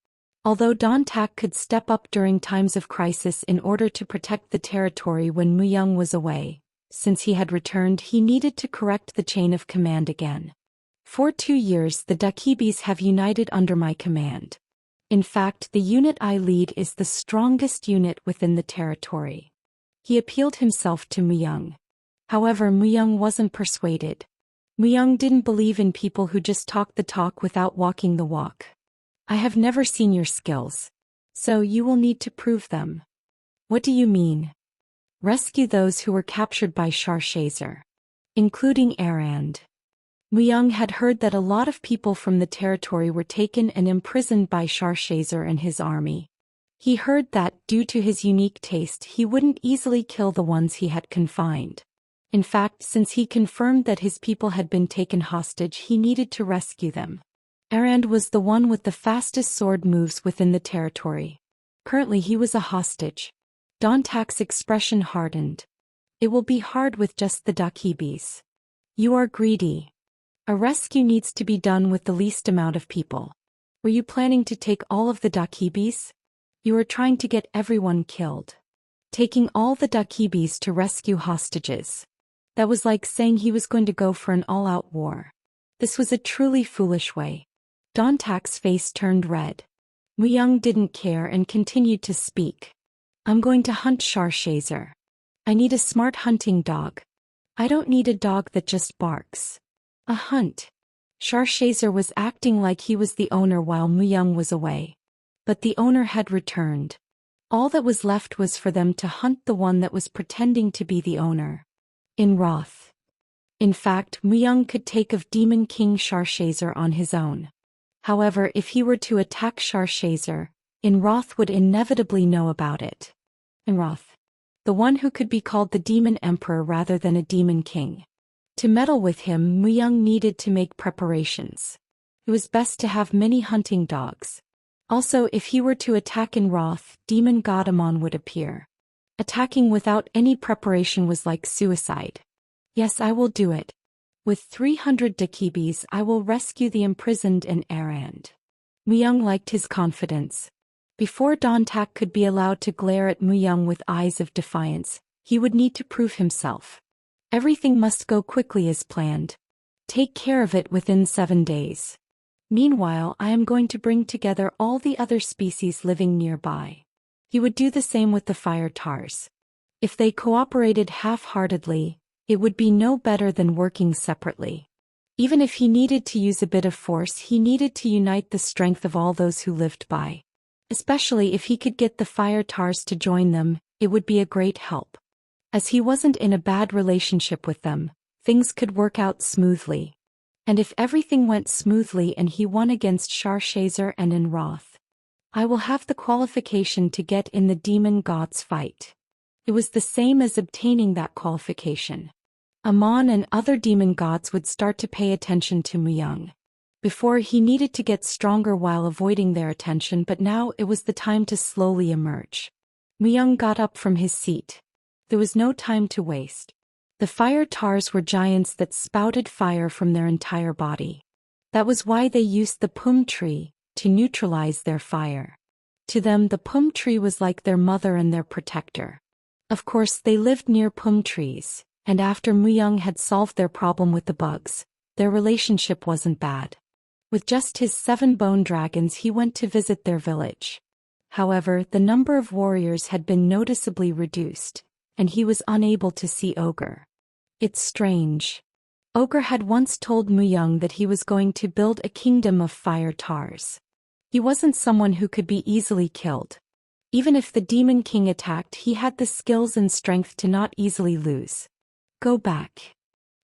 Although Dantak could step up during times of crisis in order to protect the territory when Muyang was away, since he had returned, he needed to correct the chain of command again. For 2 years, the Dakibis have united under my command. In fact, the unit I lead is the strongest unit within the territory. He appealed himself to Muyang. However, Muyang wasn't persuaded. Muyang didn't believe in people who just talk the talk without walking the walk. I have never seen your skills. So you will need to prove them. What do you mean? Rescue those who were captured by Sharshazer, including Arand. Muyang had heard that a lot of people from the territory were taken and imprisoned by Sharshazer and his army. He heard that, due to his unique taste, he wouldn't easily kill the ones he had confined. In fact, since he confirmed that his people had been taken hostage, he needed to rescue them. Arand was the one with the fastest sword moves within the territory. Currently he was a hostage. Dantak's expression hardened. It will be hard with just the Dakibis. You are greedy. A rescue needs to be done with the least amount of people. Were you planning to take all of the Dakibis? You are trying to get everyone killed. Taking all the Dakibis to rescue hostages. That was like saying he was going to go for an all-out war. This was a truly foolish way. Dantak's face turned red. Muyang didn't care and continued to speak. I'm going to hunt Sharshazer. I need a smart hunting dog. I don't need a dog that just barks. A hunt. Sharshazer was acting like he was the owner while Muyang was away. But the owner had returned. All that was left was for them to hunt the one that was pretending to be the owner. In wrath. In fact, Muyang could take of Demon King Sharshazer on his own. However, if he were to attack Sharshazer, Inroth would inevitably know about it. Inroth. The one who could be called the Demon Emperor rather than a Demon King. To meddle with him, Muyang needed to make preparations. It was best to have many hunting dogs. Also, if he were to attack Inroth, Demon Godamon would appear. Attacking without any preparation was like suicide. Yes, I will do it. With 300 Dakibis, I will rescue the imprisoned in Arand. Muyang liked his confidence. Before Dantak could be allowed to glare at Muyang with eyes of defiance, he would need to prove himself. Everything must go quickly as planned. Take care of it within 7 days. Meanwhile, I am going to bring together all the other species living nearby. He would do the same with the fire tars. If they cooperated half-heartedly, it would be no better than working separately. Even if he needed to use a bit of force, he needed to unite the strength of all those who lived by. Especially if he could get the fire tars to join them, it would be a great help. As he wasn't in a bad relationship with them, things could work out smoothly. And if everything went smoothly and he won against Sharshazer and Inroth, I will have the qualification to get in the demon gods fight. It was the same as obtaining that qualification. Amon and other demon gods would start to pay attention to Muyang. Before, he needed to get stronger while avoiding their attention, but now it was the time to slowly emerge. Muyang got up from his seat. There was no time to waste. The fire tars were giants that spouted fire from their entire body. That was why they used the pum tree to neutralize their fire. To them, the pum tree was like their mother and their protector. Of course, they lived near pum trees, and after Muyang had solved their problem with the bugs, their relationship wasn't bad. With just his 7 bone dragons, he went to visit their village. However, the number of warriors had been noticeably reduced, and he was unable to see Ogre. It's strange. Ogre had once told Muyang that he was going to build a kingdom of fire tars. He wasn't someone who could be easily killed. Even if the demon king attacked, he had the skills and strength to not easily lose. Go back.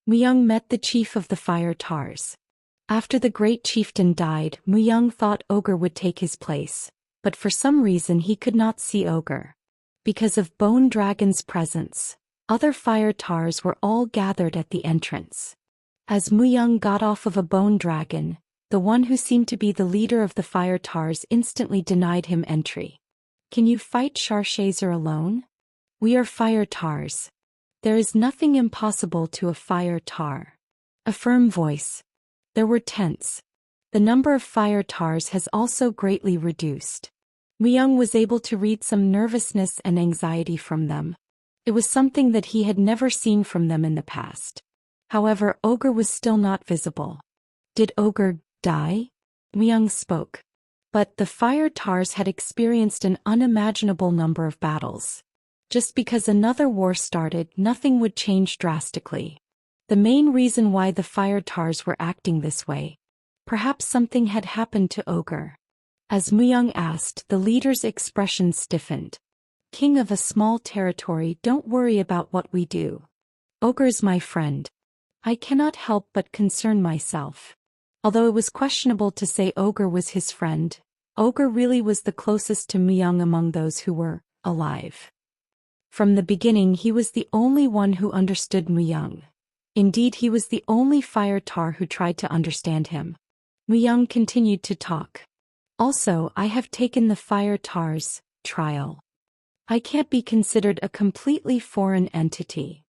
Muyang met the chief of the fire tars. After the great chieftain died, Muyang thought Ogre would take his place, but for some reason he could not see Ogre. Because of Bone Dragon's presence, other fire tars were all gathered at the entrance. As Muyang got off of a bone dragon, the one who seemed to be the leader of the fire tars instantly denied him entry. Can you fight Sharshazer alone? We are fire tars. There is nothing impossible to a fire tar. A firm voice. There were tents. The number of fire tars has also greatly reduced. Muyang was able to read some nervousness and anxiety from them. It was something that he had never seen from them in the past. However, Ogre was still not visible. Did Ogre die? Muyang spoke. But the fire tars had experienced an unimaginable number of battles. Just because another war started, nothing would change drastically. The main reason why the fire tars were acting this way. Perhaps something had happened to Ogre. As Muyang asked, the leader's expression stiffened. King of a small territory, don't worry about what we do. Ogre's my friend. I cannot help but concern myself. Although it was questionable to say Ogre was his friend, Ogre really was the closest to Muyang among those who were alive. From the beginning, he was the only one who understood Muyang. Indeed, he was the only fire tar who tried to understand him. Muyang continued to talk. Also, I have taken the fire tars trial. I can't be considered a completely foreign entity.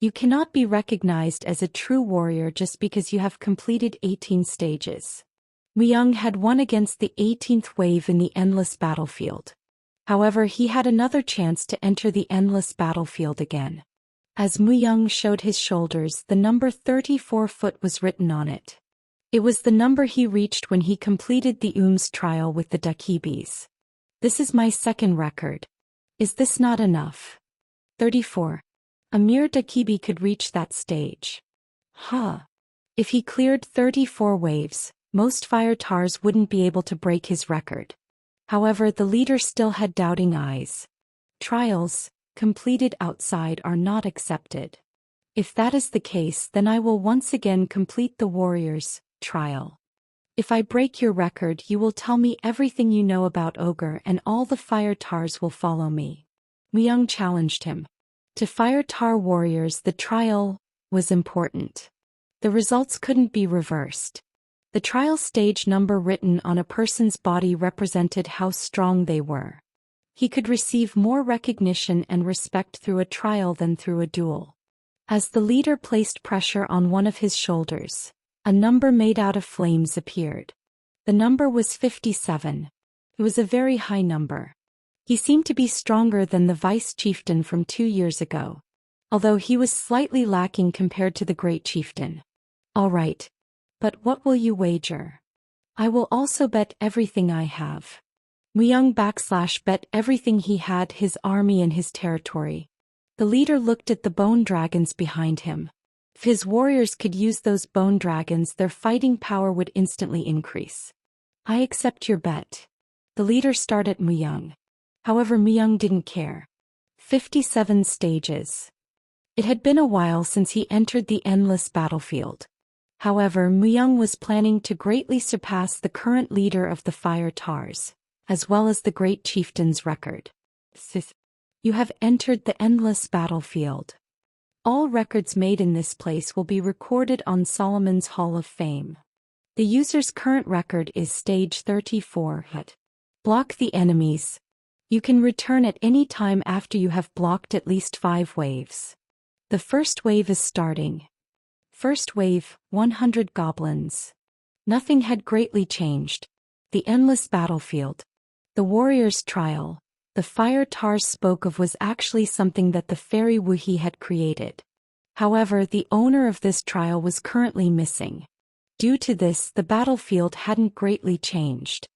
You cannot be recognized as a true warrior just because you have completed 18 stages. Muyang had won against the 18th wave in the endless battlefield. However, he had another chance to enter the endless battlefield again. As Muyang showed his shoulders, the number 34 foot was written on it. It was the number he reached when he completed the trial with the Dakibis. This is my second record. Is this not enough? 34. A mere Dakibi could reach that stage. If he cleared 34 waves, most fire tars wouldn't be able to break his record. However, the leader still had doubting eyes. Trials, completed outside, are not accepted. If that is the case, then I will once again complete the warrior's trial. If I break your record, you will tell me everything you know about Ogre and all the fire tars will follow me. Muyang challenged him. To fire tar warriors, the trial was important. The results couldn't be reversed. The trial stage number written on a person's body represented how strong they were. He could receive more recognition and respect through a trial than through a duel. As the leader placed pressure on one of his shoulders, a number made out of flames appeared. The number was 57. It was a very high number. He seemed to be stronger than the vice chieftain from 2 years ago, although he was slightly lacking compared to the great chieftain. All right. But what will you wager? I will also bet everything I have. Muyang bet everything he had, his army and his territory. The leader looked at the bone dragons behind him. If his warriors could use those bone dragons, their fighting power would instantly increase. I accept your bet. The leader stared at Muyang. However, Muyang didn't care. 57 stages. It had been a while since he entered the endless battlefield. However, Muyang was planning to greatly surpass the current leader of the fire tars, as well as the great chieftain's record. You have entered the endless battlefield. All records made in this place will be recorded on Solomon's Hall of Fame. The user's current record is stage 34. Block the enemies. You can return at any time after you have blocked at least 5 waves. The first wave is starting. First wave, 100 goblins. Nothing had greatly changed. The endless battlefield. The warrior's trial. The fire Tars spoke of was actually something that the fairy Wuhi had created. However, the owner of this trial was currently missing. Due to this, the battlefield hadn't greatly changed.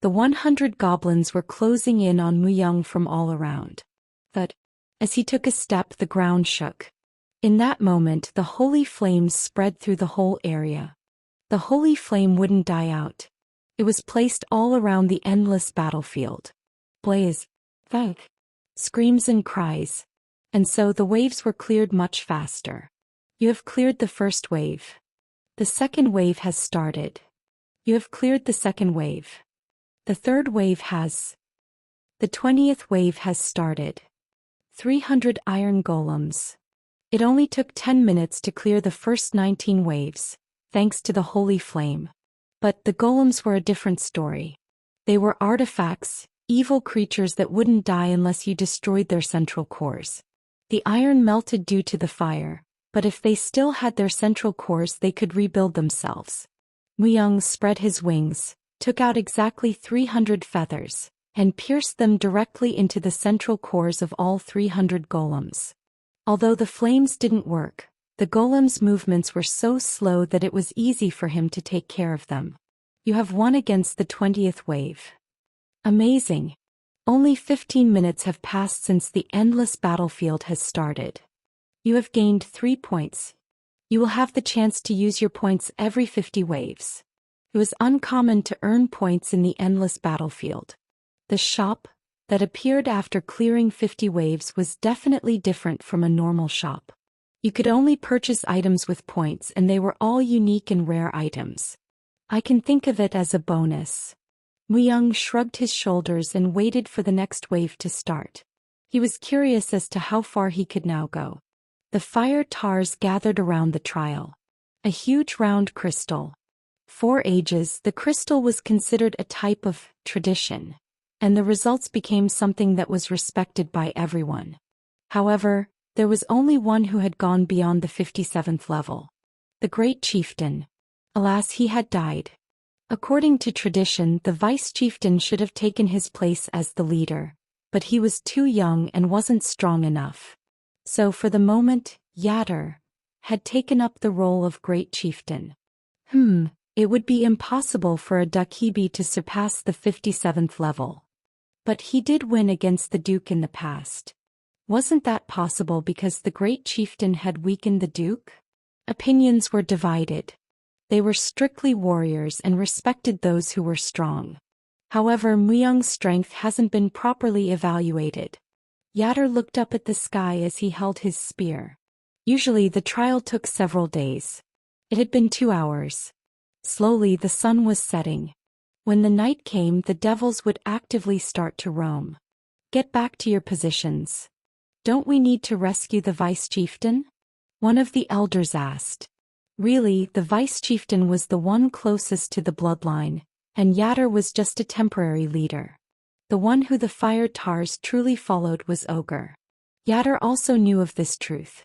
The 100 goblins were closing in on Muyang from all around. But, as he took a step, the ground shook. In that moment, the holy flames spread through the whole area. The holy flame wouldn't die out. It was placed all around the endless battlefield. Blaze. Thunk. Screams and cries. And so the waves were cleared much faster. You have cleared the first wave. The second wave has started. You have cleared the second wave. The third wave has. The 20th wave has started. 300 iron golems. It only took 10 minutes to clear the first 19 waves, thanks to the holy flame. But the golems were a different story. They were artifacts, evil creatures that wouldn't die unless you destroyed their central cores. The iron melted due to the fire, but if they still had their central cores they could rebuild themselves. Muyang spread his wings, took out exactly 300 feathers, and pierced them directly into the central cores of all 300 golems. Although the flames didn't work, the golems' movements were so slow that it was easy for him to take care of them. You have won against the 20th wave. Amazing! Only 15 minutes have passed since the endless battlefield has started. You have gained 3 points. You will have the chance to use your points every 50 waves. It was uncommon to earn points in the endless battlefield. The shop that appeared after clearing 50 waves was definitely different from a normal shop. You could only purchase items with points and they were all unique and rare items. I can think of it as a bonus. Muyang shrugged his shoulders and waited for the next wave to start. He was curious as to how far he could now go. The fire Tars gathered around the trial. A huge round crystal. For ages, the crystal was considered a type of tradition, and the results became something that was respected by everyone. However, there was only one who had gone beyond the 57th level. The great chieftain. Alas, he had died. According to tradition, the vice chieftain should have taken his place as the leader, but he was too young and wasn't strong enough. So for the moment, Yatter had taken up the role of great chieftain. It would be impossible for a Dakibi to surpass the 57th level. But he did win against the Duke in the past. Wasn't that possible because the great chieftain had weakened the Duke? Opinions were divided. They were strictly warriors and respected those who were strong. However, Muyang's strength hasn't been properly evaluated. Yatter looked up at the sky as he held his spear. Usually the trial took several days. It had been 2 hours. Slowly the sun was setting. When the night came, the devils would actively start to roam. Get back to your positions. Don't we need to rescue the vice chieftain? One of the elders asked. Really, the vice chieftain was the one closest to the bloodline, and Yatter was just a temporary leader. The one who the fire Tars truly followed was Ogre. Yatter also knew of this truth.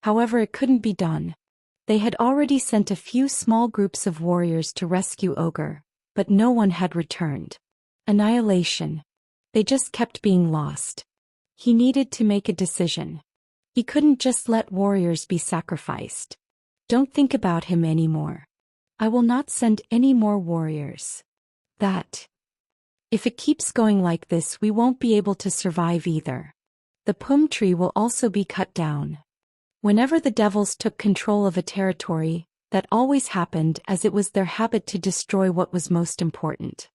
However, it couldn't be done. They had already sent a few small groups of warriors to rescue Ogre, but no one had returned. Annihilation. They just kept being lost. He needed to make a decision. He couldn't just let warriors be sacrificed. Don't think about him anymore. I will not send any more warriors. If it keeps going like this, we won't be able to survive either. The Pum tree will also be cut down. Whenever the devils took control of a territory, that always happened as it was their habit to destroy what was most important.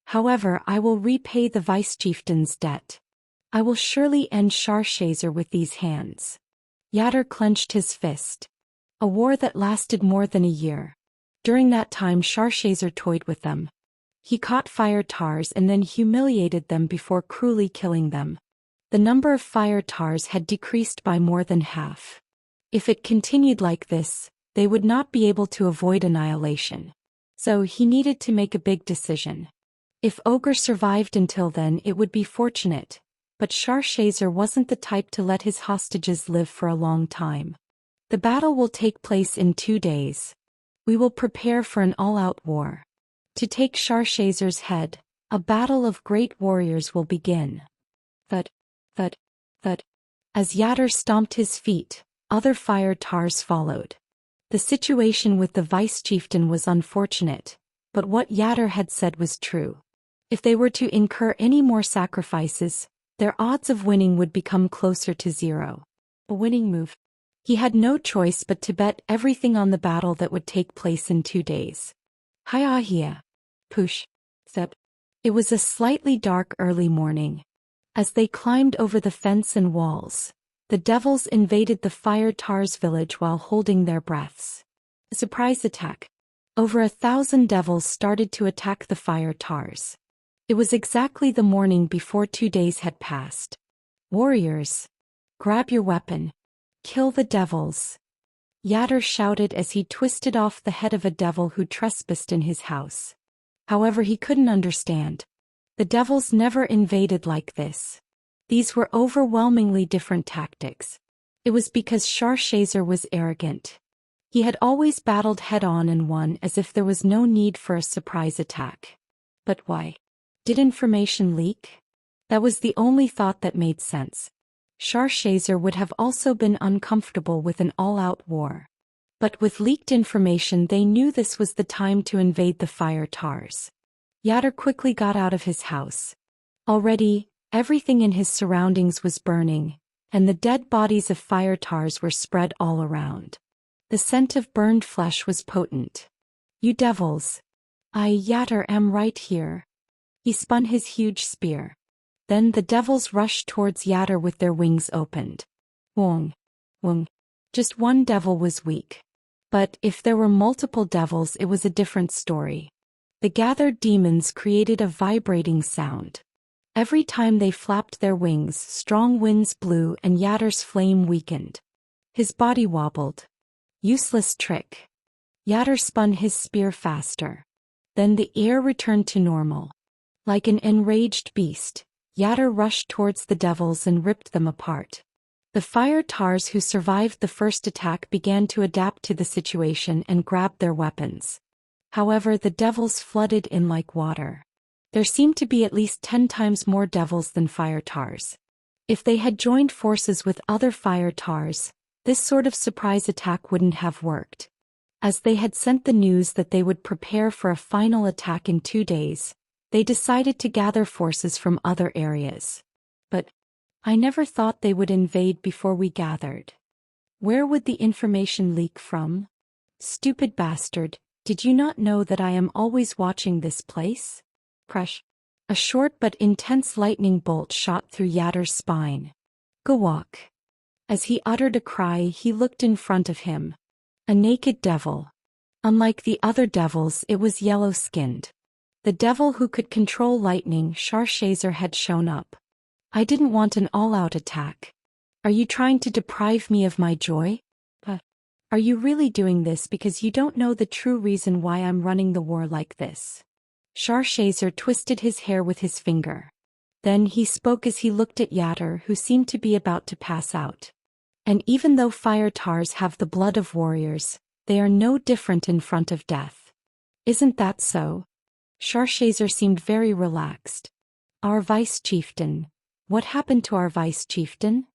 However, I will repay the vice chieftain's debt. I will surely end Sharshazer with these hands. Yatter clenched his fist. A war that lasted more than a year. During that time Sharshazer toyed with them. He caught fire Tars and then humiliated them before cruelly killing them. The number of fire tars had decreased by more than half. If it continued like this, they would not be able to avoid annihilation. So he needed to make a big decision. If Ogre survived until then, it would be fortunate, but Sharshazer wasn't the type to let his hostages live for a long time. The battle will take place in 2 days. We will prepare for an all-out war. To take Sharshazer's head, a battle of great warriors will begin. Thud, thud, thud. As Yatter stomped his feet, other fire tars followed. The situation with the vice-chieftain was unfortunate, but what Yatter had said was true. If they were to incur any more sacrifices, their odds of winning would become closer to 0. A winning move. He had no choice but to bet everything on the battle that would take place in 2 days. Hiya. Push. Zeb. It was a slightly dark early morning. As they climbed over the fence and walls, the devils invaded the fire tars' village while holding their breaths. A surprise attack. Over 1,000 devils started to attack the fire tars. It was exactly the morning before 2 days had passed. Warriors, grab your weapon. Kill the devils. Yatter shouted as he twisted off the head of a devil who trespassed in his house. However, he couldn't understand. The devils never invaded like this. These were overwhelmingly different tactics. It was because Sharshazer was arrogant. He had always battled head-on and won as if there was no need for a surprise attack. But why? Did information leak? That was the only thought that made sense. Sharshazer would have also been uncomfortable with an all-out war. But with leaked information, they knew this was the time to invade the fire tars. Yatter quickly got out of his house. Already, everything in his surroundings was burning, and the dead bodies of fire tars were spread all around. The scent of burned flesh was potent. You devils! Yatter am right here. He spun his huge spear. Then the devils rushed towards Yatter with their wings opened. Wong. Just one devil was weak. But if there were multiple devils, it was a different story. The gathered demons created a vibrating sound. Every time they flapped their wings, strong winds blew and Yatter's flame weakened. His body wobbled. Useless trick. Yatter spun his spear faster. Then the air returned to normal. Like an enraged beast, Yatter rushed towards the devils and ripped them apart. The fire tars who survived the first attack began to adapt to the situation and grabbed their weapons. However, the devils flooded in like water. There seemed to be at least 10 times more devils than fire tars. If they had joined forces with other fire tars, this sort of surprise attack wouldn't have worked. As they had sent the news that they would prepare for a final attack in 2 days, they decided to gather forces from other areas. But I never thought they would invade before we gathered. Where would the information leak from? Stupid bastard, did you not know that I am always watching this place? Crush. A short but intense lightning bolt shot through Yatter's spine. Gawak. As he uttered a cry, he looked in front of him. A naked devil. Unlike the other devils, it was yellow-skinned. The devil who could control lightning, Sharshazer, had shown up. I didn't want an all-out attack. Are you trying to deprive me of my joy? Are you really doing this because you don't know the true reason why I'm running the war like this? Sharshazer twisted his hair with his finger. Then he spoke as he looked at Yatter, who seemed to be about to pass out. And even though fire tars have the blood of warriors, they are no different in front of death. Isn't that so? Sharshazer seemed very relaxed. Our vice-chieftain. What happened to our vice-chieftain?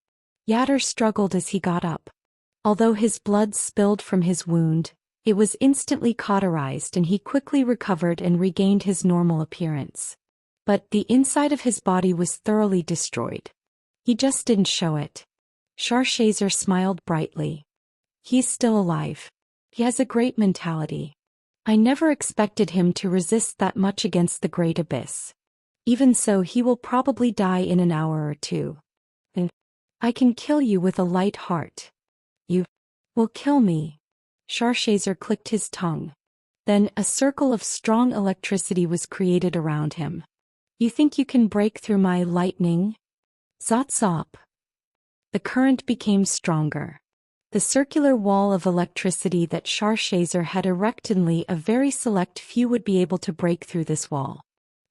Yatter struggled as he got up. Although his blood spilled from his wound, it was instantly cauterized and he quickly recovered and regained his normal appearance. But the inside of his body was thoroughly destroyed. He just didn't show it. Sharshazer smiled brightly. He's still alive. He has a great mentality. I never expected him to resist that much against the Great Abyss. Even so, he will probably die in an hour or 2. And I can kill you with a light heart. You will kill me. Sharshazer clicked his tongue. Then a circle of strong electricity was created around him. You think you can break through my lightning? Zot zop. The current became stronger. The circular wall of electricity that Sharshazer had erected, only a very select few would be able to break through this wall.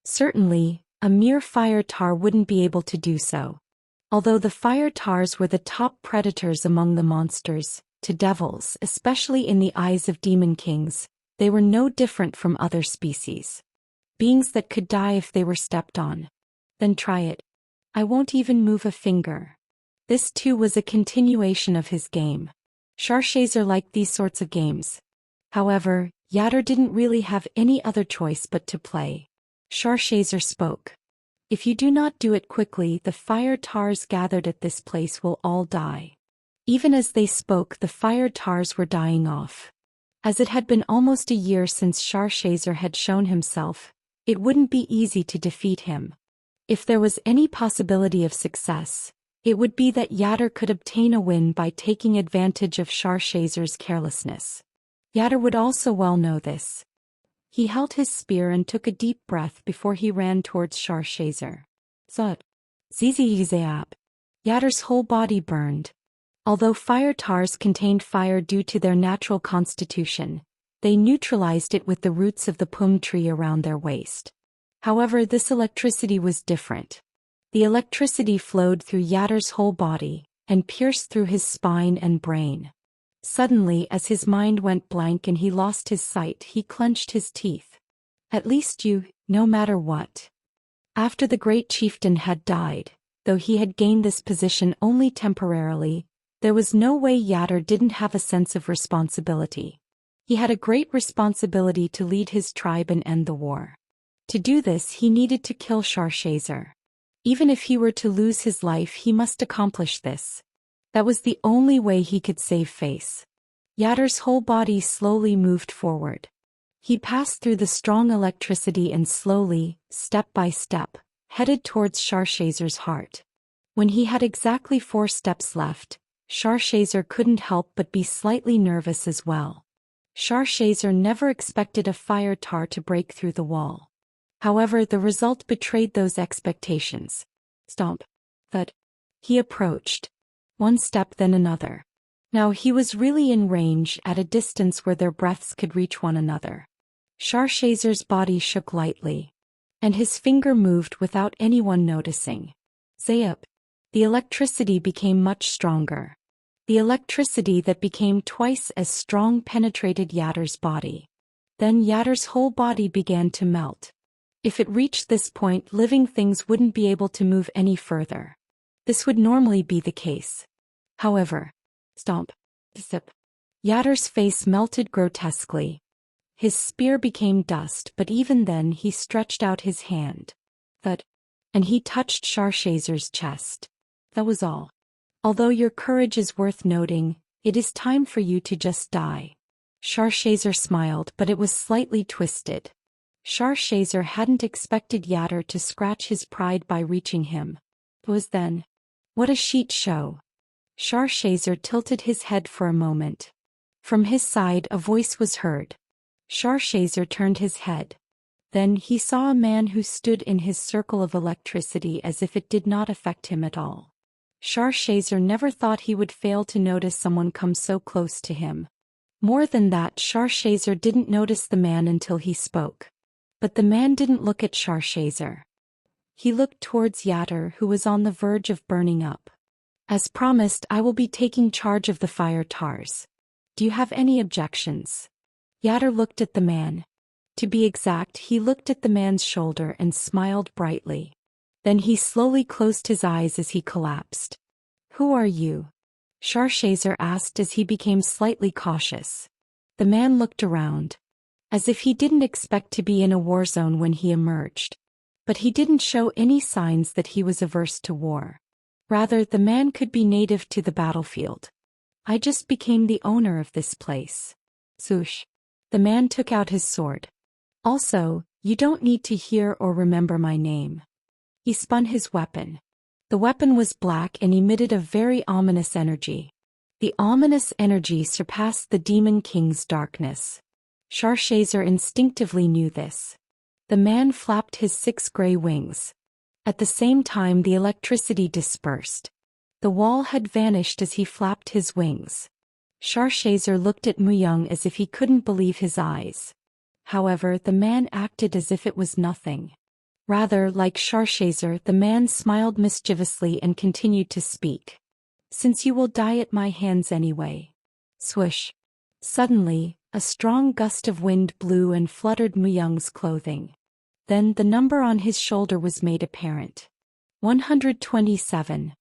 Certainly, a mere fire tar wouldn't be able to do so. Although the fire tars were the top predators among the monsters, to devils, especially in the eyes of demon kings, they were no different from other species. Beings that could die if they were stepped on. Then try it. I won't even move a finger. This too was a continuation of his game. Sharshazer liked these sorts of games. However, Yatter didn't really have any other choice but to play. Sharshazer spoke. If you do not do it quickly, the fire tars gathered at this place will all die. Even as they spoke, the fire tars were dying off. As it had been almost a year since Sharshazer had shown himself, it wouldn't be easy to defeat him. If there was any possibility of success, it would be that Yatter could obtain a win by taking advantage of Sharshazer's carelessness. Yatter would also well know this. He held his spear and took a deep breath before he ran towards Sharshazer. Zut. Zizizap. Yatter's whole body burned. Although fire tars contained fire due to their natural constitution, they neutralized it with the roots of the pum tree around their waist. However, this electricity was different. The electricity flowed through Yatter's whole body, and pierced through his spine and brain. Suddenly, as his mind went blank and he lost his sight, he clenched his teeth. At least you, no matter what. After the great chieftain had died, though he had gained this position only temporarily, there was no way Yatter didn't have a sense of responsibility. He had a great responsibility to lead his tribe and end the war. To do this, he needed to kill Sharshazer. Even if he were to lose his life, he must accomplish this. That was the only way he could save face. Yatter's whole body slowly moved forward. He passed through the strong electricity and slowly, step by step, headed towards Sharshazer's heart. When he had exactly 4 steps left, Sharshazer couldn't help but be slightly nervous as well. Sharshazer never expected a fire tar to break through the wall. However, the result betrayed those expectations. Stomp. Thud. He approached. 1 step then another. Now he was really in range, at a distance where their breaths could reach one another. Sharshazer's body shook lightly. And his finger moved without anyone noticing. Zayup. The electricity became much stronger. The electricity that became twice as strong penetrated Yatter's body. Then Yatter's whole body began to melt. If it reached this point, living things wouldn't be able to move any further. This would normally be the case. However, stomp, zip. Yatter's face melted grotesquely. His spear became dust, but even then he stretched out his hand. Thud. And he touched Sharshazer's chest. That was all. Although your courage is worth noting, it is time for you to just die. Sharshazer smiled, but it was slightly twisted. Sharshazer hadn't expected Yatter to scratch his pride by reaching him. It was then. What a sheet show. Sharshazer tilted his head for a moment. From his side a voice was heard. Sharshazer turned his head. Then he saw a man who stood in his circle of electricity as if it did not affect him at all. Sharshazer never thought he would fail to notice someone come so close to him. More than that, Sharshazer didn't notice the man until he spoke. But the man didn't look at Sharshazer. He looked towards Yatter, who was on the verge of burning up. As promised, I will be taking charge of the fire tars. Do you have any objections? Yatter looked at the man. To be exact, he looked at the man's shoulder and smiled brightly. Then he slowly closed his eyes as he collapsed. Who are you? Sharshazer asked as he became slightly cautious. The man looked around. As if he didn't expect to be in a war zone when he emerged. But he didn't show any signs that he was averse to war. Rather, the man could be native to the battlefield. I just became the owner of this place. Swoosh. The man took out his sword. Also, you don't need to hear or remember my name. He spun his weapon. The weapon was black and emitted a very ominous energy. The ominous energy surpassed the Demon King's darkness. Sharshazer instinctively knew this. The man flapped his 6 gray wings. At the same time, the electricity dispersed. The wall had vanished as he flapped his wings. Sharshazar looked at Muyang as if he couldn't believe his eyes. However, the man acted as if it was nothing. Rather, like Sharshazar, the man smiled mischievously and continued to speak. Since you will die at my hands anyway. Swoosh. Suddenly, a strong gust of wind blew and fluttered Muyang's clothing. Then the number on his shoulder was made apparent. 127.